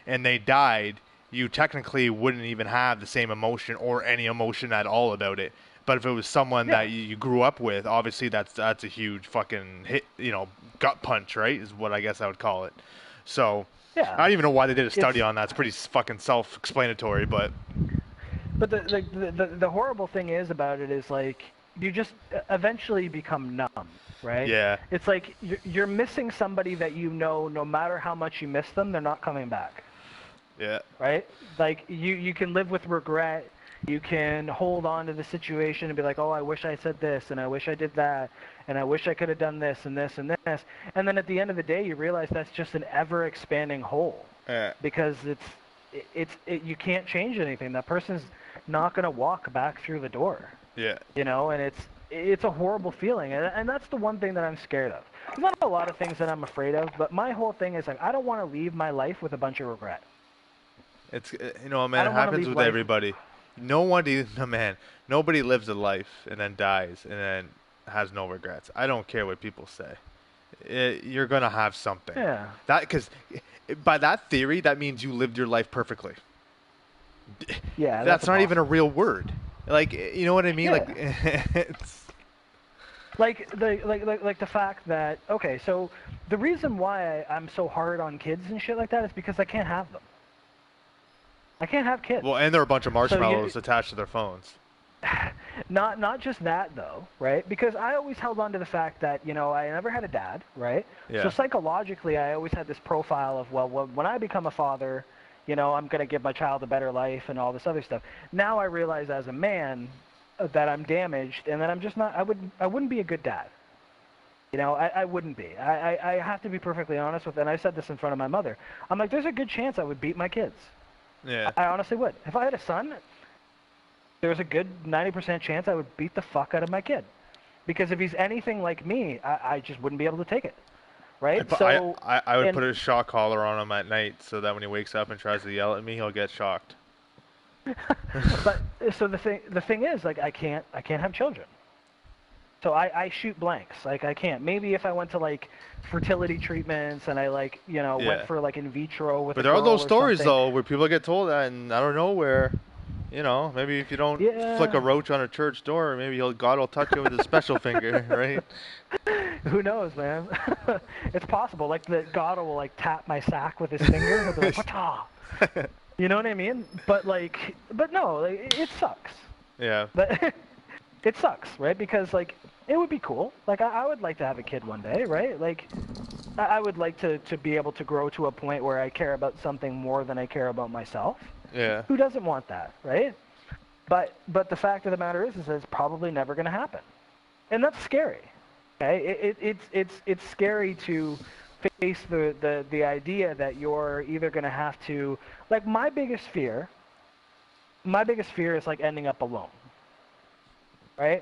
and they died, you technically wouldn't even have the same emotion or any emotion at all about it. But if it was someone that you grew up with, obviously that's a huge fucking hit, gut punch, right? Is what I guess I would call it. So Yeah. I don't even know why they did a study on that. It's pretty fucking self-explanatory, but But the horrible thing is about it is like you just eventually become numb, right? yeah, It's like you're missing somebody that you know, no matter how much you miss them, they're not coming back, yeah, right? Like you can live with regret. You can hold on to the situation and be like, oh, I wish I said this, and I wish I did that, and I wish I could have done this and this and this. And then at the end of the day, you realize that's just an ever-expanding hole yeah. because you can't change anything. That person's not going to walk back through the door, Yeah. you know, and it's a horrible feeling. And that's the one thing that I'm scared of. There's not a lot of things that I'm afraid of, but my whole thing is like, I don't want to leave my life with a bunch of regret. It's man, I it don't wanna happens leave with life- everybody. Nobody lives a life and then dies and then has no regrets. I don't care what people say. You're gonna have something. Yeah. Because by that theory, that means you lived your life perfectly. Yeah, That's not even a real word. Like, you know what I mean? Yeah. Like, it's Like the fact that, okay, so the reason why I'm so hard on kids and shit like that is because I can't have them. I can't have kids. well, and there are a bunch of marshmallows attached to their phones. Not just that though, right? Because I always held on to the fact that, you know, I never had a dad, right? Yeah. So psychologically, I always had this profile of, well, when I become a father, you know, I'm going to give my child a better life and all this other stuff. Now I realize as a man that I'm damaged and that I'm just not, I wouldn't be a good dad. You know, I wouldn't be. I have to be perfectly honest with, and I said this in front of my mother. I'm like, there's a good chance I would beat my kids. Yeah. I honestly would. If I had a son, there's a good 90% chance I would beat the fuck out of my kid. Because if he's anything like me, I just wouldn't be able to take it. Right? I would put a shock collar on him at night so that when he wakes up and tries to yell at me, he'll get shocked. But so the thing is, like, I can't have children. So I shoot blanks. Like, I can't. Maybe if I went to like fertility treatments and I like, you know, went for like in vitro with. But a there are girl those or stories something. though where people get told that, and I don't know where. You know, maybe if you don't flick a roach on a church door, maybe God will touch you with his special finger, right? Who knows, man? It's possible. Like God will like tap my sack with his finger. He'll be like, "Wata!" You know what I mean? But no, like, it sucks. Yeah. But it sucks, right? Because like it would be cool. Like I would like to have a kid one day, right? Like I would like to be able to grow to a point where I care about something more than I care about myself. Yeah. Who doesn't want that, right? But the fact of the matter is it's probably never going to happen, and that's scary. Okay, it's scary to face the idea that you're either going to have to, like, my biggest fear is like ending up alone. Right?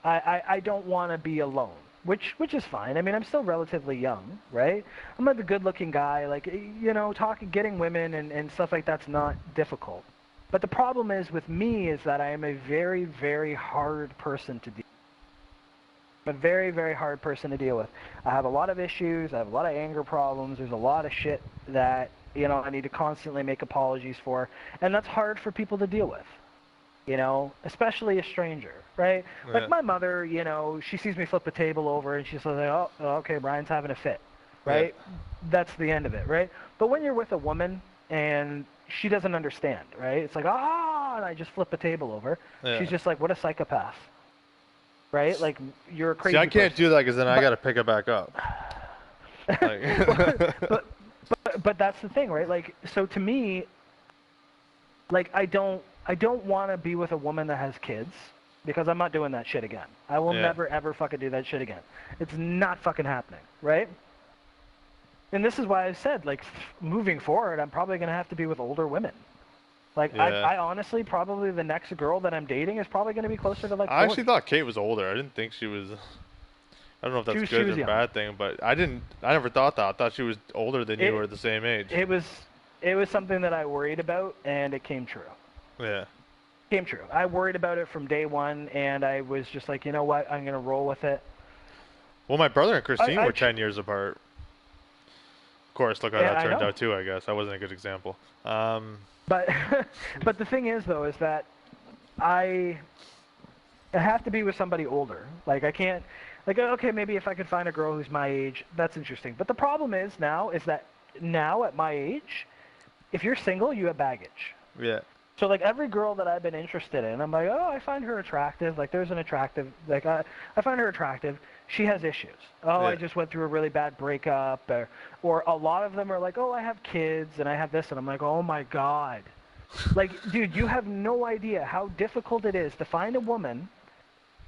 I don't want to be alone. Which is fine. I mean, I'm still relatively young, right? I'm not the good-looking guy. Like, you know, getting women and stuff like that's not difficult. But the problem is with me is that I am a very, very hard person to deal with. I'm a very, very hard person to deal with. I have a lot of issues. I have a lot of anger problems. There's a lot of shit that, you know, I need to constantly make apologies for. And that's hard for people to deal with. You know, especially a stranger, right? Yeah. Like my mother, you know, she sees me flip a table over and she's like, oh, okay, Brian's having a fit, right? Yeah. That's the end of it, right? But when you're with a woman and she doesn't understand, right? It's like, and I just flip a table over. Yeah. She's just like, what a psychopath, right? Like, you're a crazy See, I can't person. do that because then I got to pick it back up. Like, but that's the thing, right? Like, so to me, like, I don't want to be with a woman that has kids because I'm not doing that shit again. I will never, ever fucking do that shit again. It's not fucking happening, right? And this is why I said, like, moving forward, I'm probably going to have to be with older women. Like, I honestly, probably the next girl that I'm dating is probably going to be closer to, like, 40. I actually thought Kate was older. I didn't think she was. I don't know if that's She good was or young. bad thing, but I never thought that. I thought she was older than you were at the same age. It was something that I worried about, and it came true. Yeah. Came true. I worried about it from day one, and I was just like, you know what, I'm going to roll with it. Well, my brother and Christine I were 10 years apart. Of course, look how Yeah, that I turned know. out too, I guess. That wasn't a good example. But but the thing is, though, is that I have to be with somebody older. Like, I can't, like, okay, maybe if I could find a girl who's my age, that's interesting. But the problem is now is that now at my age, if you're single, you have baggage. Yeah. So like every girl that I've been interested in, I'm like, oh, I find her attractive. Like there's an attractive, like I find her attractive. She has issues. Oh, I Yeah. just went through a really bad breakup, or a lot of them are like, oh, I have kids and I have this, and I'm like, oh my god, like dude, you have no idea how difficult it is to find a woman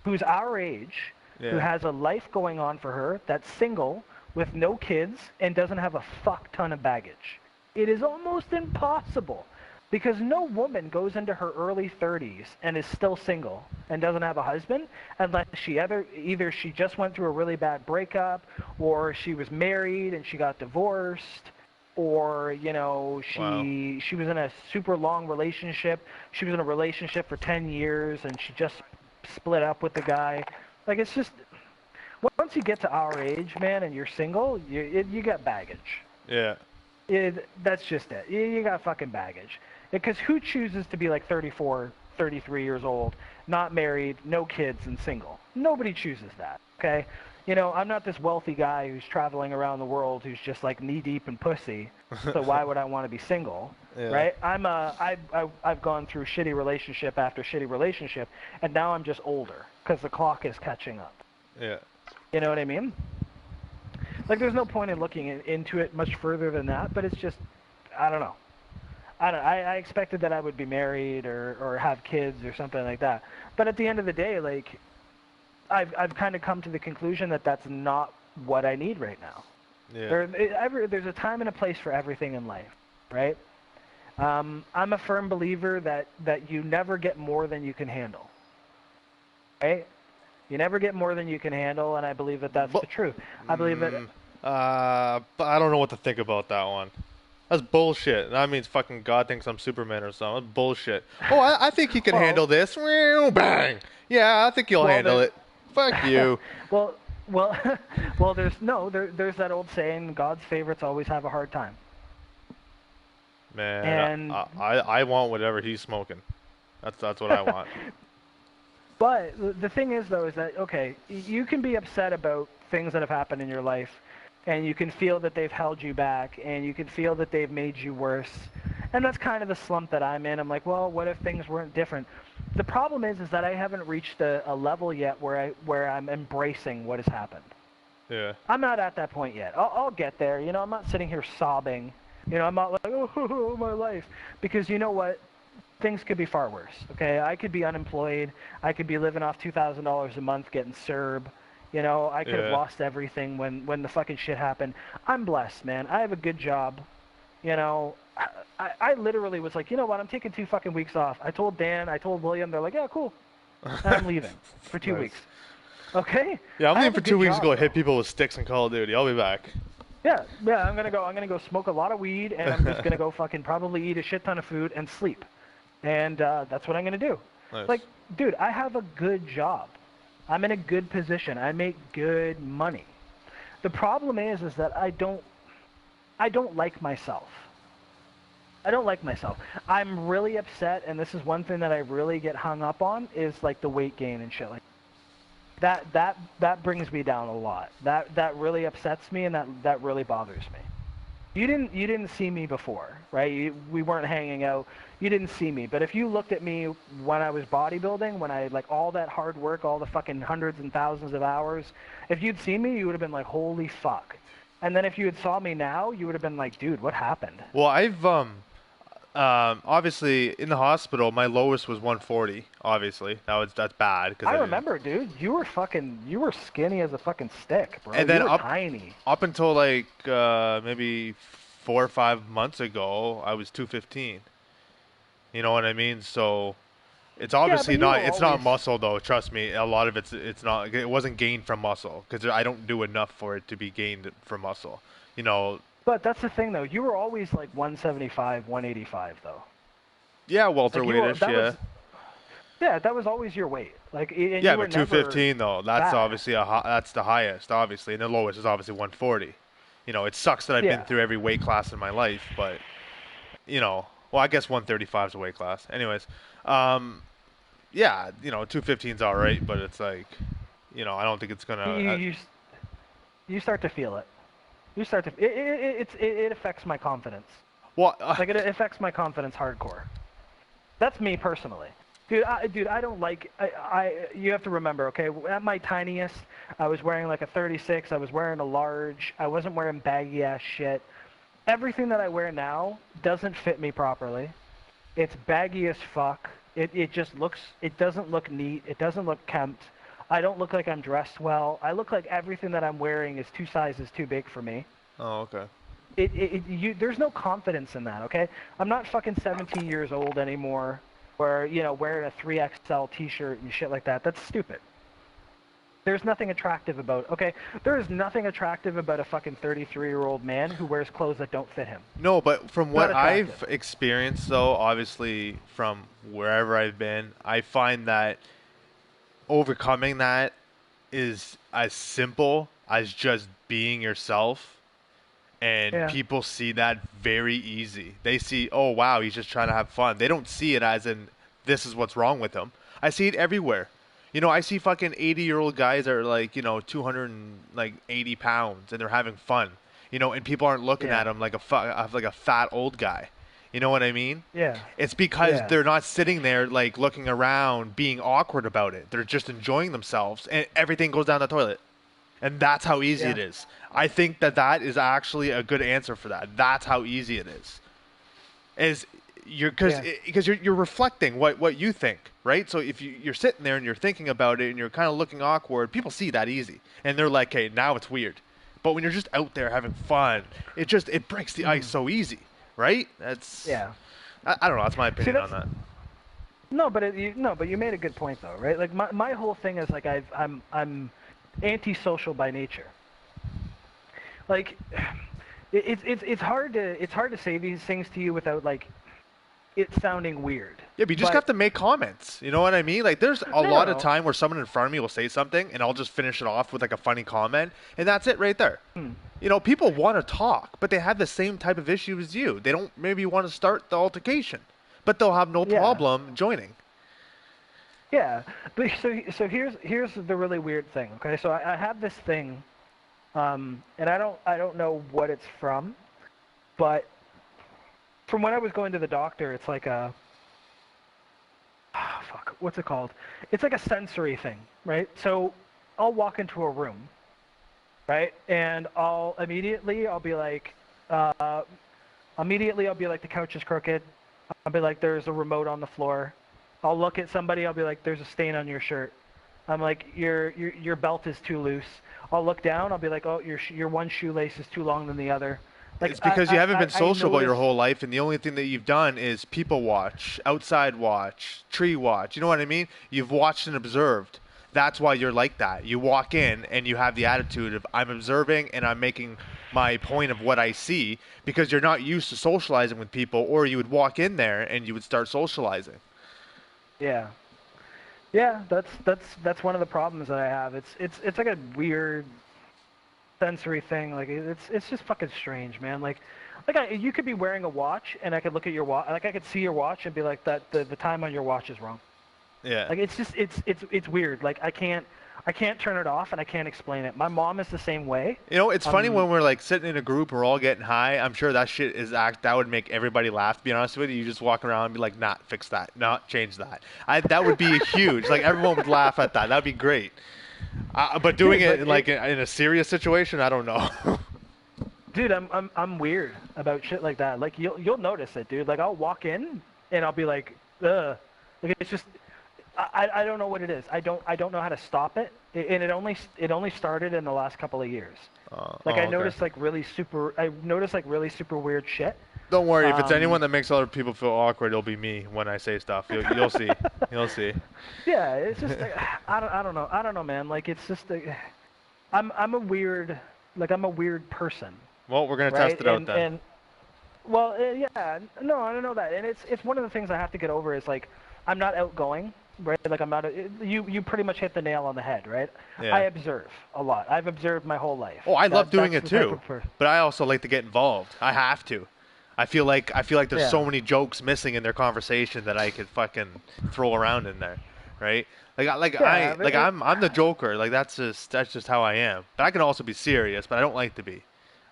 who's our age, who Yeah. has a life going on for her, that's single, with no kids, and doesn't have a fuck ton of baggage. It is almost impossible because no woman goes into her early 30s and is still single and doesn't have a husband unless she either she just went through a really bad breakup, or she was married and she got divorced, or she was in a super long relationship. She was in a relationship for 10 years and she just split up with the guy. Like, it's just, once you get to our age, man, and you're single, you got baggage. Yeah. That's just it. You got fucking baggage. Because who chooses to be like 34, 33 years old, not married, no kids, and single? Nobody chooses that, okay? I'm not this wealthy guy who's traveling around the world who's just like knee deep in pussy. So why would I want to be single, Yeah. right? I've gone through shitty relationship after shitty relationship, and now I'm just older because the clock is catching up. Yeah. You know what I mean? Like, there's no point in looking into it much further than that, but it's just, I don't know. I expected that I would be married or have kids or something like that. But at the end of the day, like, I've kind of come to the conclusion that that's not what I need right now. Yeah. There's a time and a place for everything in life, right? I'm a firm believer that you never get more than you can handle, right? You never get more than you can handle, and I believe that that's the truth. I believe that... But I don't know what to think about that one. That's bullshit. That means fucking God thinks I'm Superman or something. That's bullshit. Oh, I think he can Well- handle this. Bang. Yeah, I think he'll handle it. Fuck you. well, there's that old saying, God's favorites always have a hard time. Man, And- I want whatever he's smoking. That's what I want. But the thing is, though, is that, okay, you can be upset about things that have happened in your life, and you can feel that they've held you back, and you can feel that they've made you worse. And that's kind of the slump that I'm in. I'm like, well, what if things weren't different? The problem is that I haven't reached a level yet where I'm embracing what has happened. Yeah. I'm not at that point yet. I'll get there. I'm not sitting here sobbing. I'm not like, oh, my life. Because you know what? Things could be far worse, okay? I could be unemployed. I could be living off $2,000 a month getting CERB. I could have Yeah. lost everything when the fucking shit happened. I'm blessed, man. I have a good job. I literally was like, you know what? I'm taking 2 fucking weeks off. I told Dan, I told William. They're like, yeah, cool. And I'm leaving for 2 Nice. weeks. Okay? Yeah, I'm I leaving have for a 2 good weeks job, to go though. hit people with sticks in Call of Duty. I'll be back. Yeah, I'm gonna go smoke a lot of weed, and I'm just gonna go fucking probably eat a shit ton of food and sleep, and that's what I'm gonna do. Nice. Like, dude, I have a good job. I'm in a good position. I make good money. The problem is that I don't like myself. I don't like myself. I'm really upset, and this is one thing that I really get hung up on is like the weight gain and shit like that brings me down a lot. That really upsets me, and that really bothers me. You didn't see me before, right? We weren't hanging out. You didn't see me. But if you looked at me when I was bodybuilding, when I like all that hard work, all the fucking hundreds and thousands of hours, if you'd seen me, you would have been like, holy fuck. And then if you had saw me now, you would have been like, dude, what happened? Well, I've obviously in the hospital, my lowest was 140. Obviously, that's bad. I remember, dude. You were skinny as a fucking stick, bro. And then you were up- tiny. Up until like maybe 4 or 5 months ago, I was 215. You know what I mean? So it's obviously but you not. were It's not always- muscle though. Trust me. A lot of it's not. It wasn't gained from muscle because I don't do enough for it to be gained from muscle. But that's the thing, though. You were always like 175, 185, though. Yeah, Like, welterweightish. Yeah. Yeah, that was always your weight. Like, and Yeah, you were but 215 though. That's bad. obviously that's the highest, obviously, and the lowest is obviously 140. It sucks that I've Yeah. been through every weight class in my life, but well, I guess 135 is a weight class. Anyways, yeah, 215 is all right, but it's like, I don't think it's gonna. You start to feel it. You start to it affects my confidence. Well, Like it affects my confidence hardcore. That's me personally. Dude, I don't like. You have to remember, okay? At my tiniest, I was wearing like a 36. I was wearing a large. I wasn't wearing baggy ass shit. Everything that I wear now doesn't fit me properly. It's baggy as fuck. It just looks. It doesn't look neat. It doesn't look kempt. I don't look like I'm dressed well. I look like everything that I'm wearing is 2 sizes too big for me. oh, okay. There's no confidence in that, okay? I'm not fucking 17 years old anymore, where wearing a 3XL T-shirt and shit like that. That's stupid. There's nothing attractive about. Okay, there is nothing attractive about a fucking 33-year-old man who wears clothes that don't fit him. No, but from Not what I've attractive. experienced, though, obviously from wherever I've been, I find that overcoming that is as simple as just being yourself, and Yeah. people see that very easy. They see, oh wow, he's just trying to have fun. They don't see it as in this is what's wrong with him. I see it everywhere. I see fucking 80-year-old guys that are like 280 pounds and they're having fun. And people aren't looking Yeah. at him like a fat old guy. You know what I mean? Yeah. It's because Yeah. they're not sitting there like looking around being awkward about it. They're just enjoying themselves and everything goes down the toilet. And that's how easy it Yeah. is. I think that is actually a good answer for that. That's how easy it is. Because you're reflecting what you think, right? So if you're sitting there and you're thinking about it and you're kind of looking awkward, people see that easy. And they're like, "Hey, now it's weird." But when you're just out there having fun, it breaks the ice so easy, right? That's Yeah. I don't know. That's my opinion on that's- that. No, but you made a good point though, right? Like my whole thing is like I'm antisocial by nature. Like it's hard to say these things to you without like it sounding weird. Yeah, but you just But- have to make comments. You know what I mean? Like, there's a lot of No. time where someone in front of me will say something, and I'll just finish it off with like a funny comment, and that's it right there. People want to talk, but they have the same type of issue as you. They don't maybe want to start the altercation, but they'll have no Yeah. problem joining. Yeah, but so here's the really weird thing. Okay, so I have this thing, and I don't know what it's from, but from when I was going to the doctor, it's like what's it called? It's like a sensory thing, right? So I'll walk into a room, right, and I'll immediately be like, the couch is crooked. I'll be like, there's a remote on the floor. I'll look at somebody. I'll be like, there's a stain on your shirt. I'm like, your belt is too loose. I'll look down. I'll be like, oh, your one shoelace is too long than the other. Like, It's because you haven't been sociable your notice- whole life, and the only thing that you've done is people watch, outside watch, tree watch. You know what I mean? You've watched and observed. That's why you're like that. You walk in and you have the attitude of I'm observing and I'm making my point of what I see because you're not used to socializing with people, or you would walk in there and you would start socializing. Yeah. Yeah, that's one of the problems that I have. It's like a weird sensory thing. Like it's just fucking strange, man. You could be wearing a watch and I could look at your watch, like I could see your watch and be like that the time on your watch is wrong. Yeah. Like it's weird. Like I can't turn it off and I can't explain it. My mom is the same way. It's funny when we're like sitting in a group, we're all getting high. I'm sure that shit that would make everybody laugh. To be honest with you, you just walk around and be like, "Nah, fix that. Not change that." That would be huge. Like everyone would laugh at that. That'd be great. But doing Dude, it in a serious situation, I don't know. Dude, I'm weird about shit like that. Like you'll notice it, dude. Like I'll walk in and I'll be like, ugh. Like it's just I don't know what it is. I don't know how to stop it. And it only started in the last couple of years. I noticed like really super weird shit. Don't worry. If it's anyone that makes other people feel awkward, it'll be me when I say stuff. You'll see. You'll see. Yeah, it's just like, I don't know, man. Like it's just I'm a weird person. Well, we're gonna Right? test it out then. Yeah, no, I don't know that, and it's one of the things I have to get over is like I'm not outgoing, right? Like I'm not. You pretty much hit the nail on the head, right? Yeah. I observe a lot. I've observed my whole life. Oh, I love doing it that's the type too. of per- But I also like to get involved. I have to. I feel like there's Yeah. so many jokes missing in their conversation that I could fucking throw around in there, right? I'm the joker. Like that's just how I am. But I can also be serious, but I don't like to be.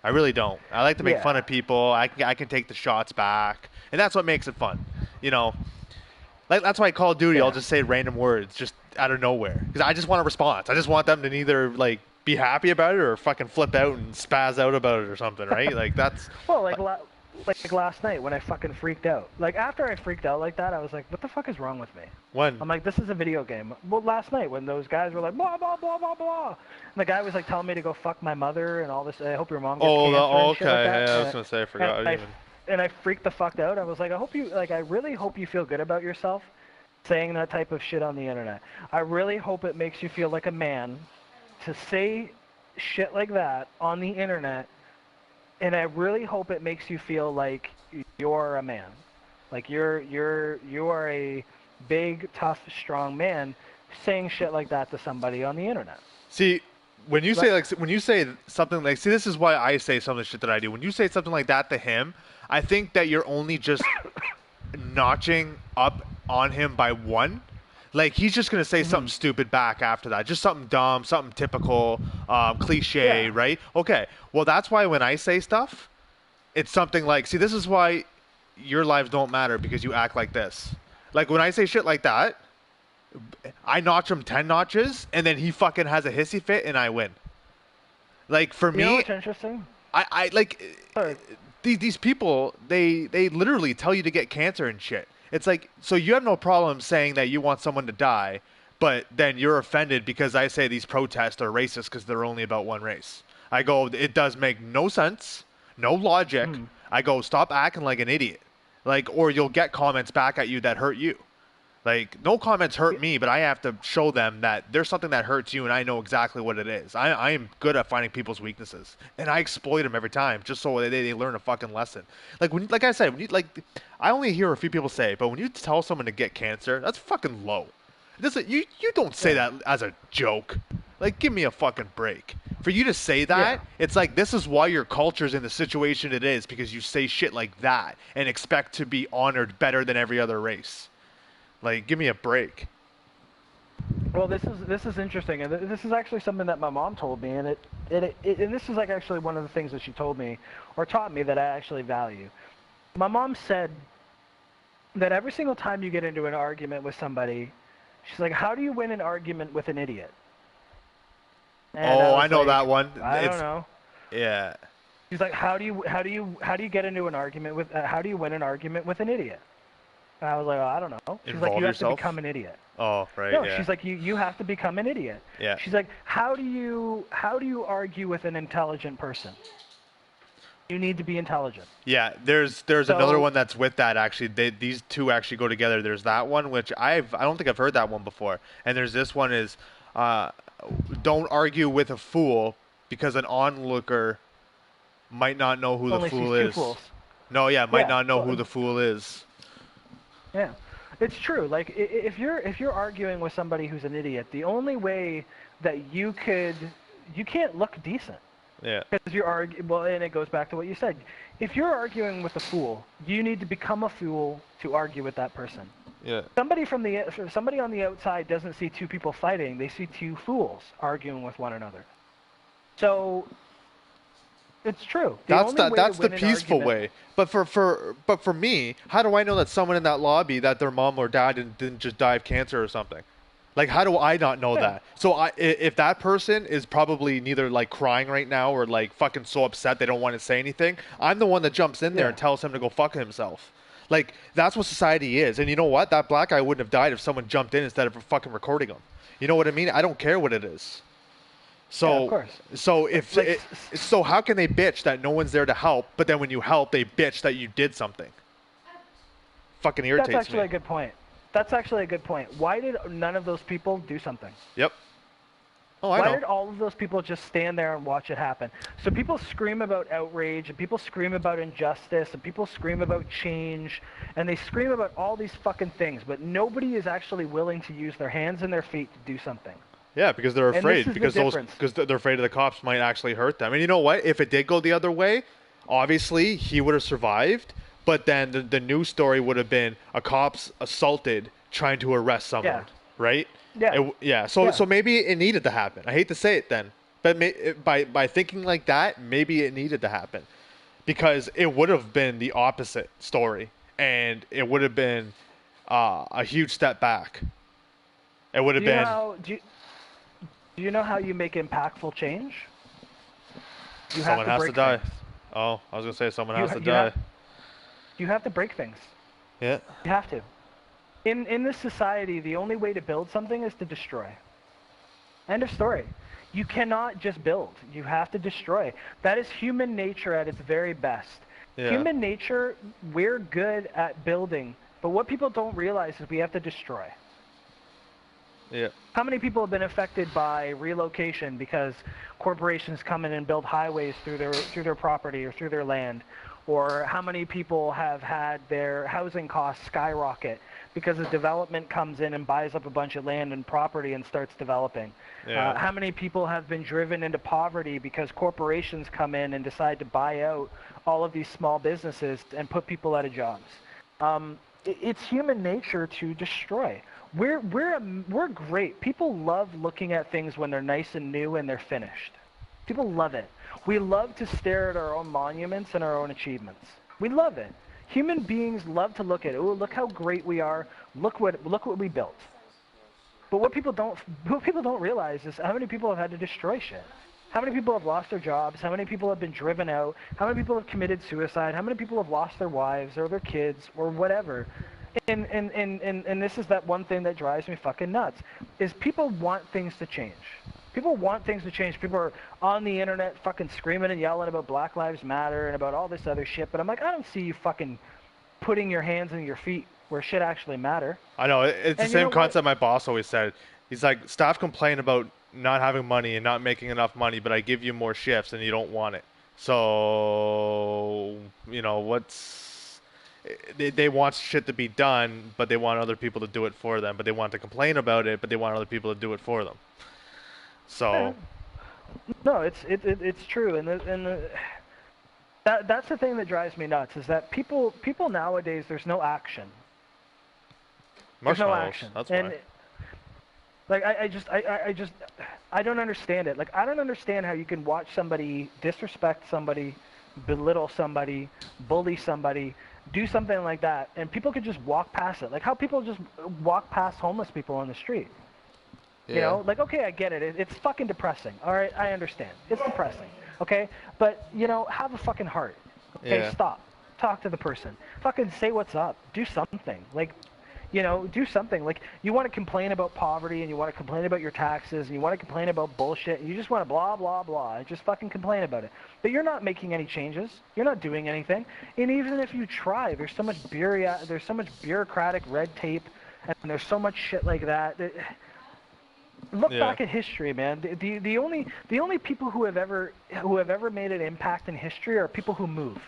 I really don't. I like to make Yeah. fun of people. I can take the shots back, and that's what makes it fun. You know, like that's why Call of Duty. Yeah. I'll just say random words just out of nowhere because I just want a response. I just want them to either like be happy about it or fucking flip out and spaz out about it or something, right? Like that's Well, like last night when I fucking freaked out. Like after I freaked out like that, I was like, what the fuck is wrong with me? when. I'm like, this is a video game. Well, last night when those guys were like, blah, blah, blah, blah, blah. And the guy was like telling me to go fuck my mother and all this. I hope your mom gets cancer and shit like okay. that. Yeah, I was And gonna say I forgot. and and I freaked the fuck out. I was like, I really hope you feel good about yourself saying that type of shit on the internet. I really hope it makes you feel like a man to say shit like that on the internet, and I really hope it makes you feel like you're a man. Like you are a big, tough, strong man saying shit like that to somebody on the internet. See, when you say something like, see, this is why I say some of the shit that I do. When you say something like that to him, I think that you're only just notching up on him by one. Like he's just gonna say something stupid back after that, just something dumb, something typical, cliche, Yeah. right? Okay, well that's why when I say stuff, it's something like, see, this is why your lives don't matter because you act like this. Like when I say shit like that, I notch him 10 notches, and then he fucking has a hissy fit, and I win. Like for You know me, what's interesting? I like Sorry. these people. They literally tell you to get cancer and shit. It's like, so you have no problem saying that you want someone to die, but then you're offended because I say these protests are racist because they're only about one race. I go, it does make no sense, no logic. I go, stop acting like an idiot. Like, or you'll get comments back at you that hurt you. Like, no comments hurt me, but I have to show them that there's something that hurts you, and I know exactly what it is. I am good at finding people's weaknesses, and I exploit them every time just so they learn a fucking lesson. Like like I said, I only hear a few people say it, but when you tell someone to get cancer, that's fucking low. You don't say that as a joke. Like, give me a fucking break. For you to say that, it's like, this is why your culture's in the situation it is, because you say shit like that and expect to be honored better than every other race. Like, give me a break. Well, this is interesting, and this is actually something that my mom told me, and and this is like actually one of the things that she told me or taught me that I actually value. My mom said that every single time you get into an argument with somebody, she's like, "How do you win an argument with an idiot?" And I know like, that one. I don't know. Yeah. She's like, "How do you get into an argument with? How do you win an argument with an idiot?" And I was like, "Oh, I don't know." She's like, Involve "You have yourself? to become an idiot." Oh, right. No, yeah. she's like, you have to become an idiot. Yeah. She's like, how do you argue with an intelligent person? You need to be intelligent. Yeah, there's another one that's with that actually. These two actually go together. There's that one which I don't think I've heard that one before. And there's this one is don't argue with a fool because an onlooker might not know who Only the fool sees two is. fools. No, yeah, might Yeah, not know well, who the fool is. Yeah, it's true. Like if you're arguing with somebody who's an idiot, the only way that you can't look decent. Yeah. Because you're arguing, well, and it goes back to what you said. If you're arguing with a fool, you need to become a fool to argue with that person. Yeah. Somebody on the outside doesn't see two people fighting; they see two fools arguing with one another. So it's true. That's the peaceful way. But for me, how do I know that someone in that lobby that their mom or dad didn't just die of cancer or something? Like, how do I not know that? So if that person is probably neither like crying right now or like fucking so upset they don't want to say anything, I'm the one that jumps in there and tells him to go fuck himself. Like, that's what society is. And you know what? That black guy wouldn't have died if someone jumped in instead of fucking recording him. You know what I mean? I don't care what it is. So, of course. So how can they bitch that no one's there to help, but then when you help, they bitch that you did something? Fucking irritates me. That's actually a good point. That's actually a good point. Why did none of those people do something? Yep. Oh, I know. Why did all of those people just stand there and watch it happen? So people scream about outrage, and people scream about injustice, and people scream about change, and they scream about all these fucking things, but nobody is actually willing to use their hands and their feet to do something. Yeah, because they're afraid. And this is the Because they're afraid of the cops might actually hurt them. And you know what? If it did go the other way, obviously he would have survived. But then the news story would have been a cop's assaulted trying to arrest someone, right? Yeah. So maybe it needed to happen. I hate to say it then, But by thinking like that, maybe it needed to happen, because it would have been the opposite story, and it would have been a huge step back. It would have been. Do you know how you make impactful change? You have Someone to has to break die. things. Oh, I was gonna say someone You has ha- to you die. have you have to break things. Yeah. You have to. In this society, the only way to build something is to destroy. End of story. You cannot just build. You have to destroy. That is human nature at its very best. Yeah. Human nature, we're good at building, but what people don't realize is we have to destroy. Yeah. How many people have been affected by relocation because corporations come in and build highways through their property or through their land? Or how many people have had their housing costs skyrocket because a development comes in and buys up a bunch of land and property and starts developing? Yeah. How many people have been driven into poverty because corporations come in and decide to buy out all of these small businesses and put people out of jobs? It's human nature to destroy. We're great. People love looking at things when they're nice and new and they're finished. People love it. We love to stare at our own monuments and our own achievements. We love it. Human beings love to look at it. Oh, look how great we are. Look what we built. But what people don't realize is how many people have had to destroy shit. How many people have lost their jobs? How many people have been driven out? How many people have committed suicide? How many people have lost their wives or their kids or whatever? And this is that one thing that drives me fucking nuts, is people want things to change. People want things to change. People are on the internet fucking screaming and yelling about Black Lives Matter and about all this other shit, but I'm like, I don't see you fucking putting your hands and your feet where shit actually matter. I know. It's the same concept my boss always said. He's like, staff complain about not having money and not making enough money, but I give you more shifts and you don't want it. So, they want shit to be done, but they want other people to do it for them. But they want to complain about it, but they want other people to do it for them. So, no, it's true, that's the thing that drives me nuts, is that people nowadays, there's no action. There's no action. That's and why. like I don't understand it. Like, I don't understand how you can watch somebody disrespect somebody, belittle somebody, bully somebody, do something like that, and people could just walk past it. Like how people just walk past homeless people on the street. Yeah. You know, like, okay, I get it. It's fucking depressing. All right, I understand. It's depressing. Okay, but have a fucking heart. Okay, Yeah. Stop. Talk to the person. Fucking say what's up. Do something. Like, do something. Like, you want to complain about poverty and you want to complain about your taxes and you want to complain about bullshit and you just want to blah blah blah and just fucking complain about it. But you're not making any changes. You're not doing anything. And even if you try, there's so much bureaucratic red tape and there's so much shit like that. Look back at history, man. The only people who have ever made an impact in history are people who move.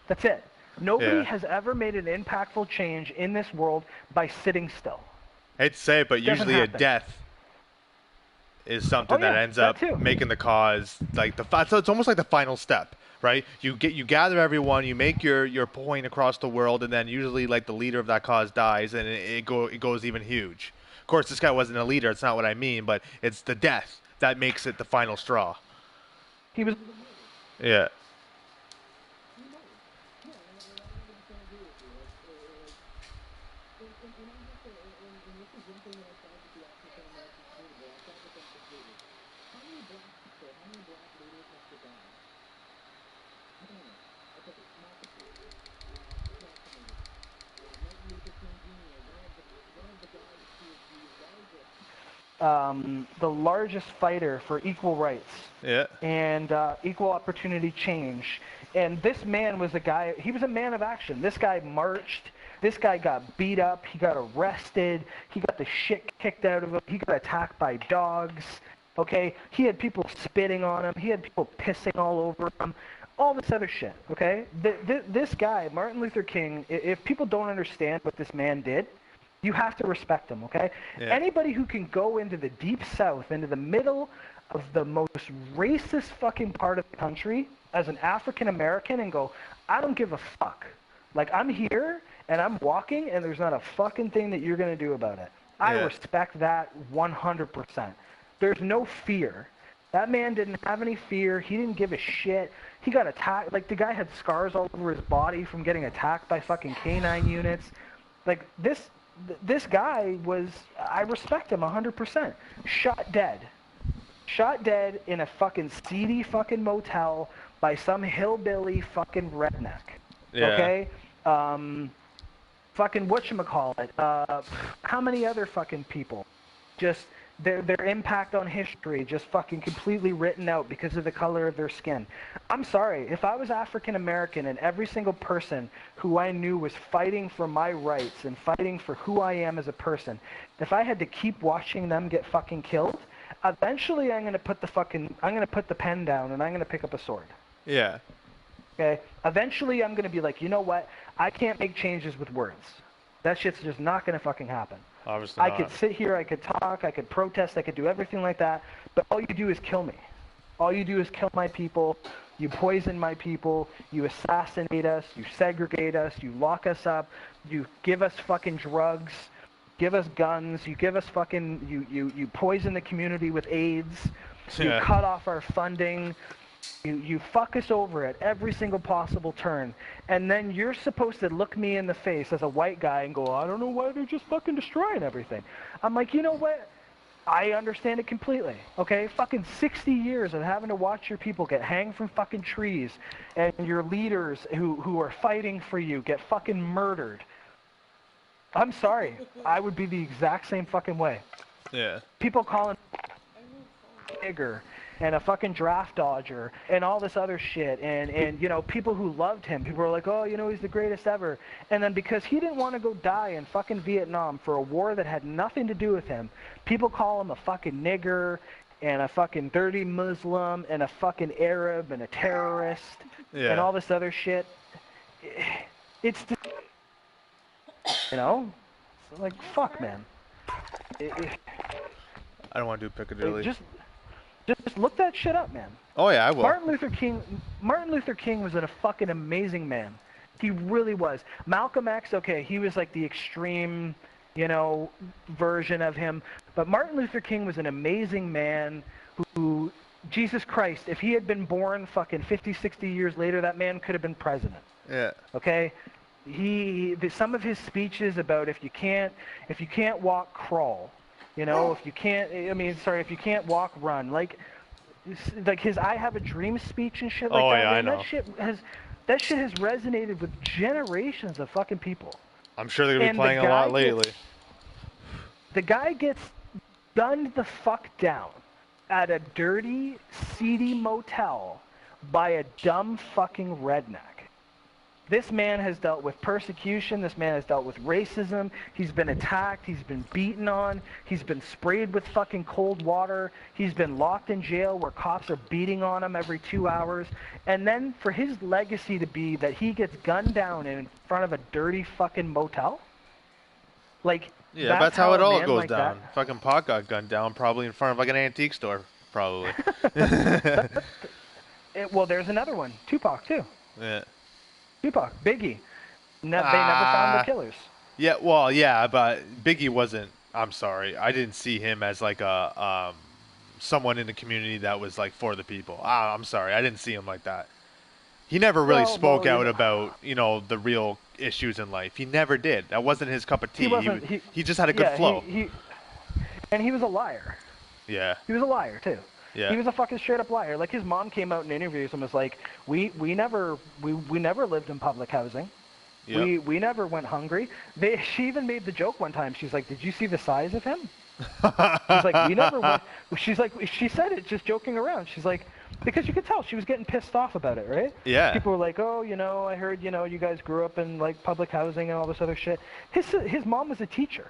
That's it. Nobody has ever made an impactful change in this world by sitting still. I hate to say it, but usually a death is something that ends up making the cause like so it's almost like the final step, right? You gather everyone, you make your point across the world, and then usually like the leader of that cause dies, and it goes even huge. Of course, this guy wasn't a leader. It's not what I mean, but it's the death that makes it the final straw. He was. Yeah. The largest fighter for equal rights and equal opportunity change. And this man was he was a man of action. This guy marched. This guy got beat up. He got arrested. He got the shit kicked out of him. He got attacked by dogs. Okay? He had people spitting on him. He had people pissing all over him. All this other shit. Okay? This guy, Martin Luther King, if people don't understand what this man did, you have to respect him, okay? Yeah. Anybody who can go into the deep south, into the middle of the most racist fucking part of the country as an African American and go, I don't give a fuck. Like, I'm here and I'm walking and there's not a fucking thing that you're going to do about it. I respect that 100%. There's no fear. That man didn't have any fear. He didn't give a shit. He got attacked. Like, the guy had scars all over his body from getting attacked by fucking canine units. Like, this guy was, I respect him 100%. Shot dead. Shot dead in a fucking seedy fucking motel by some hillbilly fucking redneck. Yeah. Okay? Fucking whatchamacallit. How many other fucking people? Just their impact on history just fucking completely written out because of the color of their skin. I'm sorry, if I was African American and every single person who I knew was fighting for my rights and fighting for who I am as a person, if I had to keep watching them get fucking killed, eventually I'm gonna put the pen down and I'm gonna pick up a sword. Yeah. Okay? Eventually I'm gonna be like, you know what? I can't make changes with words. That shit's just not gonna fucking happen. Obviously I not. could sit here, I could talk, I could protest, I could do everything like that, but all you do is kill me. All you do is kill my people, you poison my people, you assassinate us, you segregate us, you lock us up, you give us fucking drugs, give us guns, you give us fucking, you poison the community with AIDS, you Yeah. cut off our funding, you fuck us over at every single possible turn, and then you're supposed to look me in the face as a white guy and go, I don't know why they're just fucking destroying everything. I'm like, you know what? I understand it completely, okay? Fucking 60 years of having to watch your people get hanged from fucking trees, and your leaders who are fighting for you get fucking murdered. I'm sorry. I would be the exact same fucking way. Yeah. People calling nigger and a fucking draft dodger and all this other shit, and you know, people who loved him, people were like, oh, you know, he's the greatest ever, and then because he didn't want to go die in fucking Vietnam for a war that had nothing to do with him, people call him a fucking nigger and a fucking dirty Muslim and a fucking Arab and a terrorist and all this other shit. It's just, you know, it's like, fuck, man. I don't want to do Piccadilly. Just look that shit up, man. Oh yeah, I will. Martin Luther King was a fucking amazing man. He really was. Malcolm X, okay, he was like the extreme, you know, version of him. But Martin Luther King was an amazing man who, Jesus Christ, if he had been born fucking 50, 60 years later, that man could have been president. Yeah. Okay? Some of his speeches about if you can't walk, crawl. You know, if you can't walk, run. Like his "I Have a Dream" speech and shit like that. Yeah, man, I know. That shit has resonated with generations of fucking people. I'm sure they're gonna be playing a lot lately. The guy gets gunned the fuck down at a dirty, seedy motel by a dumb fucking redneck. This man has dealt with persecution. This man has dealt with racism. He's been attacked. He's been beaten on. He's been sprayed with fucking cold water. He's been locked in jail where cops are beating on him every 2 hours. And then for his legacy to be that he gets gunned down in front of a dirty fucking motel? Like, Yeah, that's how it all goes like down. Fucking Pac got gunned down probably in front of like an antique store, probably. Well, there's another one. Tupac, too. Yeah. Tupac, Biggie. They never found the killers. Yeah, well, yeah, but Biggie wasn't. I'm sorry, I didn't see him as like a someone in the community that was like for the people. I'm sorry, I didn't see him like that. He never really spoke out about, you know, the real issues in life. He never did. That wasn't his cup of tea. He just had a good flow. And he was a liar. Yeah. He was a liar too. Yeah. He was a fucking straight up liar. Like, his mom came out in interviews and was like, we never lived in public housing. Yep. We never went hungry. She even made the joke one time. She's like, did you see the size of him? She's like, we never went. She's like, she said it just joking around. She's like, because you could tell she was getting pissed off about it, right? Yeah. People were like, oh, you know, I heard, you know, you guys grew up in like public housing and all this other shit. His mom was a teacher.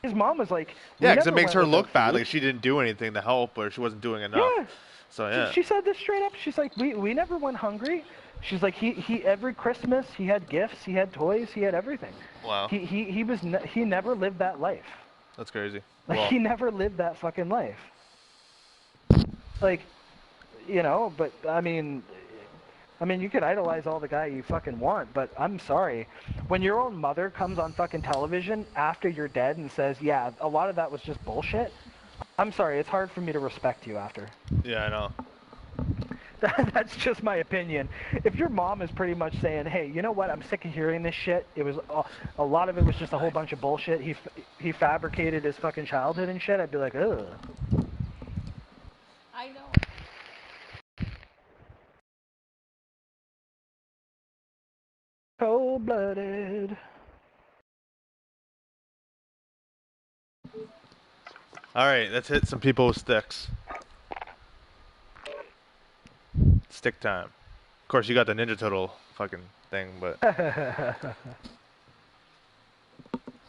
His mom was like, yeah, because it makes her look bad. Like she didn't do anything to help, or she wasn't doing enough. Yeah. So yeah. She said this straight up. She's like, we never went hungry. She's like, he every Christmas he had gifts, he had toys, he had everything. Wow. He never lived that life. That's crazy. Like, Well, he never lived that fucking life. Like, you know, but I mean, you could idolize all the guy you fucking want, but I'm sorry. When your own mother comes on fucking television after you're dead and says, yeah, a lot of that was just bullshit, I'm sorry, it's hard for me to respect you after. Yeah, I know. That's just my opinion. If your mom is pretty much saying, "Hey, you know what? I'm sick of hearing this shit. It was a lot of it was just a whole bunch of bullshit. He fabricated his fucking childhood and shit." I'd be like, "Ugh." I know. Cold-blooded. All right, let's hit some people with sticks. Stick time. Of course, you got the Ninja Turtle fucking thing, but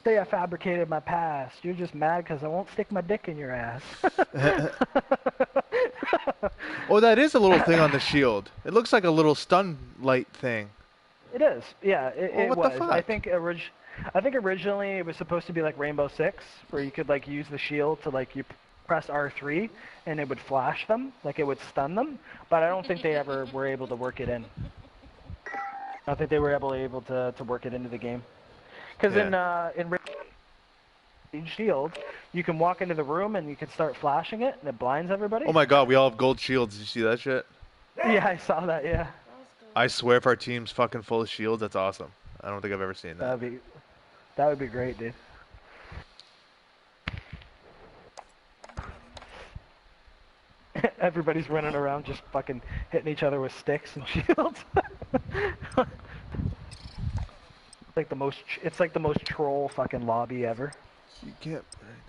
Say I fabricated my past. You're just mad because I won't stick my dick in your ass. oh, that is a little thing on the shield. It looks like a little stun light thing. It is. Yeah, it what was. the fuck? I think originally it was supposed to be like Rainbow Six, where you could like use the shield to like you press R3 and it would flash them, like it would stun them. But I don't think they ever were able to work it in. I don't think they were able to work it into the game. Because in Shield, you can walk into the room and you can start flashing it, and it blinds everybody. Oh my god, we all have gold shields. Did you see that shit? Yeah, I saw that. Yeah. That was good. I swear if our team's fucking full of shields, that's awesome. I don't think I've ever seen that. That would be great, dude. Everybody's running around just fucking hitting each other with sticks and shields. It's like the most troll fucking lobby ever. You can't put anything.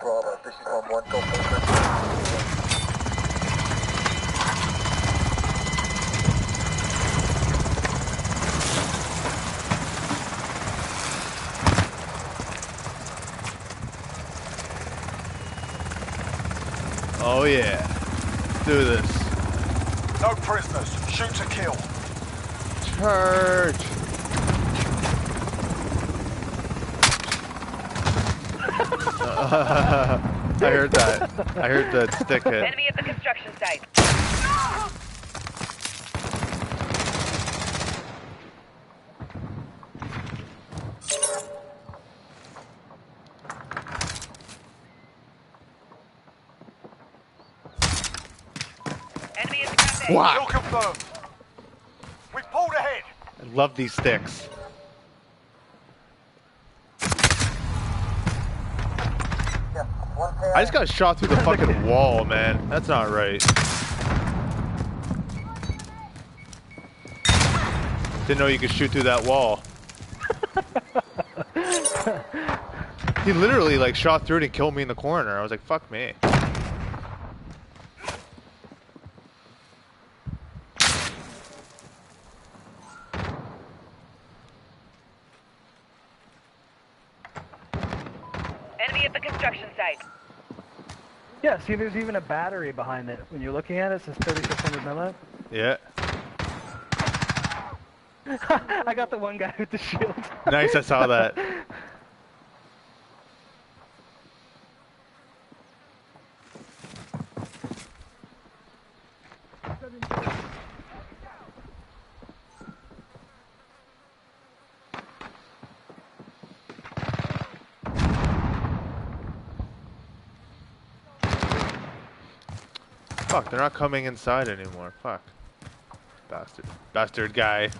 Bravo, this is 1-1, go for it. Oh yeah. Let's do this. No prisoners, shoot to kill. Charge. I heard that. I heard that stick hit. Enemy at the construction site. Enemy at the cafe. Wow. Kill confirmed. We pulled ahead. I love these sticks. I just got shot through the fucking wall, man. That's not right. Didn't know you could shoot through that wall. He literally like shot through it and killed me in the corner. I was like, fuck me. Enemy at the construction site. Yeah, see, there's even a battery behind it. When you're looking at it, it says 3600 milliamp. Yeah. I got the one guy with the shield. Nice, I saw that. Fuck, they're not coming inside anymore. Fuck. Bastard. Bastard guy.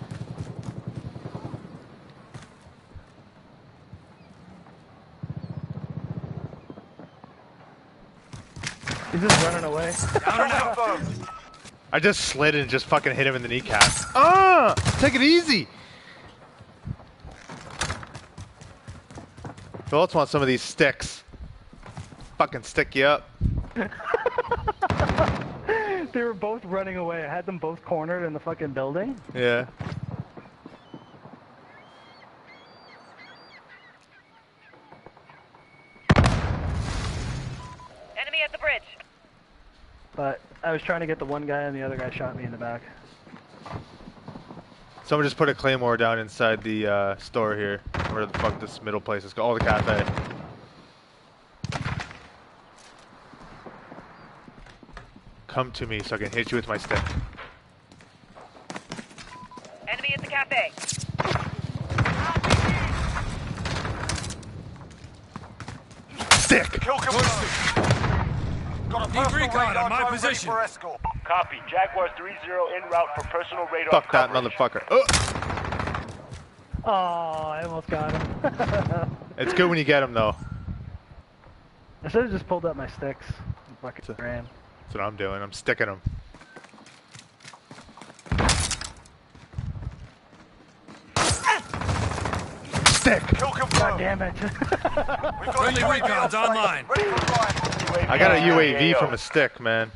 He's just running away. Confirmed. I just slid and just fucking hit him in the kneecap. Ah! Take it easy! Who else wants some of these sticks? Fucking stick you up. They were both running away. I had them both cornered in the fucking building. Yeah. Enemy at the bridge. But I was trying to get the one guy and the other guy shot me in the back. Someone just put a claymore down inside the store here. Where the fuck this middle place is called? Oh, the cafe. Come to me so I can hit you with my stick. Enemy at the cafe. Stick! Kill confirmed. Got a personal recon radar on my drone ready position. for escort. Copy. Jaguar 3-0 en route for personal radar Fuck that coverage. motherfucker. Oh, I almost got him. It's good when you get him though. I should have just pulled up my sticks and fucking ran. That's what I'm doing. I'm sticking him. Stick! Kill confirmed. God damn it. We've got Friendly a UAV recon's on online. station. Ready for flight. I got a UAV from a stick, man.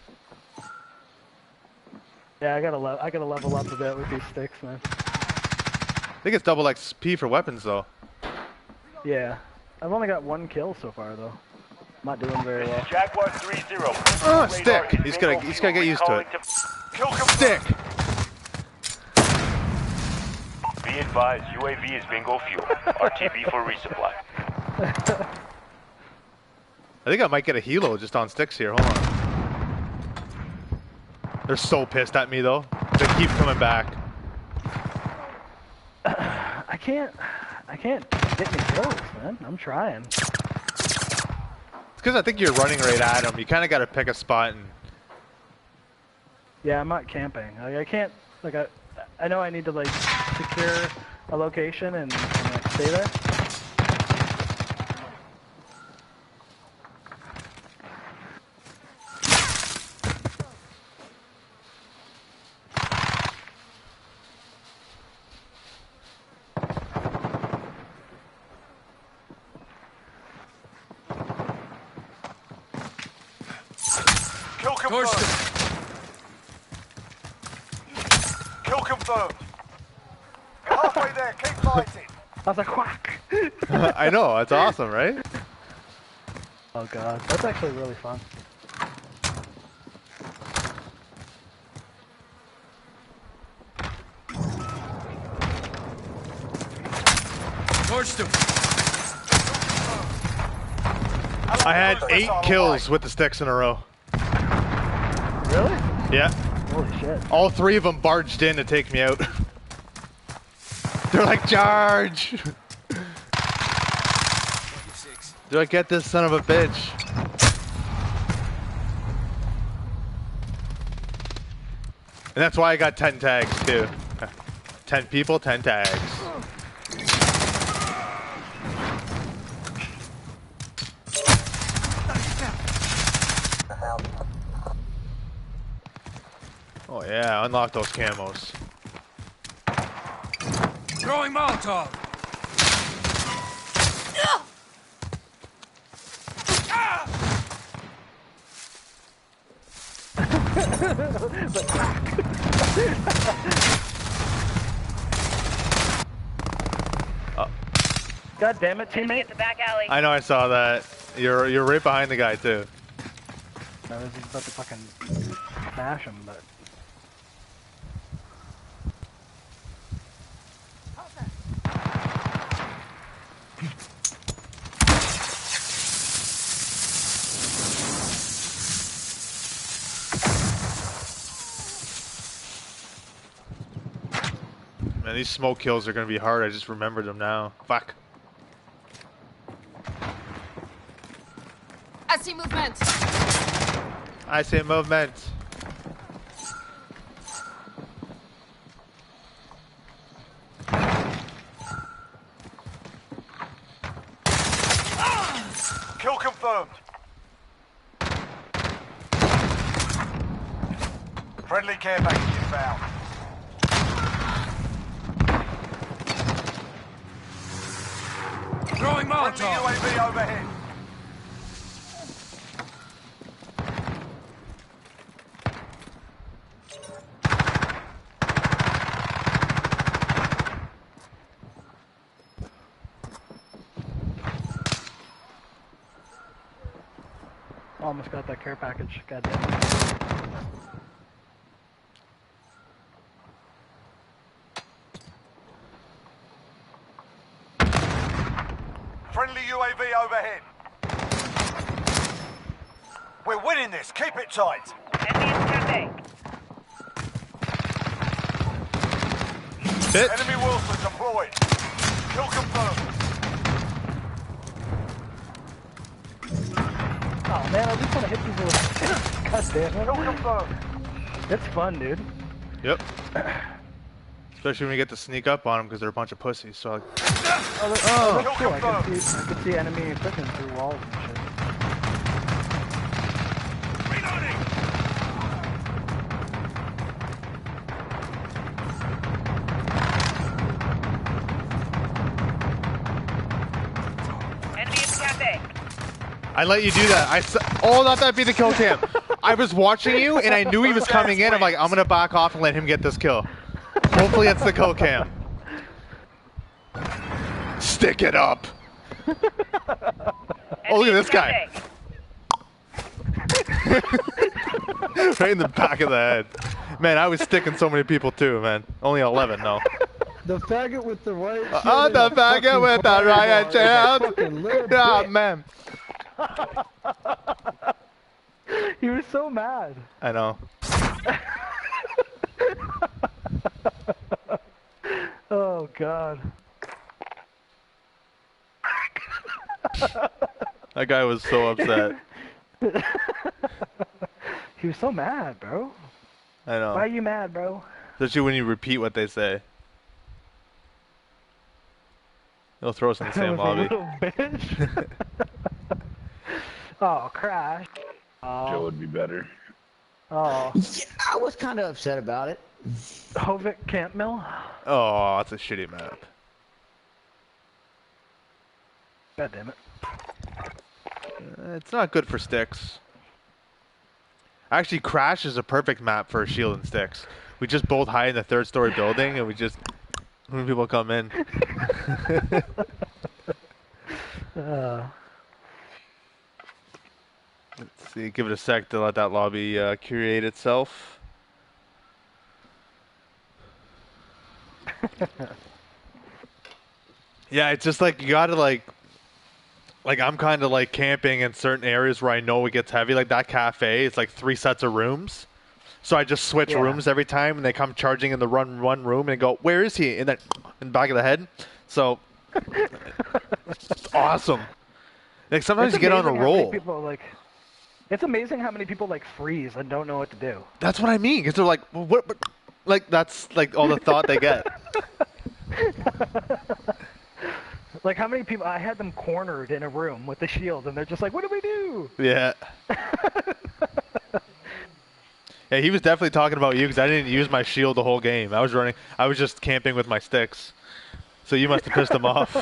Yeah, I gotta level up a bit with these sticks, man. I think it's double XP for weapons though. Yeah. I've only got 1 kill so far, though. Not doing very well. Jaguar 3-0. Stick! He's gotta get used to it. Kill confirmed. Stick! Be advised, UAV is bingo fuel. RTB for resupply. I think I might get a helo just on sticks here. Hold on. They're so pissed at me though. They keep coming back. I can't get any kills, man. I'm trying. It's because I think you're running right at them. You kind of got to pick a spot and. Yeah, I'm not camping. Like, I can't, like, I know I need to, like, secure a location and like, stay there. Kill Torch confirmed. Kill confirmed. You're halfway there. Keep fighting. I was like, whack! I know, it's awesome, right? Oh god, that's actually really fun. Torch them. I had 8 kills with the sticks in a row. Really? Yeah. Holy shit. All 3 of them barged in to take me out. They're like, charge! Do I get this son of a bitch? And that's why I got 10 tags too. 10 people, 10 tags. Oh yeah, unlock those camos. Throwing Molotov. God damn it, Enemy teammate. at the back alley. I know, I saw that. You're right behind the guy too. I was just about to fucking smash him, but... Man, these smoke kills are gonna be hard. I just remembered them now. Fuck. I see movement. I say movement. Kill confirmed. Friendly care package inbound. Throwing Friendly Molotov. UAV overhead. Almost got that care package. God damn it. Friendly UAV overhead. We're winning this. Keep it tight. Enemy at the bit. Enemy Wilson deployed. Kill confirmed. Oh man, I just want to hit these little. God damn Kill it. confirmed. It's fun, dude. Yep. Especially when you get to sneak up on them because they're a bunch of pussies. So, Oh, that's cool. I can see enemy equipment through walls and shit. Enemy at the cafe. I let you do that. Oh, let that be the kill cam. I was watching you and I knew he was coming in. I'm like, I'm gonna back off and let him get this kill. Hopefully, it's the kill cam. Stick it up. Oh, look at this guy. Right in the back of the head. Man, I was sticking so many people too, man. Only 11, though. The faggot with the right shield. Oh, the faggot with the riot shield. Oh, man. He was so mad. I know. Oh god. That guy was so upset. He was so mad, bro. I know. Why are you mad, bro? Especially when you repeat what they say. They'll throw us in the same lobby. Little bitch. Oh, crash. Oh. Joe would be better. Oh. Yeah, I was kind of upset about it. Hovik Camp Mill? Oh, that's a shitty map. God damn it. It's not good for sticks. Actually, Crash is a perfect map for shield and sticks. We just both hide in the third-story building, and we just when people come in. Let's see. Give it a sec to let that lobby curate itself. Yeah, it's just like you gotta like I'm kind of like camping in certain areas where I know it gets heavy. Like that cafe, it's like 3 sets of rooms. So I just switch rooms every time, and they come charging in the one room, and go, "Where is he?" And then in the back of the head. So it's awesome. Like sometimes you get on a roll. People, like, it's amazing how many people like freeze and don't know what to do. That's what I mean. Because they're like, well, "What?" Like that's like all the thought they get. Like how many people? I had them cornered in a room with the shield, and they're just like, "What do we do?" Yeah. Yeah, he was definitely talking about you because I didn't use my shield the whole game. I was just camping with my sticks. So you must have pissed him off.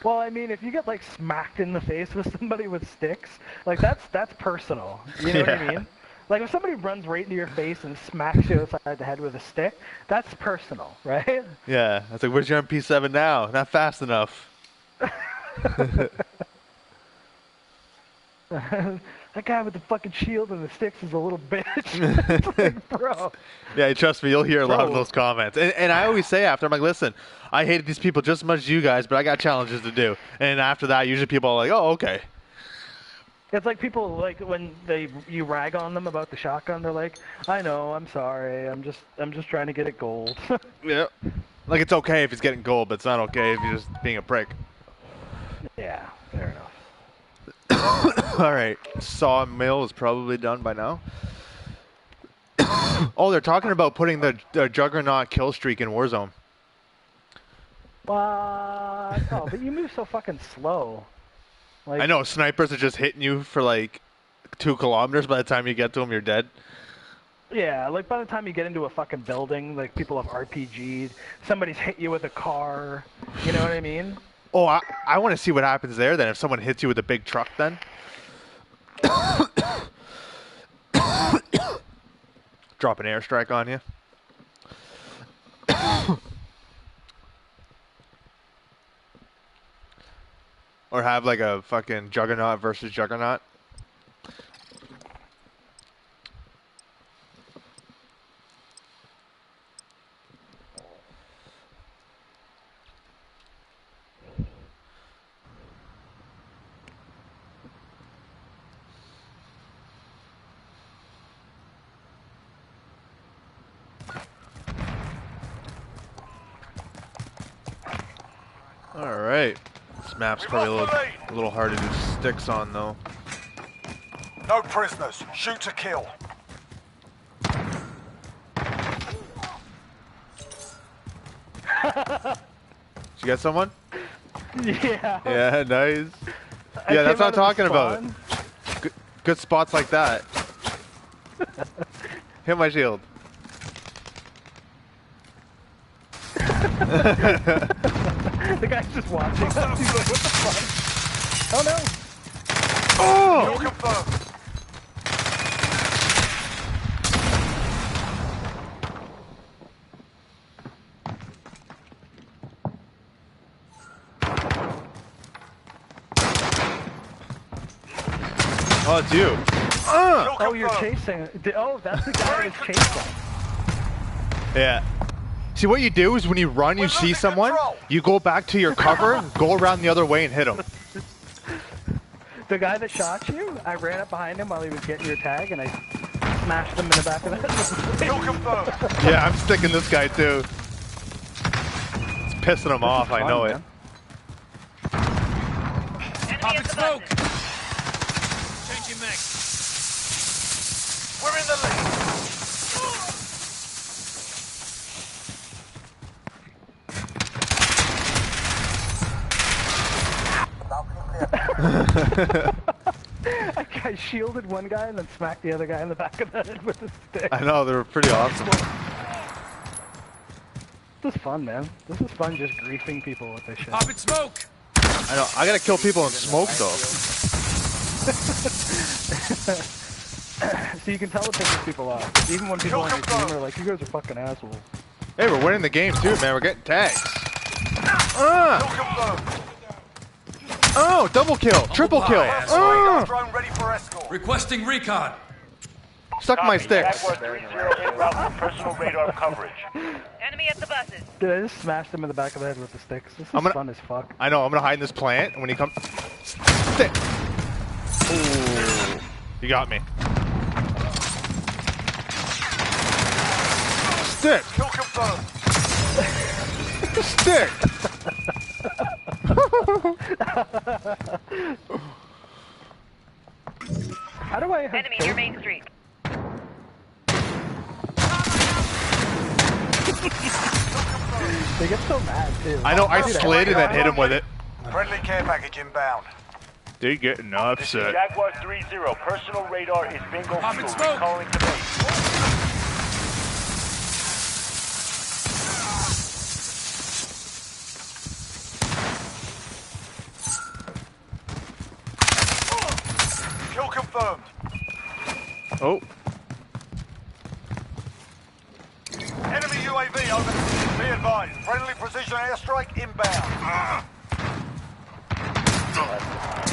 Well, I mean, if you get like smacked in the face with somebody with sticks, like that's personal. You know what I mean? Like if somebody runs right into your face and smacks you upside the head with a stick, that's personal, right? Yeah. I was like, "Where's your MP7 now? Not fast enough." That guy with the fucking shield and the sticks is a little bitch. Like, bro. Yeah, trust me, you'll hear a lot of those comments. And I always say after, I'm like, listen, I hated these people just as much as you guys, but I got challenges to do. And after that, usually people are like, "Oh, okay." It's like people, like, when you rag on them about the shotgun, they're like, "I know, I'm sorry, I'm just trying to get it gold." Yeah. Like, it's okay if he's getting gold, but it's not okay if he's just being a prick. Yeah, fair enough. All right, Sawmill is probably done by now. Oh, they're talking about putting the Juggernaut kill streak in Warzone. What? Oh, but you move so fucking slow. Like, I know, snipers are just hitting you for like 2 kilometers. By the time you get to them, you're dead. Yeah, like by the time you get into a fucking building, like people have RPG'd, somebody's hit you with a car, you know what I mean? Oh, I want to see what happens there then if someone hits you with a big truck then. Drop an airstrike on you. Or have like a fucking Juggernaut versus Juggernaut. All right. This map's probably a little harder to do sticks on though. No prisoners. Shoot to kill. Did you get someone? Yeah. Yeah, nice. Yeah, that's what I'm talking about. Good spots like that. Hit my shield. The guy's just watching. He's like, what the fuck? Oh no! Oh! Kill confirmed. Oh, it's you. Oh, you're chasing. Oh, that's the guy that's chasing. Yeah. See, what you do is when you run, you see someone, you go back to your cover, go around the other way and hit him. The guy that shot you, I ran up behind him while he was getting your tag, and I smashed him in the back of the head. Kill confirmed. Yeah, I'm sticking this guy too. It's pissing him off, I know it. Popping smoke! Changing mech. We're in the lead. I shielded one guy and then smacked the other guy in the back of the head with a stick. I know, they were pretty awesome. This is fun, man. This is fun just griefing people with this shit. Popping smoke! I know, I gotta kill people in smoke though. So you can tell it pisses people off. Even when people on your team are like, you guys are fucking assholes. Hey, we're winning the game too, man. We're getting tags. Oh, double kill, triple kill. Drone ready for escort. Requesting recon. Stuck my sticks. Jaguar 3-0 en route for personal radar coverage. Enemy at the buses. Dude, I just smashed him in the back of the head with the sticks. This is fun as fuck. I know, I'm gonna hide in this plant, and when he comes... Stick! Ooh. You got me. Stick! Kill confirmed. Stick! How do I have Enemy near Main Street. They get so mad too. I know, I slid and then hit him with it. Friendly care package inbound. They're getting upset. Jaguar 3-0, personal radar is bingo fuel. Recalling to base. Kill confirmed. Oh. Enemy UAV over. Be advised. Friendly precision airstrike inbound.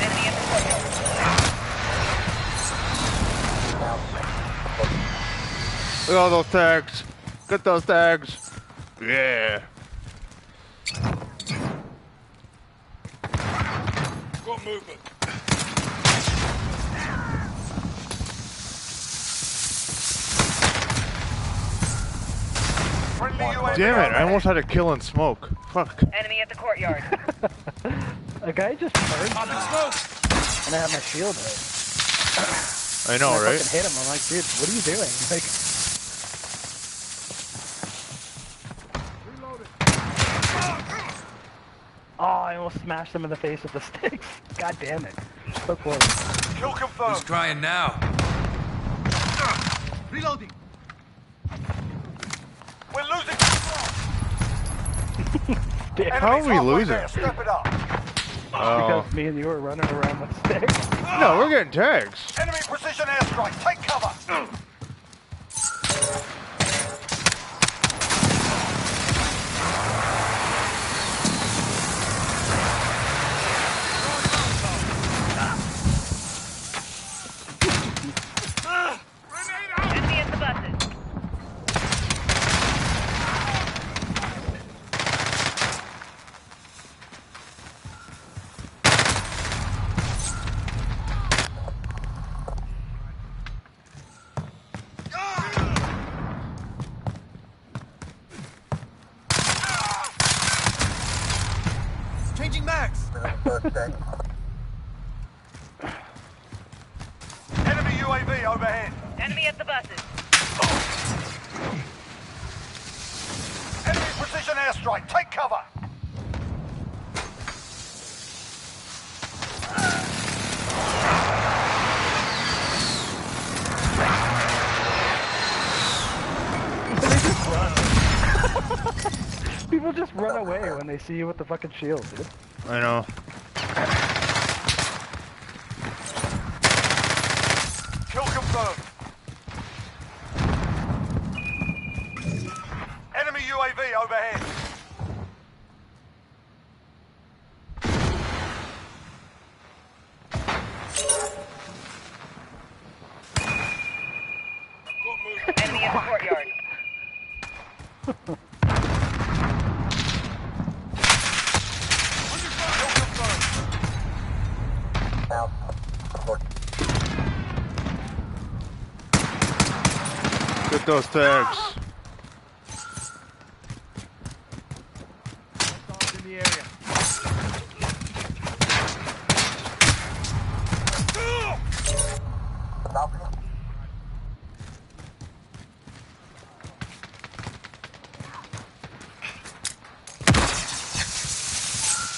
Enemy at the buses. Look at all those tags. Get those tags. Yeah. Got movement. Damn it, I almost had a kill in smoke. Fuck. Enemy at the courtyard. A guy just turned Popping smoke! and I have my shield out. I know, And I right? fucking hit him. I'm like, dude, what are you doing? Like, oh, I almost smashed him in the face with the sticks. God damn it. So close. Kill Who's confirmed. crying now? Reloading. We're losing. How are we losing? Step it up. Because me and you were running around with sticks. No, we're getting tags. Enemy precision airstrike. Take cover. Enemy at the buses. Changing max. Enemy UAV overhead. Enemy at the buses. Enemy precision airstrike. Take cover. People just run away when they see you with the fucking shield, dude. I know. Kill confirmed. Enemy UAV overhead. Enemy in the courtyard. Get those tags. In the area.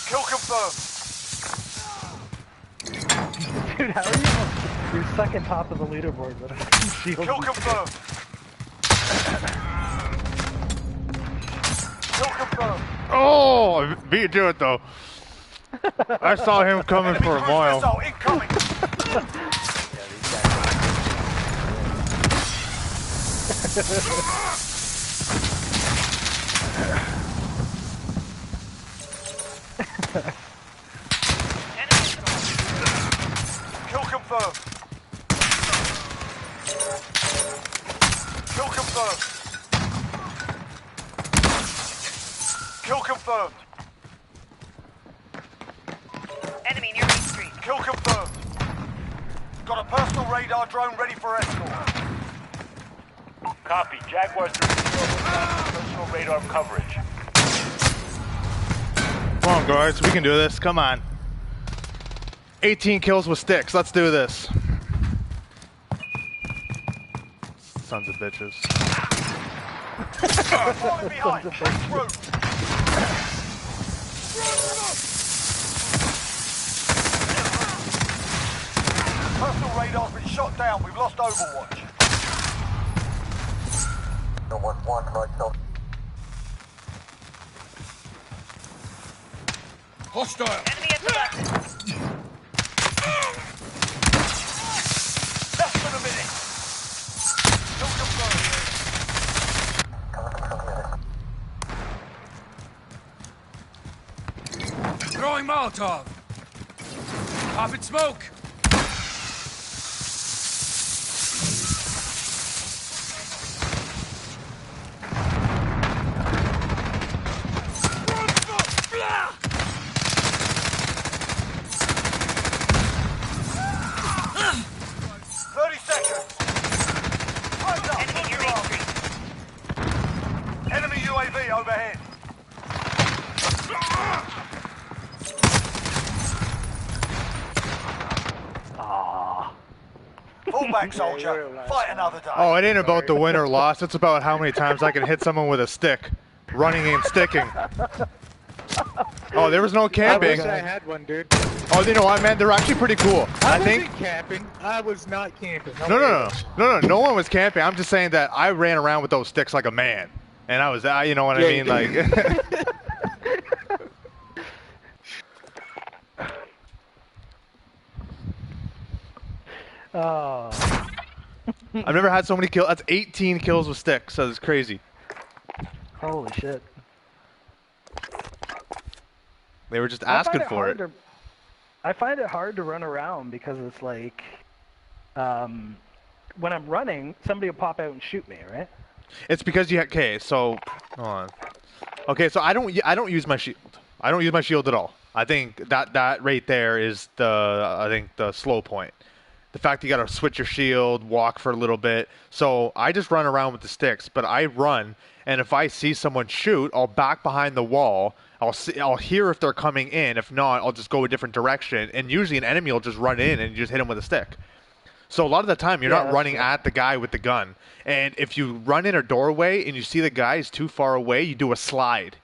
Kill confirmed. Dude, how are you? You're second top of the leaderboard with a shield. Kill confirmed. Kill confirmed. Oh, I beat you to it though. I saw him coming Enemy for a cruise mile. missile incoming. Kill confirmed. Kill confirmed. Kill confirmed. Enemy near Main Street. Kill confirmed. Got a personal radar drone ready for escort. Copy. Jaguars 3-0. Personal radar coverage. Come on, guys, we can do this. Come on. 18 kills with sticks. Let's do this. Sons of bitches. Falling behind. Push through. Personal radar's been shot down. We've lost Overwatch. No 1-1, right, so. Hostile. Enemy at the buses. Less than a minute. Kill confirmed. Throwing Molotov. Popping smoke. Overhead. Fall back, soldier. Fight another day. Oh, it ain't about the win or loss. It's about how many times I can hit someone with a stick. Running and sticking. Oh, there was no camping. I wish I had one, dude. Oh, you know what, man? They're actually pretty cool. I think. Wasn't camping. I was not camping. No one was camping. I'm just saying that I ran around with those sticks like a man. And I was, you know what I mean? Like. Oh. I've never had so many kills. That's 18 kills with sticks. So it's crazy. Holy shit. They were just asking for it. I find it hard to run around because it's like, when I'm running, somebody will pop out and shoot me, right? It's because you okay. So, hold on. Okay, so I don't use my shield. I don't use my shield at all. I think that right there is the slow point. The fact you got to switch your shield, walk for a little bit. So I just run around with the sticks, but I run and if I see someone shoot, I'll back behind the wall. I'll hear if they're coming in. If not, I'll just go a different direction, and usually an enemy will just run in and you just hit him with a stick. So a lot of the time, you're not running at the guy with the gun. And if you run in a doorway and you see the guy is too far away, you do a slide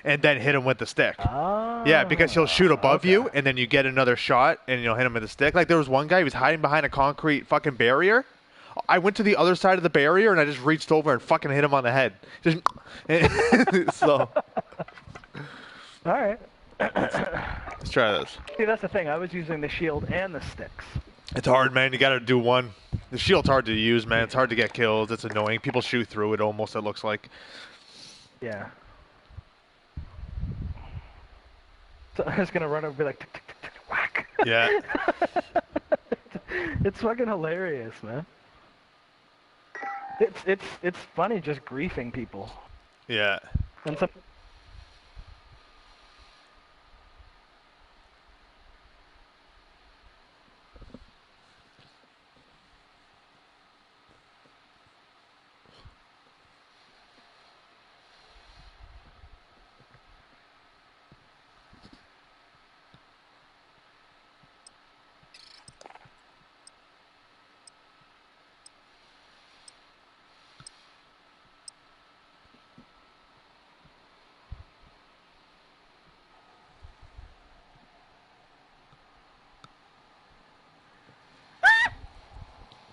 and then hit him with the stick. Yeah, because he'll shoot above you, and then you get another shot, and you'll hit him with the stick. Like, there was one guy who was hiding behind a concrete fucking barrier. I went to the other side of the barrier, and I just reached over and fucking hit him on the head. Just so. All right. Let's try this. See, that's the thing. I was using the shield and the sticks. It's hard, man. You got to do one. The shield's hard to use, man. It's hard to get kills. It's annoying. People shoot through it almost, it looks like. Yeah. So I was going to run over and be like, tick, tick, tick, tick, whack. Yeah. It's fucking hilarious, man. It's funny just griefing people. Yeah. And some.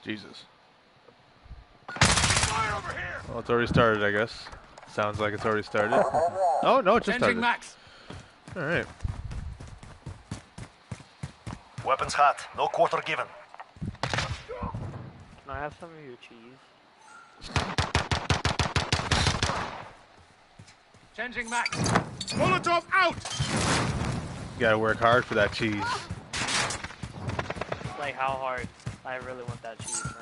Jesus. Well, it's already started, I guess. Sounds like it's already started. Oh, no, it just started. Max. All right. Weapons hot. No quarter given. Can I have some of your cheese? Changing max. Molotov out. You gotta work hard for that cheese. Like, how hard? I really want that cheese, man.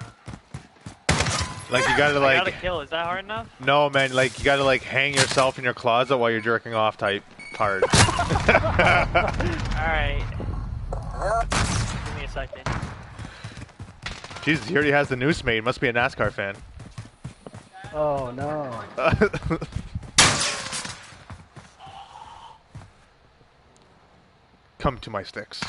Like, you gotta, like... I gotta kill. Is that hard enough? No, man, like, you gotta, like, hang yourself in your closet while you're jerking off type hard. Alright. Give me a second. Jesus, he already has the noose made. Must be a NASCAR fan. Oh, no. Come to my sticks.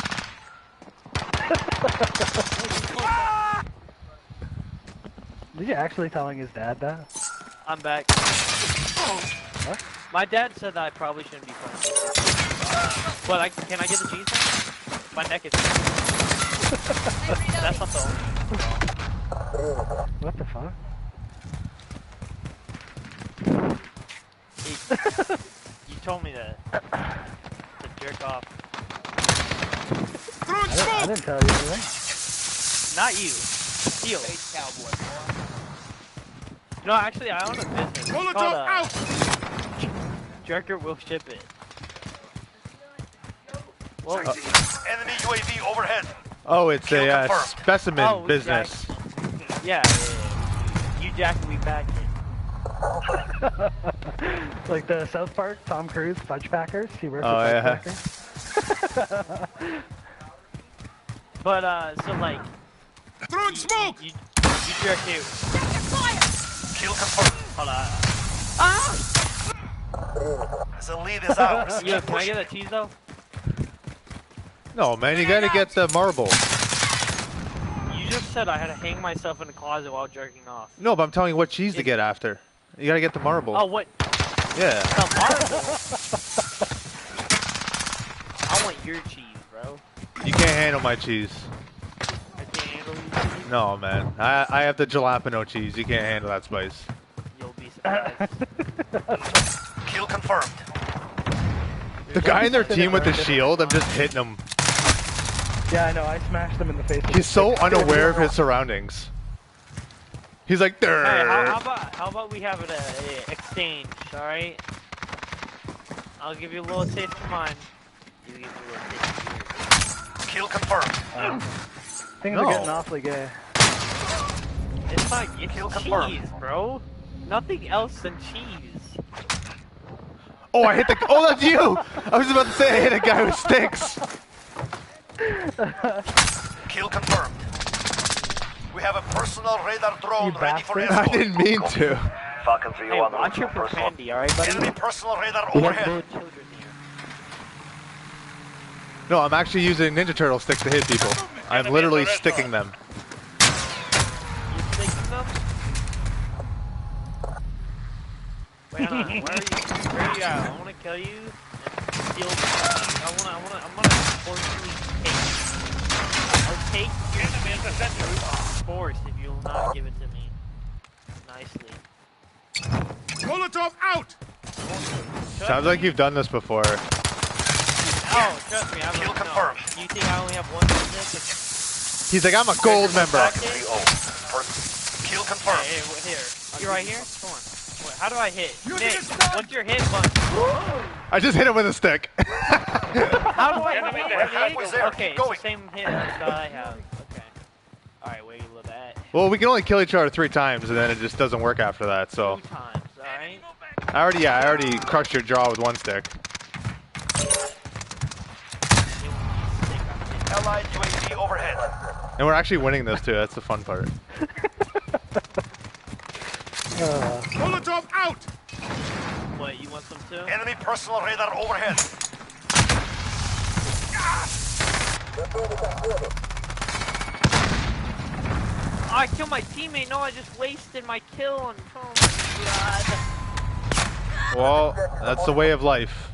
Is he actually telling his dad that? I'm back. What? My dad said that I probably shouldn't be playing. But can I get the cheese now? My neck is... That's not the only... What the fuck? You told me to jerk off. I didn't tell you anything. Not you. Steal. No, actually, I own a business. It's called, Jerker will ship it. Well, Enemy UAV overhead. Oh, it's a specimen business. Yeah. You jack me back in. Like the South Park, Tom Cruise, Fudge Packers. He works with Fudge Packers. But, so like... Throwing smoke! You jerk it. Kill confirmed. Hold on. Ah! The lead is ours. Yeah, can I get that cheese though? No, man, you gotta get the marble. You just said I had to hang myself in the closet while jerking off. No, but I'm telling you what cheese to get after. You gotta get the marble. Oh, what? Yeah. The marble? I want your cheese, bro. You can't handle my cheese. I can't handle your cheese? No, man. I have the jalapeno cheese. You can't handle that spice. You'll be surprised. Kill confirmed. The guy in their team with the shield, I'm just hitting him. Yeah, I know. I smashed him in the face. He's so unaware of his surroundings. He's like, Hey, how about we have an exchange, alright? I'll give you a little taste of mine. You give me a little taste of yours. Kill confirmed. Things are getting awfully gay. It's not, it's Kill cheese, confirmed. bro. Nothing else than cheese. oh, I hit the. Oh, that's you! I was about to say I hit a guy with sticks. Kill confirmed. We have a personal radar drone ready for I escort. didn't mean to. Falcon 3 Hey, on the watch your personal. profanity, alright, buddy? Enemy personal radar We got overhead. little children here. No, I'm actually using Ninja Turtle sticks to hit people. I'm literally sticking them. You sticking them? Wait, hold on. Where are you? Where are you at? I wanna kill you and steal. I'm gonna forcefully take. I'll take your force if you will not give it to me. Nicely. Molotov out! Sounds like you've done this before. Oh, trust me, I'm Kill no. confirmed. You think I only have one stick? He's like, I'm a gold member. Kill confirmed. Hey, here. You right here? Come on. Wait, how do I hit? Nick, what's your hit button? I just hit him with a stick. How do I hit was it? there. Okay, Keep it's the same hit that I have. Okay. Alright, wait a little bit. Well, we can only kill each other 3 times, and then it just doesn't work after that. So 2 times, alright? I already crushed your jaw with 1 stick. Allied UAV overhead. And we're actually winning this too. That's the fun part. Molotov out! What, you want some too? Enemy personal radar overhead. Oh, I killed my teammate. No, I just wasted my kill. And oh my god. Well, that's the way of life.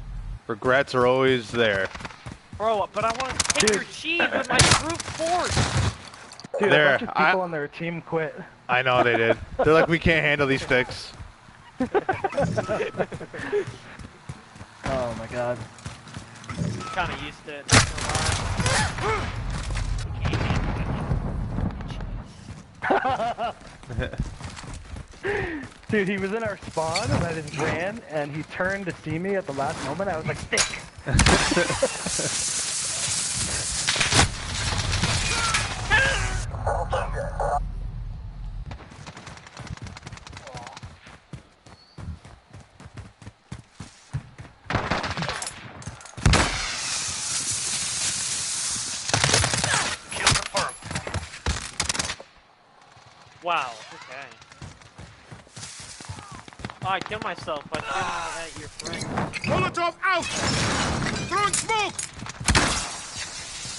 Regrets are always there. Bro, but I want to take your cheese with my brute force. Dude, There, a bunch of people on their team quit. I know they did. They're like, we can't handle these sticks. Oh my god. Kind of used to it. Not gonna lie. Dude, he was in our spawn and I just ran and he turned to see me at the last moment. I was like, stick! Kill confirmed. Wow, okay. Oh, I killed myself by shooting at your friend. Molotov out! Throwing smoke!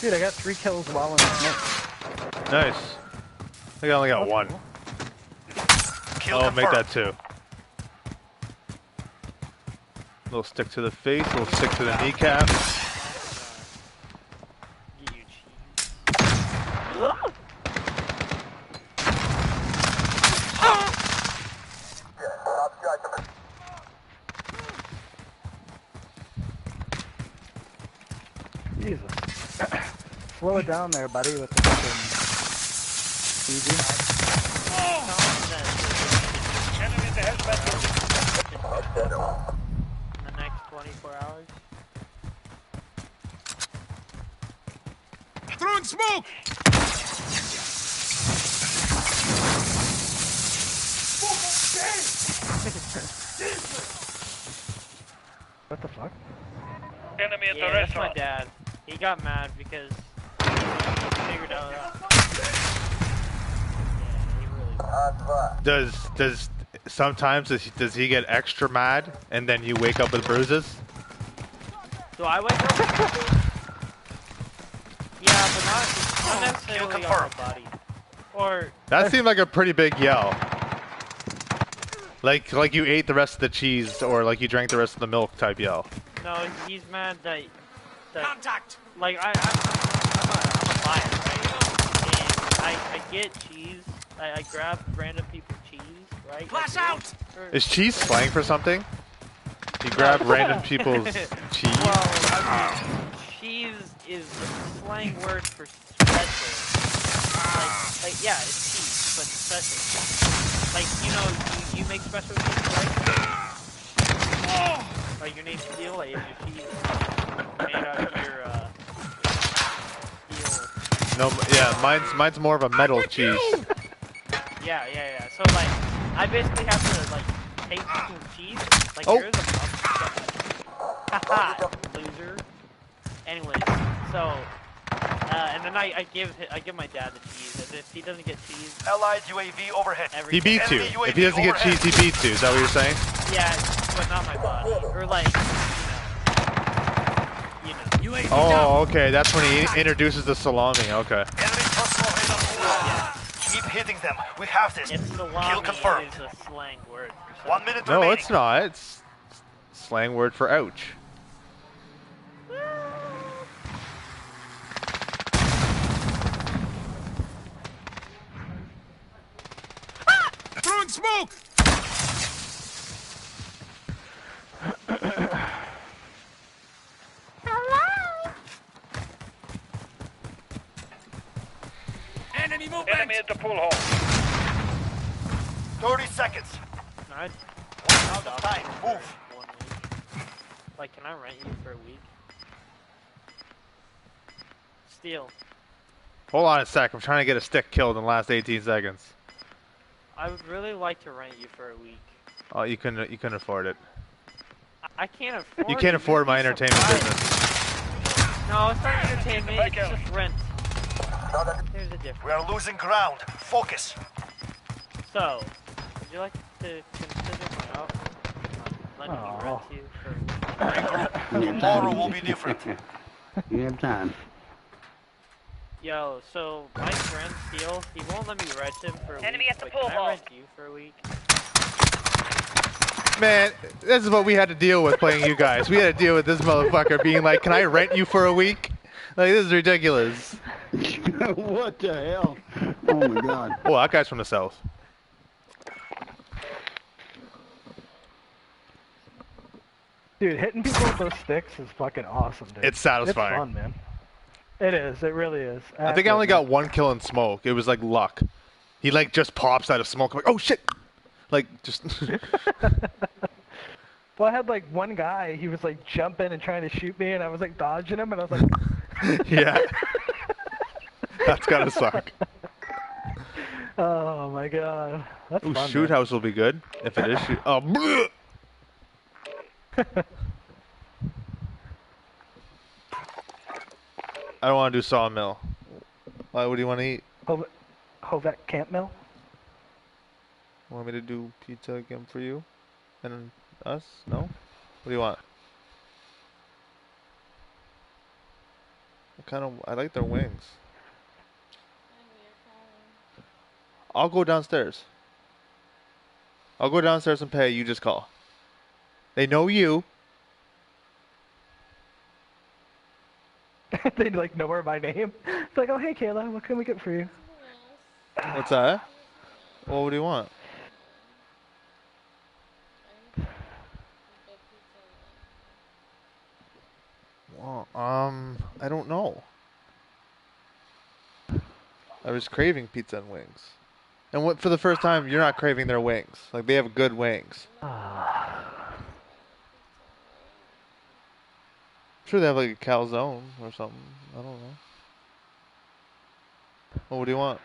Dude, I got 3 kills while in the smoke. Nice. I think I only got 1. Kill I'll make confirmed. that 2. Little stick to the face, little stick to the kneecap. Get you cheese. Jesus. Slow it down there, buddy, with the fucking easy. In the next 24 hours. Throwing smoke! What the fuck? Enemy at Yeah, the that's my restaurant. dad. He got mad because he figured out. Yeah, he really. Does sometimes does he get extra mad and then you wake up with bruises? Do I wake up? Yeah, but not necessarily on my body. Or That seemed like a pretty big yell. Like you ate the rest of the cheese or like you drank the rest of the milk type yell. no, he's mad that Contact! like I'm a buyer, right? And I get cheese. I grab random people's cheese, right? Flash out! Is cheese slang for something? You grab random people's cheese? Well, I mean, cheese is a slang word for special. Like yeah, it's cheese, but special. Like, you know, you make special cheese, right? Like your name's Steel, like if your cheese made out of your steel. No, yeah, mine's more of a metal cheese. Yeah. So like, I basically have to like take people's cheese. Like Oh. yours. Haha, loser. Anyways, so And then I give my dad the cheese. And if he doesn't get cheese, Allied UAV overhead. He beats you. Enemy UAV If he doesn't get overhead. cheese, he beats you. Is that what you're saying? yeah, but not my body. Or like, you know. Oh, okay. That's when he introduces the salami. Okay. Enemy personal radar. Keep hitting them. We have this. It's salami. Kill confirmed. Is a slang word for something. 1 minute No, remaining. it's not. It's slang word for ouch. Throwing smoke! Enemy movement! Enemy at the pool hall. 30 seconds. Nice. Out of time. Move. 1 week. Like, can I rent you for a week? Steal. Hold on a sec. I'm trying to get a stick killed in the last 18 seconds. I would really like to rent you for a week. Oh, you couldn't afford it. I can't afford. You can't it. afford You'd my be entertainment surprised. business. No, it's not entertainment. It's just rent. There's a difference. We are losing ground. Focus. So, would you like to consider my offer? Let me rent you for a week. Tomorrow will be different. You have time. Yo, so my friend Steele, he won't let me rent him for a Enemy week. at the but pool can I hall. rent you for a week? Man, this is what we had to deal with playing you guys. We had to deal with this motherfucker being like, "Can I rent you for a week?" Like, this is ridiculous. What the hell? Oh my god. Oh, that guy's from the south. Dude, hitting people with those sticks is fucking awesome, dude. It's satisfying. It's fun, man. It is. It really is. I think I only got one kill in smoke. It was like luck. He like just pops out of smoke. I'm like, oh shit! Like just. Well, I had like one guy. He was like jumping and trying to shoot me, and I was like dodging him, and I was like. Yeah. That's gotta suck. Oh my god. That's Ooh, fun. shoot man. house will be good if it is shoot. Oh. bleh. I don't want to do sawmill. Why? What do you want to eat? Hovet Camp Mill? Want me to do pizza again for you? And us? No? What do you want? I like their wings. I'll go downstairs. I'll go downstairs and pay. You just call. They know you. They like know her by name. It's like, oh hey Kayla, what can we get for you? What's that? Well, what do you want? Well, I don't know. I was craving pizza and wings. And what, for the first time, you're not craving their wings. Like, they have good wings. I'm sure they have like a calzone or something. I don't know. Well, what do you want?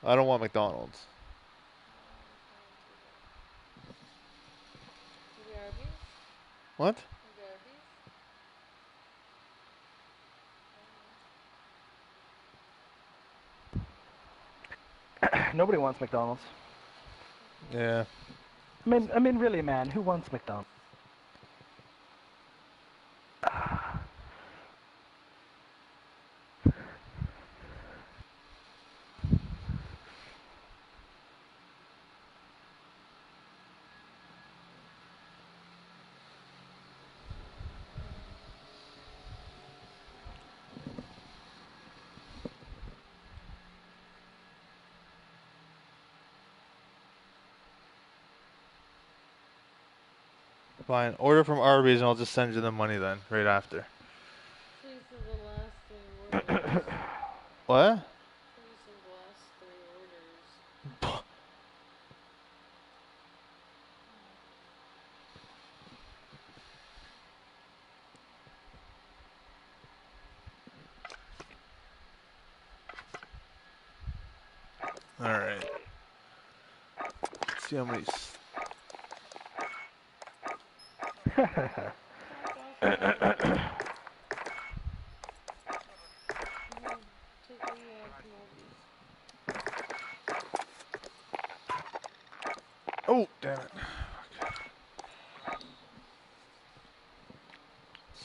I don't want McDonald's. What? Nobody wants McDonald's. Yeah. I mean, really, man, who wants McDonald's? Fine. Order from Arby's and I'll just send you the money then, right after. What? Alright. Let's see how many...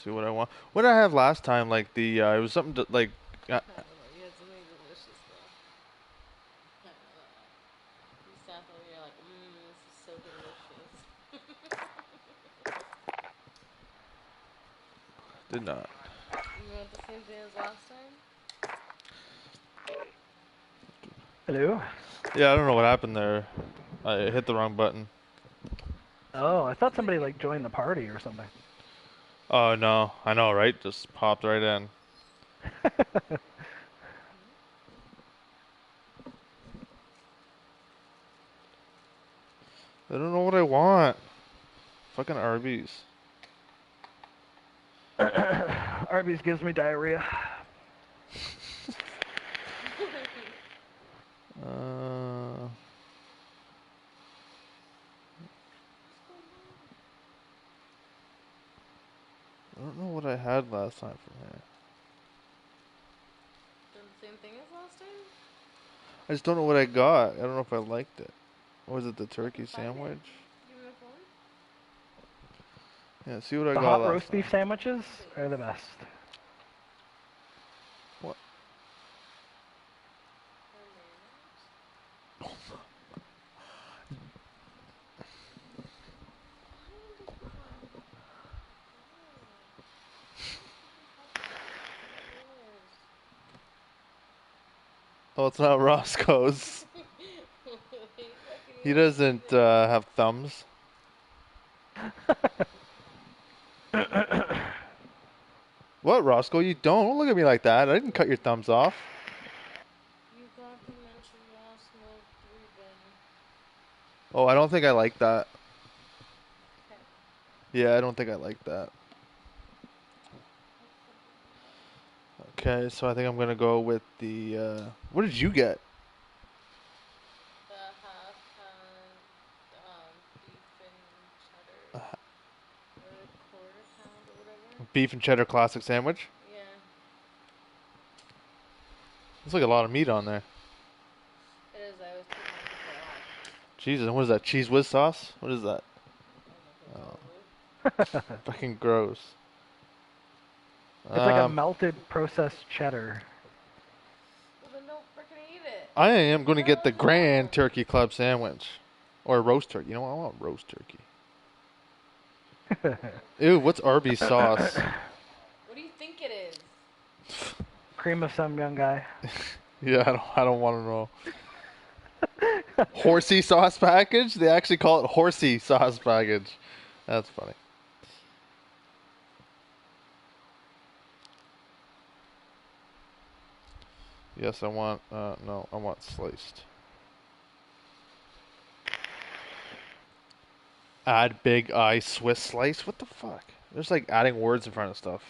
see what I want. What did I have last time? Like the it was something to, like. You had something delicious though. I know that. You sat there and you're like, this is so delicious. Did not. You want the same thing as last time? Hello? Yeah, I don't know what happened there. I hit the wrong button. Oh, I thought somebody like joined the party or something. Oh no, I know, right? Just popped right in. I don't know what I want. Fucking Arby's. Arby's gives me diarrhea. I don't know what I had last time from here. Done the same thing as last time? I just don't know what I got. I don't know if I liked it. Was it the turkey sandwich? Give me a phone. Yeah, see what I The got hot last roast beef sandwiches are the best. What? Oh, it's not Roscoe's. He doesn't have thumbs. What, Roscoe? You don't look at me like that. I didn't cut your thumbs off. You complimentary raw smoked 3-bin. Oh, I don't think I like that. Yeah, I don't think I like that. Okay, so I think I'm gonna go with the. What did you get? The half-pound beef and cheddar. Or a quarter-pound or whatever. Beef and cheddar classic sandwich. Yeah. There's like a lot of meat on there. It is. I was too hungry for it all. Jesus, what is that? Cheese whiz sauce? What is that? Oh. Fucking gross. It's like a melted processed cheddar. Well, then don't freaking eat it. I am going to get the Grand Turkey Club sandwich. Or roast turkey. You know what? I want roast turkey. Ew, what's Arby's sauce? What do you think it is? Cream of some young guy. Yeah, I don't want to know. Horsey sauce package? They actually call it horsey sauce package. That's funny. Yes, I want, no, I want sliced. Add big eye Swiss slice? What the fuck? There's like adding words in front of stuff.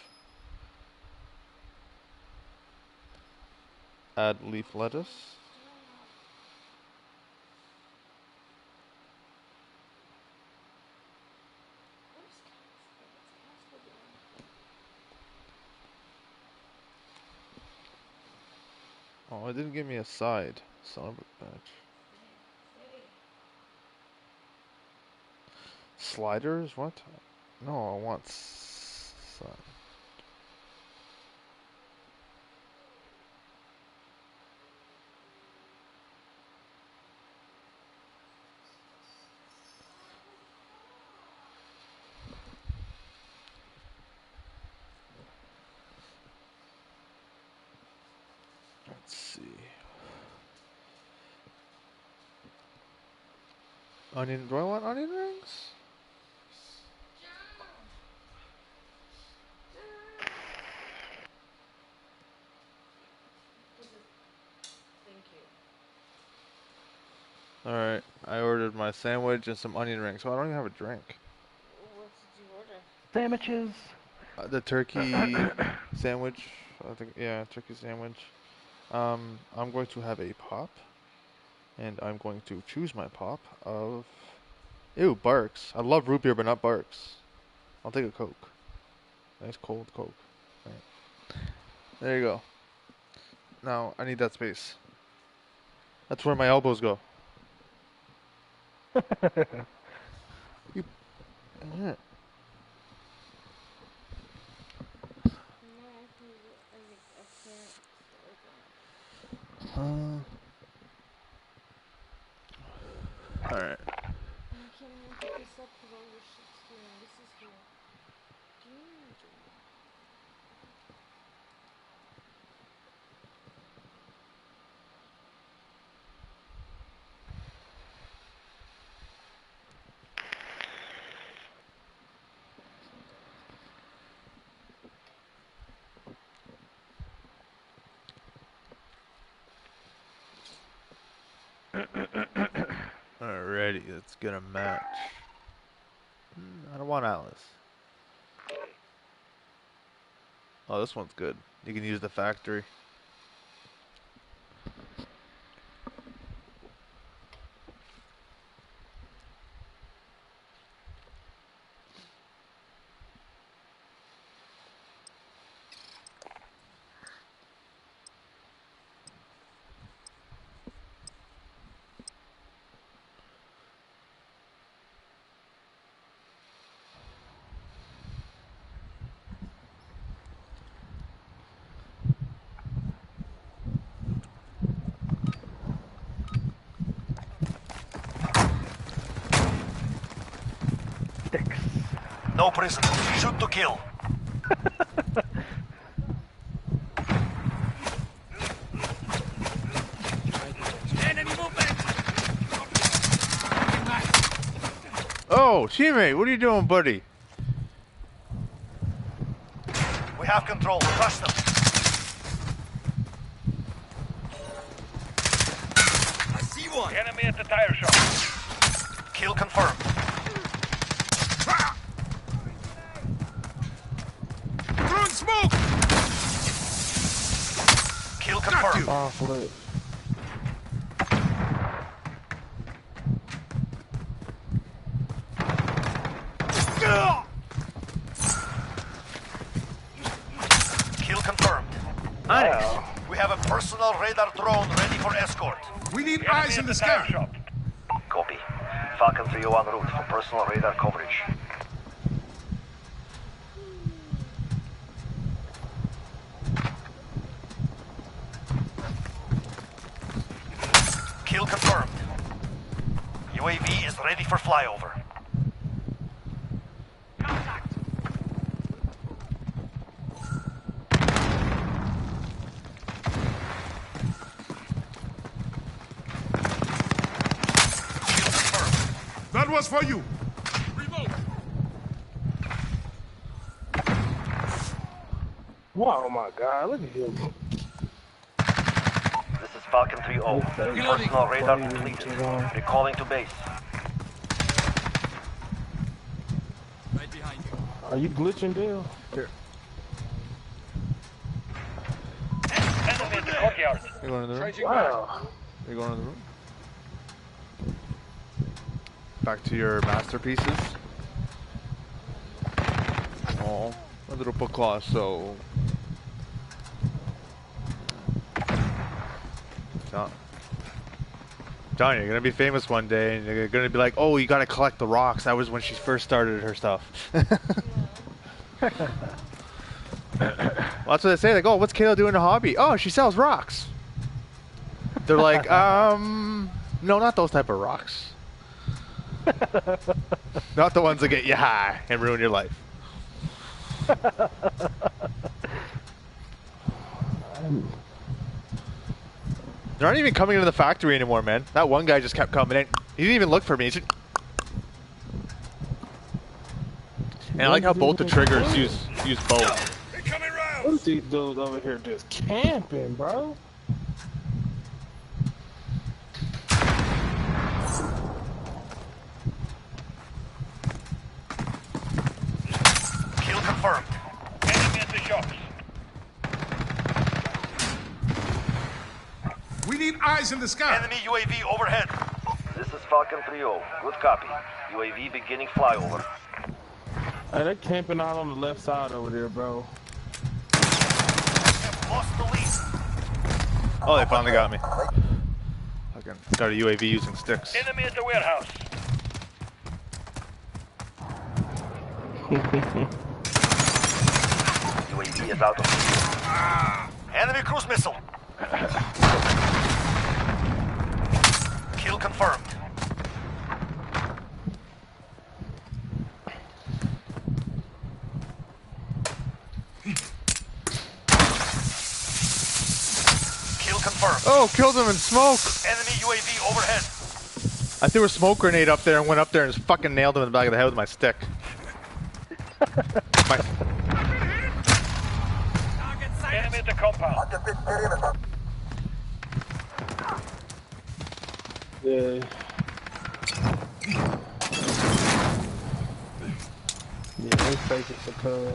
Add leaf lettuce. Oh, it didn't give me a side. Son of a bitch. Sliders? What? No, I want side. Let's see. Onion, do I want onion rings? Thank you. Alright, I ordered my sandwich and some onion rings. So I don't even have a drink. What did you order? Sandwiches. The turkey sandwich. I think, yeah, turkey sandwich. I'm going to have a pop. And I'm going to choose my pop of... Ew, Barks. I love root beer, but not Barks. I'll take a Coke. Nice cold Coke. Right. There you go. Now, I need that space. That's where my elbows go. You... shit's here. This is here. Alrighty, let's get a match. I don't want Alice. Oh, this one's good. You can use the factory. No prisoners. Shoot to kill. Enemy movement! Oh, teammate, what are you doing, buddy? We have control. Crush them. I see one! Enemy at the tire shop. Kill confirmed. Throwing smoke! Kill confirmed. Oh, flip. Kill confirmed. Nice. We have a personal radar drone ready for escort. We need Enemy eyes at in the the tire sky! shop. Copy. Falcon 3 en route for personal radar coverage. Kill confirmed. UAV is ready for flyover. Kill confirmed. That was for you! Reload! Wow, my God, look at him. This is Falcon 3-0. Personal radar completed. Recalling to base. Right behind you. Are you glitching, Dale? Here. Enemy at the courtyard. You going in the room? Wow. You going in the room? Back to your masterpieces. Oh, a little Picasso. John, you're gonna be famous one day, and you're gonna be like, "Oh, you gotta collect the rocks." That was when she first started her stuff. Well, that's what they say. Like, "Oh, what's Kayla doing a hobby?" "Oh, she sells rocks." They're like, no, not those type of rocks. Not the ones that get you high and ruin your life. They're not even coming into the factory anymore, man. That one guy just kept coming in. He didn't even look for me. And I like how both the triggers use both. What's these dudes over here just camping, bro? Kill confirmed. Enemy at the shops. We need eyes in the sky! Enemy UAV overhead. This is Falcon 3-0. Good copy. UAV beginning flyover. Hey, they're camping out on the left side over there, bro. Lost the lead. Oh, they finally got me. Fucking started UAV using sticks. Enemy at the warehouse. UAV is out of view. Enemy cruise missile. Kill confirmed. Oh, killed him in smoke. Enemy UAV overhead. I threw a smoke grenade up there and went up there and just fucking nailed him in the back of the head with my stick. Enemy at the compound. Yeah. Yeah, they fake it suppose.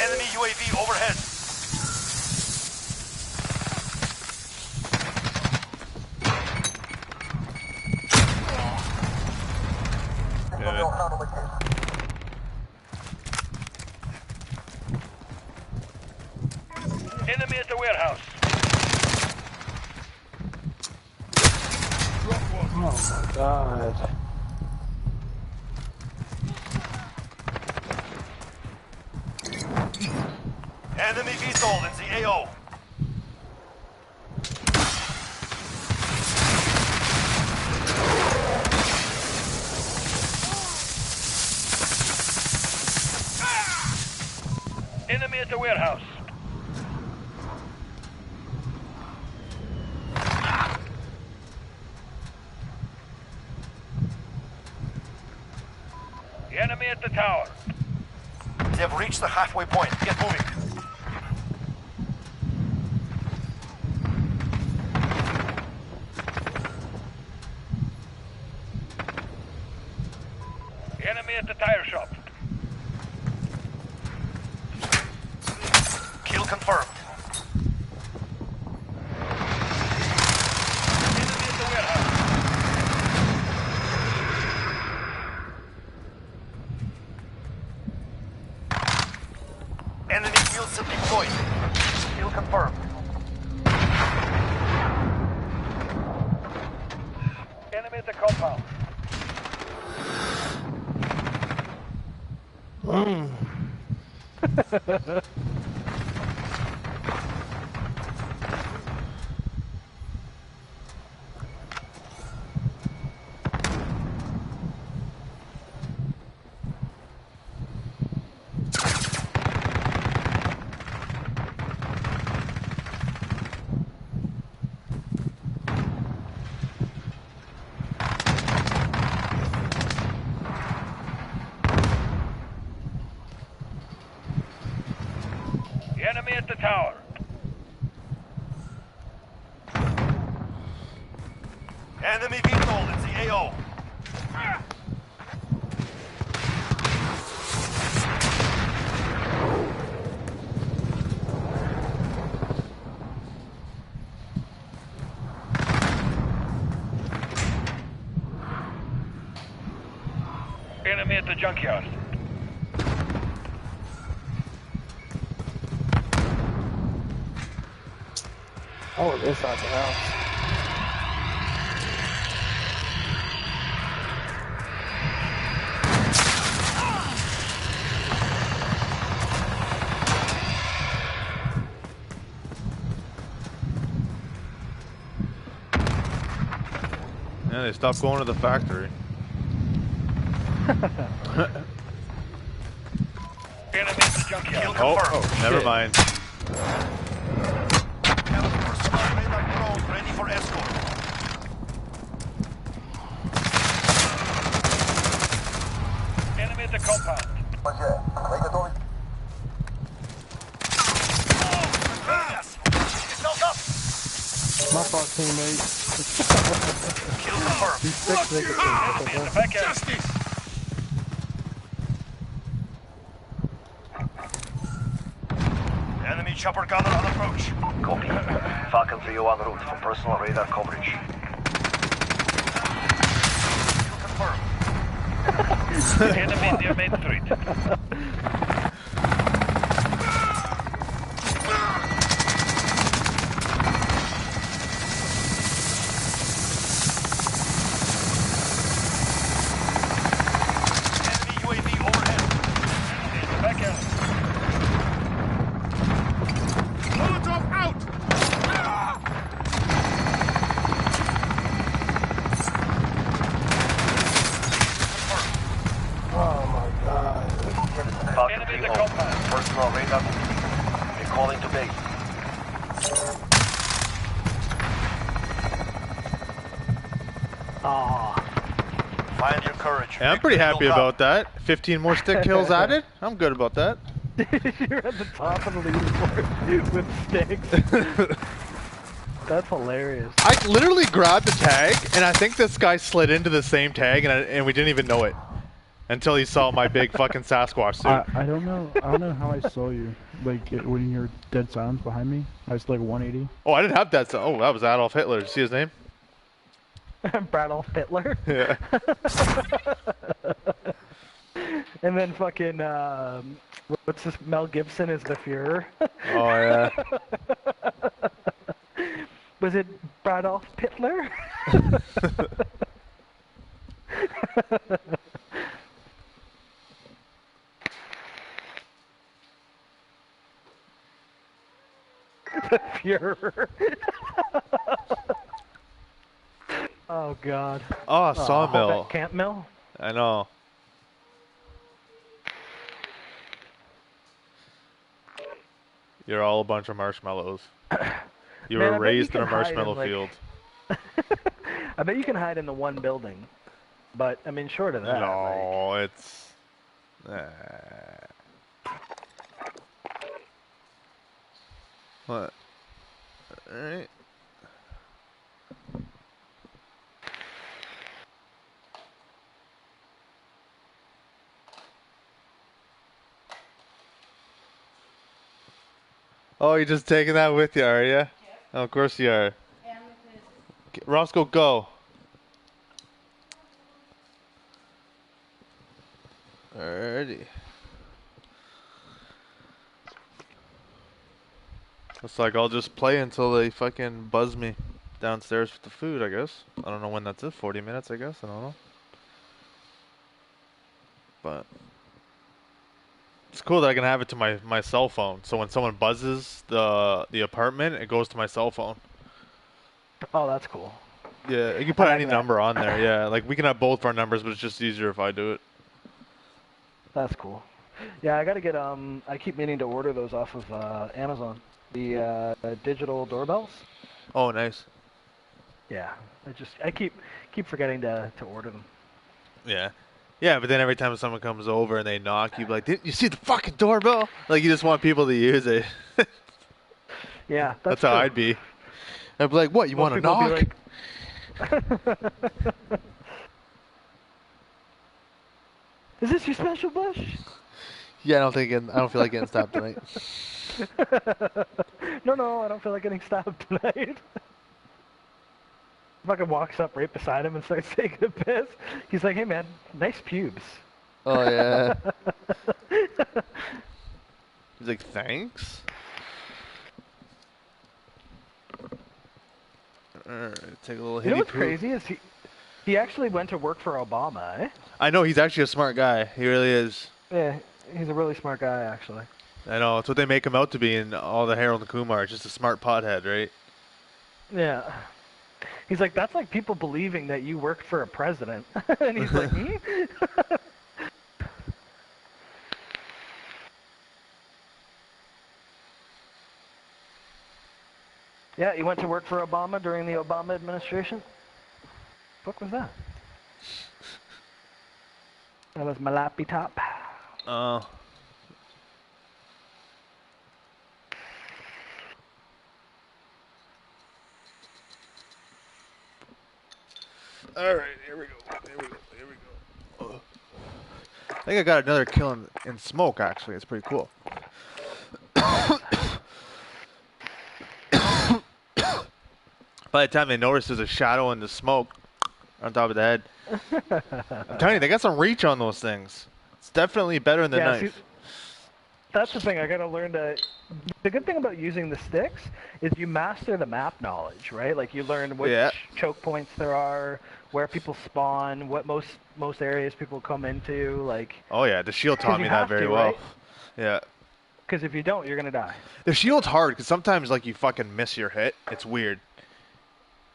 Enemy UAV overhead. Enemy at the warehouse. Oh my god. Enemy VTOL in the AO. Enemy at the warehouse. Enemy at the tower. They've reached the halfway point. Get moving. Enemy at the tire shop. Kill confirmed. Enemy at the warehouse. Enemy field sim deployed. Kill confirmed. Enemy at the compound. Enemy at the tower. Enemy VTOL in the AO. Enemy at the junkyard. Oh, inside the house. Yeah, they stopped going to the factory. Enemy at the junkyard. Kill Oh, confirmed. never mind. Personal radar drone ready for escort. Enemy at the compound. Yes. Yourself up. My fault, teammate. Kill confirmed. These six niggas. Enemy at the back end. Justice! Enemy chopper gunner on approach. Copy. Falcon 301 en route for personal radar coverage. Confirmed. Enemy near Main Street. Enemy UAV overhead. Enemy at the back end. Molotov out! Oh my god. Falcon Enemy at the 301. compound. Personal radar. Recalling to base. Aw. Find your courage. Yeah, I'm pretty happy about that. 15 more stick kills added. I'm good about that. You're at the top of the leaderboard with sticks. That's hilarious. I literally grabbed the tag, and I think this guy slid into the same tag, and we didn't even know it until he saw my big fucking Sasquatch suit. I don't know. I don't know how I saw you. Like when you're dead silence behind me, I was like 180. Oh, I didn't have that. Oh, that was Adolf Hitler. Did you see his name? Bradolf Hitler. Yeah. And then fucking what's this? Mel Gibson is the Fuhrer. Oh yeah. Was it Bradolf Hitler? The Fuhrer. Oh god. Oh, sawmill. Camp mill. I know. You're all a bunch of marshmallows. You Man, were I bet raised you in a can hide marshmallow in, like- field. I bet you can hide in the one building, but I mean, short of that. No, it's. What? Alright. Oh, you're just taking that with you, are you? Yeah. Oh, of course you are. Okay, Roscoe, go. Alrighty. Looks like I'll just play until they fucking buzz me downstairs with the food, I guess. I don't know when that's it. 40 minutes, I guess. I don't know. But it's cool that I can have it to my cell phone. So when someone buzzes the apartment, it goes to my cell phone. Oh, that's cool. Yeah, you can put I like any that. number on there. Yeah, like we can have both our numbers, but it's just easier if I do it. That's cool. Yeah, I gotta get I keep meaning to order those off of Amazon. The digital doorbells. Oh, nice. Yeah, I keep forgetting to order them. Yeah. Yeah, but then every time someone comes over and they knock, you be like, "Didn't you see the fucking doorbell?" Like you just want people to use it. Yeah, That's true. how I'd be. I'd be like, "What? You want to people knock?" be like- Is this your special bush? Yeah, I don't feel like getting stopped tonight. No, I don't feel like getting stabbed tonight. Fucking walks up right beside him and starts taking a piss. He's like, "Hey man, nice pubes." Oh yeah. He's like, "Thanks." Alright, take a little You know hitty what's poop. crazy is he actually went to work for Obama, eh? I know he's actually a smart guy. He really is. Yeah, he's a really smart guy actually. I know it's what they make him out to be in all the Harold and Kumar. Just a smart pothead, right? Yeah. He's like, that's like people believing that you worked for a president. And he's like, me? Yeah, he went to work for Obama during the Obama administration. What was that? That was my lappy top. Oh. Alright, here we go. I think I got another kill in smoke, actually. It's pretty cool. By the time they notice there's a shadow in the smoke on top of the head. I'm telling you, they got some reach on those things. It's definitely better than the knife. See, that's the thing. I gotta learn to. The good thing about using the sticks is you master the map knowledge, right? Like you learn which choke points there are, where people spawn, what most areas people come into. Like. Oh yeah, the shield taught me that very well. Right? Yeah. Because if you don't, you're gonna die. The shield's hard because sometimes like you fucking miss your hit. It's weird.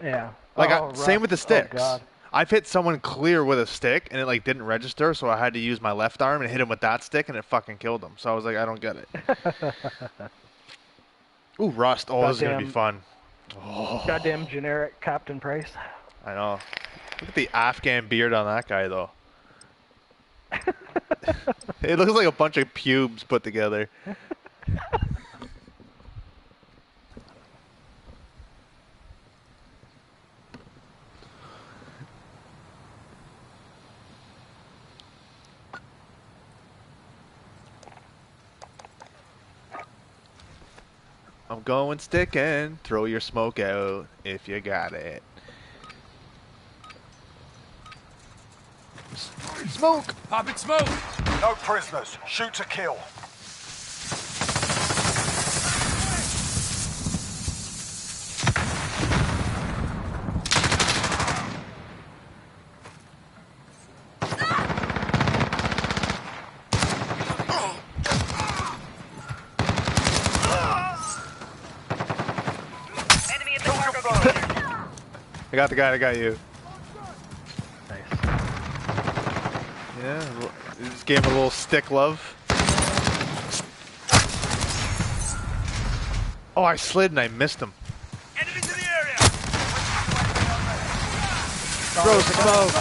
Yeah. Like same with the sticks. Oh, God. I've hit someone clear with a stick and it like didn't register, so I had to use my left arm and hit him with that stick and it fucking killed him. So I was like, I don't get it. Ooh, rust. Oh, this is gonna be fun. Oh. Goddamn generic Captain Price. I know. Look at the Afghan beard on that guy, though. It looks like a bunch of pubes put together. I'm going sticking. Throw your smoke out if you got it. Smoke! Popping smoke! No prisoners. Shoot to kill. Enemy at the cargo container. I got the guy that got you. Nice. Yeah, just gave him a little stick love. Oh, I slid and I missed him. Enemies in the area! Throw smoke!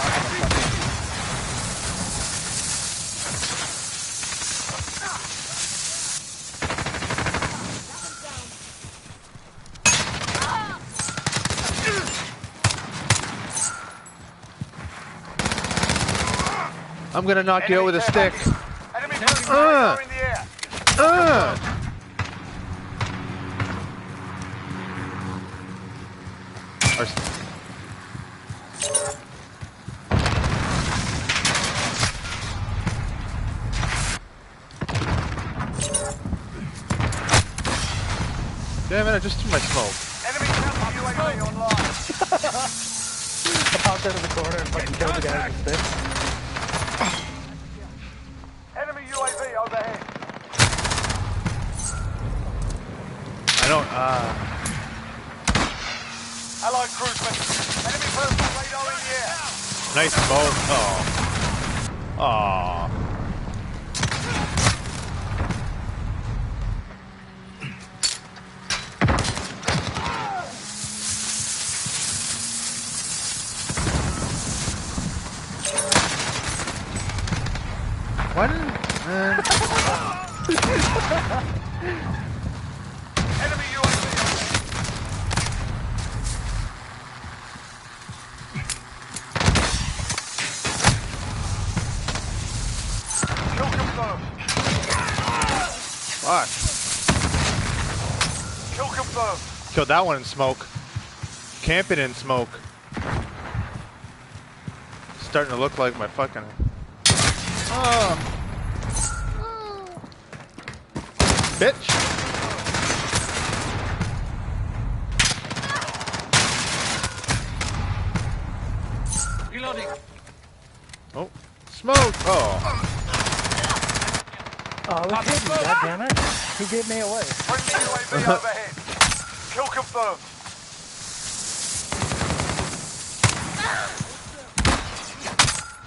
I'm gonna knock you out with a stick. Enemy personnel in the air. Damn it, I just threw my smoke. Enemy counter UAV online. I popped out of the corner and fucking killed the guy with the stick. Enemy UAV overhead. I don't, Allied cruiseman. Enemy personal radar in the air. nice smoke. Oh. Aw. Why didn't... Enemy UAV Kill confirmed. Fuck. Kill confirmed. Killed that one in smoke. Camping in smoke. Starting to look like my fucking... Oh. Bitch. Reloading. Oh. Smoke. Oh. Oh, I was hitting, God damn it. He gave me away. Friendly UAV overhead. Kill confirmed.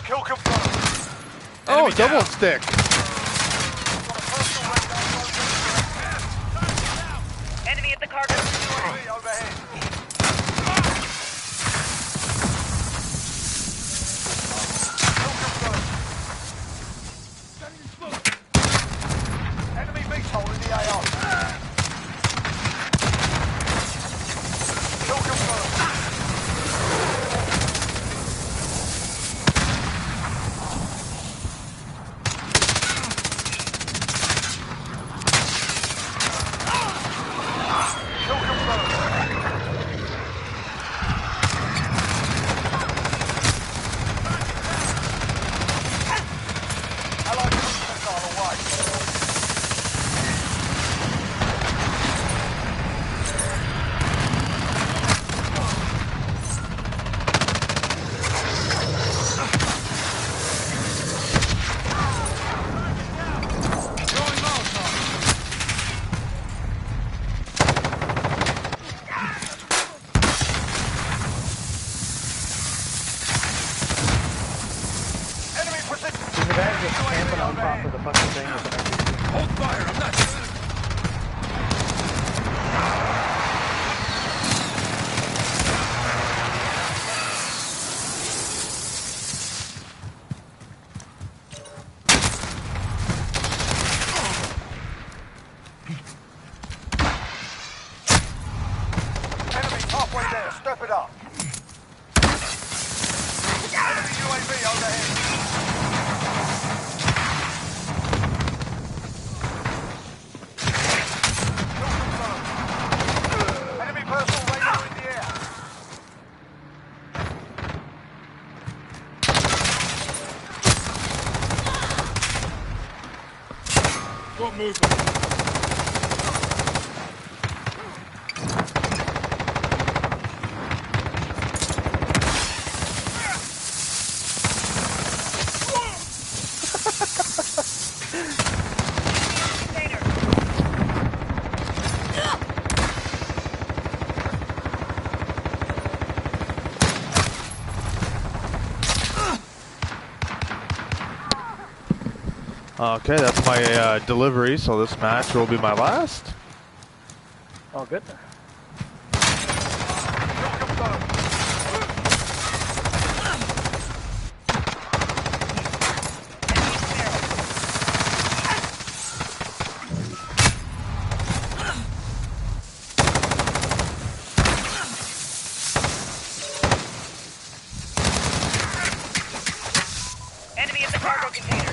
Kill confirmed. Oh, double stick. Enemy at the cargo container. UAV overhead. Kill confirmed. Enemy VTOL in the AO. Kill confirmed. Kill confirmed. Allied cruise missile away. Enemy precision. There's a guy just camping on top of the fucking thing with an RPG. Hold fire, I'm not Got movement. Okay, that's my delivery, so this match will be my last. Oh, good. Enemy at the cargo container.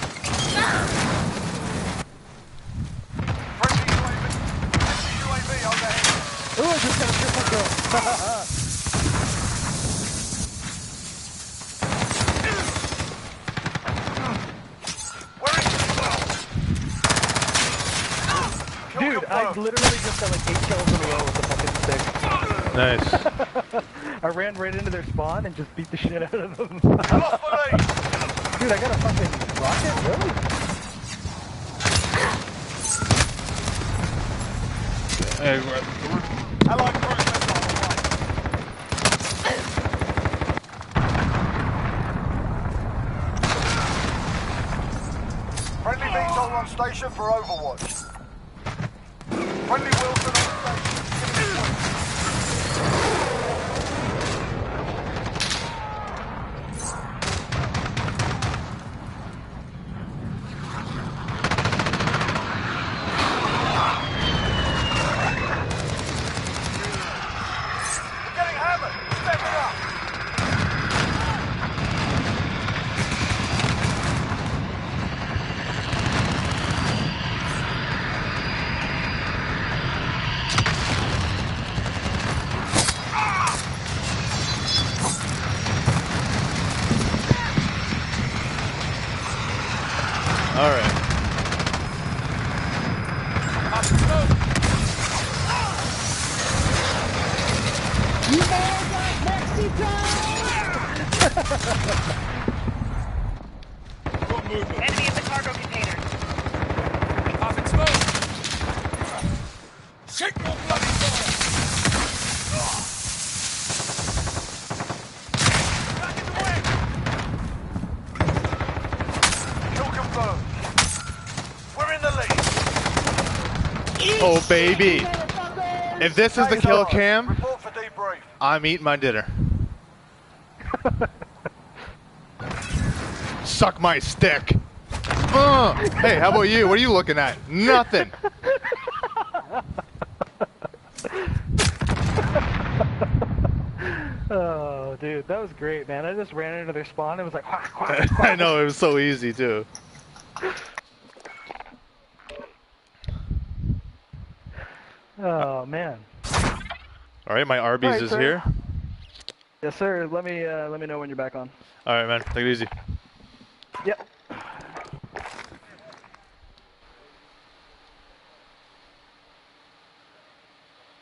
Ooh, I just got a triple kill. Dude, I literally just got like 8 kills in a row with the fucking stick. Nice. I ran right into their spawn and just beat the shit out of them. Dude, I got a fucking rocket? Really? Hey, Friendly VTOL on station for Overwatch. Friendly Wilson on all right. You got Mexico! Enemy at the cargo container. Popping smoke. Signal bloody fire. Back in the way. Kill confirmed. We're in the lead. Oh, baby. If this is the kill cam, Report for debrief. I'm eating my dinner. Suck my stick. Hey, how about you? What are you looking at? Nothing. Oh, dude, that was great, man. I just ran into their spawn. It was like, quack, quack, quack. I know, it was so easy, too. Oh, man. All right, my Arby's Alright, is sir. here. Yes, sir. Let me know when you're back on. All right, man. Take it easy. Yep.